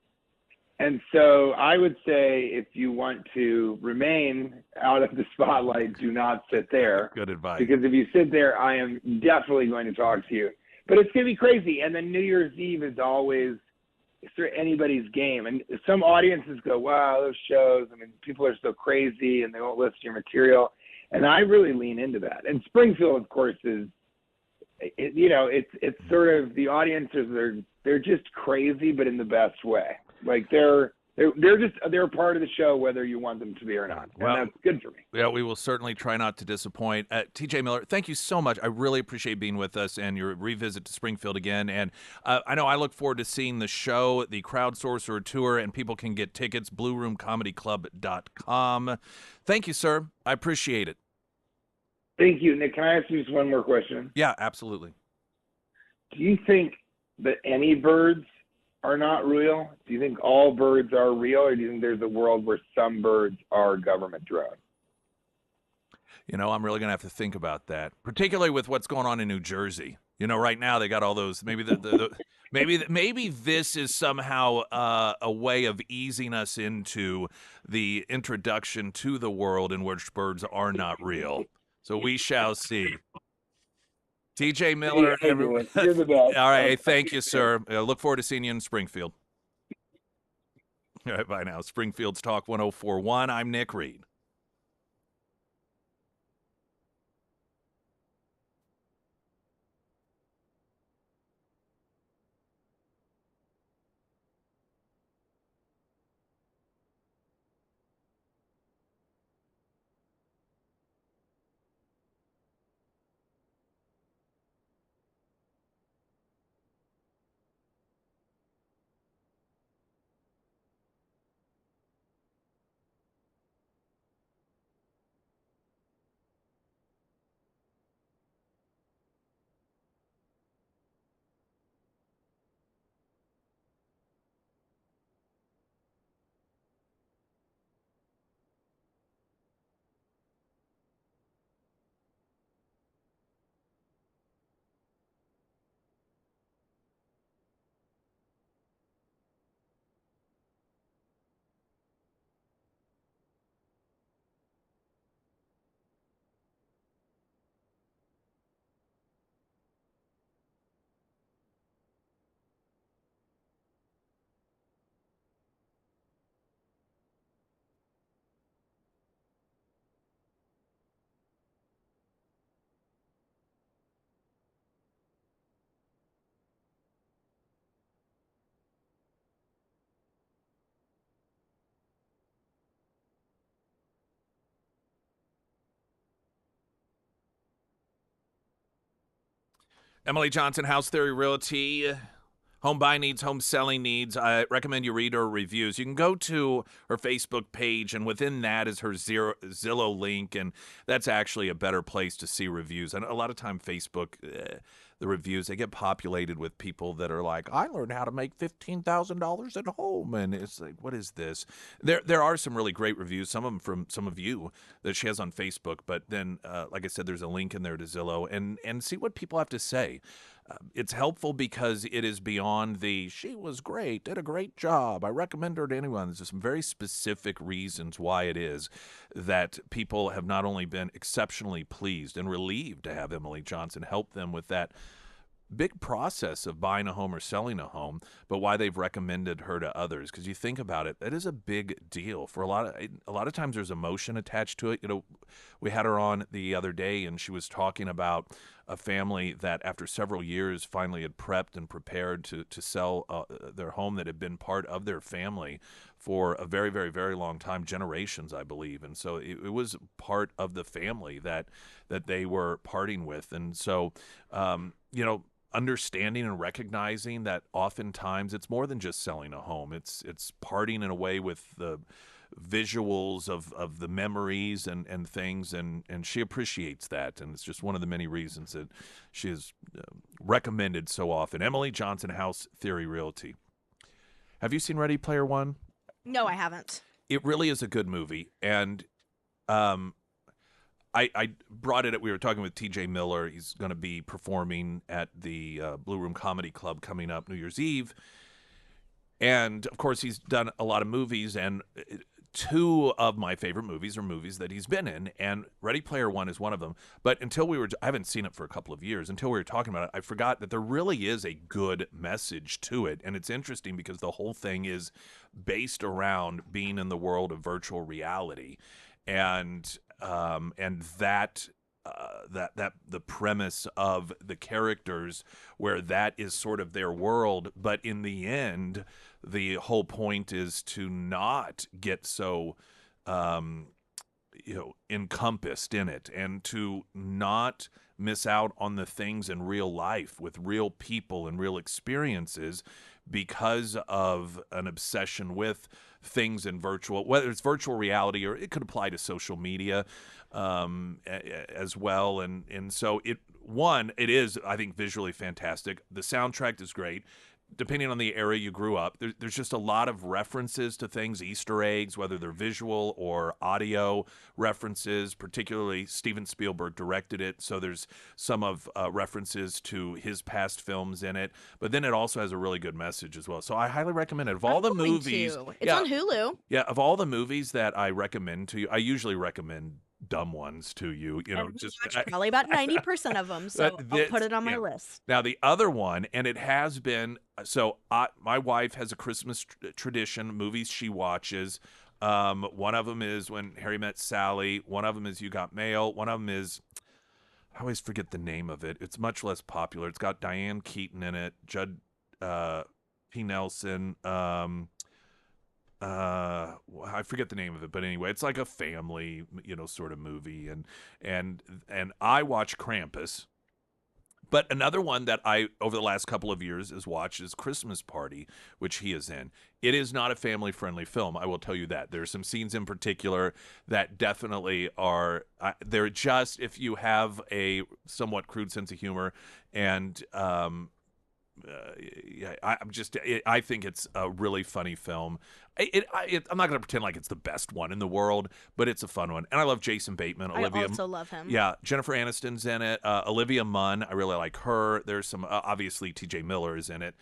And so I would say if you want to remain out of the spotlight, do not sit there. Good advice. Because if you sit there, I am definitely going to talk to you. But it's going to be crazy. And then New Year's Eve is always anybody's game. And some audiences go, wow, those shows, people are so crazy and they won't listen to your material. And I really lean into that. And Springfield, of course, it's sort of, the audiences they're just crazy, but in the best way. Like they're part of the show, whether you want them to be or not. And that's good for me. Yeah, we will certainly try not to disappoint. TJ Miller, thank you so much. I really appreciate being with us and your revisit to Springfield again. And I know I look forward to seeing the show, the Crowdsourcer Tour, and people can get tickets, blueroomcomedyclub.com. Thank you, sir. I appreciate it. Thank you. Nick, can I ask you just one more question? Yeah, absolutely. Do you think that any birds are not real? Do you think all birds are real, or do you think there's a world where some birds are government drones? I'm really going to have to think about that, particularly with what's going on in New Jersey. Right now they got all those. Maybe maybe this is somehow a way of easing us into the introduction to the world in which birds are not real. So we shall see. TJ Miller, You're the best. All right, thank you, sir. Look forward to seeing you in Springfield. All right, bye now. Springfield's Talk 104.1. I'm Nick Reed. Emily Johnson, House Theory Realty. Home buying needs, home selling needs. I recommend you read her reviews. You can go to her Facebook page, and within that is her Zillow link, and that's actually a better place to see reviews. And a lot of time, Facebook, the reviews, they get populated with people that are like, I learned how to make $15,000 at home, and it's like, what is this? There are some really great reviews, some of them from some of you that she has on Facebook, but then, like I said, there's a link in there to Zillow, and see what people have to say. It's helpful because it is beyond she was great, did a great job, I recommend her to anyone. There's some very specific reasons why it is that people have not only been exceptionally pleased and relieved to have Emily Johnson help them with that big process of buying a home or selling a home, but why they've recommended her to others. Because you think about it, that is a big deal. For a lot of times there's emotion attached to it. We had her on the other day, and she was talking about a family that after several years finally had prepped and prepared to sell their home that had been part of their family for a very, very, very long time, generations, I believe. And so it was part of the family that they were parting with. And so, understanding and recognizing that oftentimes it's more than just selling a home. It's parting in a way with the visuals of the memories and things, and she appreciates that, and it's just one of the many reasons that she is recommended so often. Emily Johnson, House Theory Realty. Have you seen Ready Player One? No, I haven't. It really is a good movie, and I brought it. We were talking with T.J. Miller. He's going to be performing at the Blue Room Comedy Club coming up New Year's Eve. And, of course, he's done a lot of movies, and two of my favorite movies are movies that he's been in, and Ready Player One is one of them. But I haven't seen it for a couple of years. Until we were talking about it, I forgot that there really is a good message to it. And it's interesting because the whole thing is based around being in the world of virtual reality. And that the premise of the characters, where that is sort of their world, but in the end, the whole point is to not get so encompassed in it, and to not miss out on the things in real life with real people and real experiences because of an obsession with things in virtual, whether it's virtual reality or it could apply to social media as well. And so it is, I think, visually fantastic. The soundtrack is great. Depending on the area you grew up, there's just a lot of references to things, Easter eggs, whether they're visual or audio references. Particularly, Steven Spielberg directed it, so there's some of references to his past films in it. But then it also has a really good message as well. So I highly recommend it. Of all the movies, it's on Hulu. Yeah, of all the movies that I recommend to you, I usually recommend dumb ones to you. Probably about 90% of them. So I'll put it on my list. Now the other one, and it has been. So my wife has a Christmas tradition, movies she watches. One of them is When Harry Met Sally. One of them is You Got Mail. One of them is, I always forget the name of it. It's much less popular. It's got Diane Keaton in it, Judd P. Nelson. I forget the name of it, but anyway, it's like a family, sort of movie. And I watch Krampus. But another one that I, over the last couple of years, has watched is Christmas Party, which he is in. It is not a family-friendly film, I will tell you that. There are some scenes in particular that definitely are, they're just, if you have a somewhat crude sense of humor, and I think it's a really funny film. I'm not going to pretend like it's the best one in the world, but it's a fun one. And I love Jason Bateman. I also love him. Yeah, Jennifer Aniston's in it. Olivia Munn, I really like her. There's some, obviously, T.J. Miller is in it.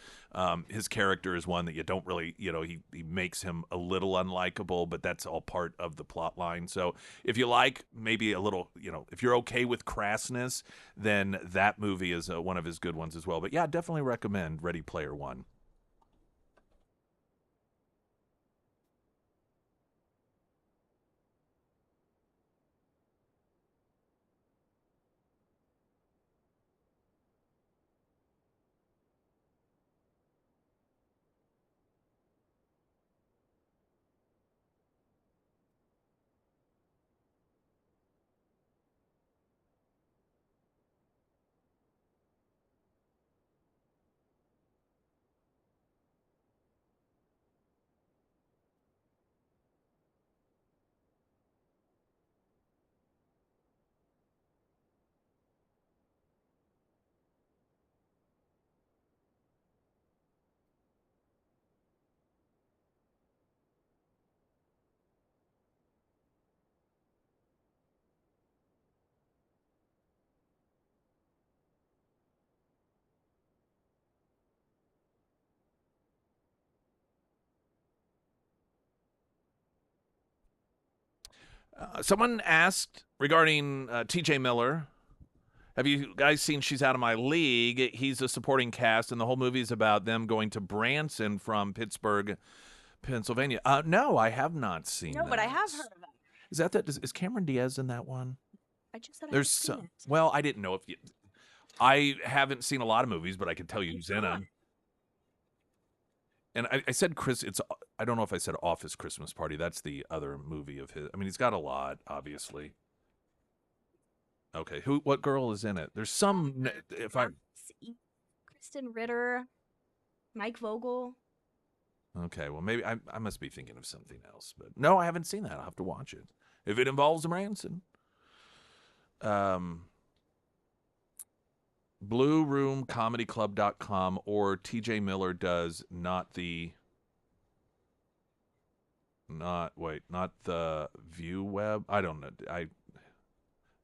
His character is one that you don't really, he makes him a little unlikable, but that's all part of the plot line. So if you like maybe a little, if you're okay with crassness, then that movie is one of his good ones as well. But yeah, definitely recommend Ready Player One. Someone asked regarding T.J. Miller. Have you guys seen She's Out of My League? He's a supporting cast, and the whole movie is about them going to Branson from Pittsburgh, Pennsylvania. No, I have not seen that. No, but I have heard of it. Is that is Cameron Diaz in that one? I just said There's I haven't seen it. Well, I didn't know if you. I haven't seen a lot of movies, but I can tell you who's in them. And I said I don't know if I said Office Christmas Party. That's the other movie of his. I mean, he's got a lot, obviously. Okay, what girl is in it? There's some. If I. Kristen Ritter, Mike Vogel. Okay, well maybe I must be thinking of something else, but no, I haven't seen that. I'll have to watch it if it involves Branson. BlueRoomComedyClub.com or TJ Miller does not the View Web. I don't know.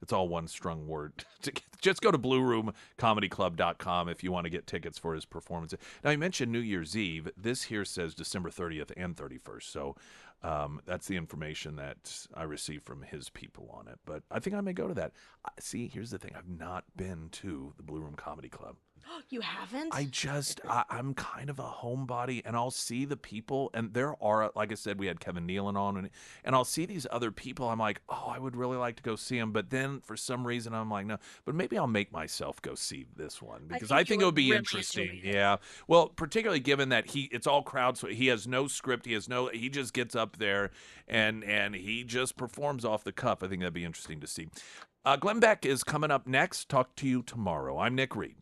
It's all one strung word. Just go to BlueRoomComedyClub.com if you want to get tickets for his performance. Now, you mentioned New Year's Eve. This here says December 30th and 31st. So that's the information that I received from his people on it. But I think I may go to that. See, here's the thing. I've not been to the Blue Room Comedy Club. You haven't? I'm kind of a homebody, and I'll see the people, and there are, like I said, we had Kevin Nealon on, and I'll see these other people. I'm like, oh, I would really like to go see them, but then for some reason I'm like, no. But maybe I'll make myself go see this one because I think it would be really interesting. Yeah, well, particularly given that it's all crowd, so he has no script, he just gets up there and he just performs off the cuff. I think that'd be interesting to see. Glenn Beck is coming up next. Talk to you tomorrow. I'm Nick Reed.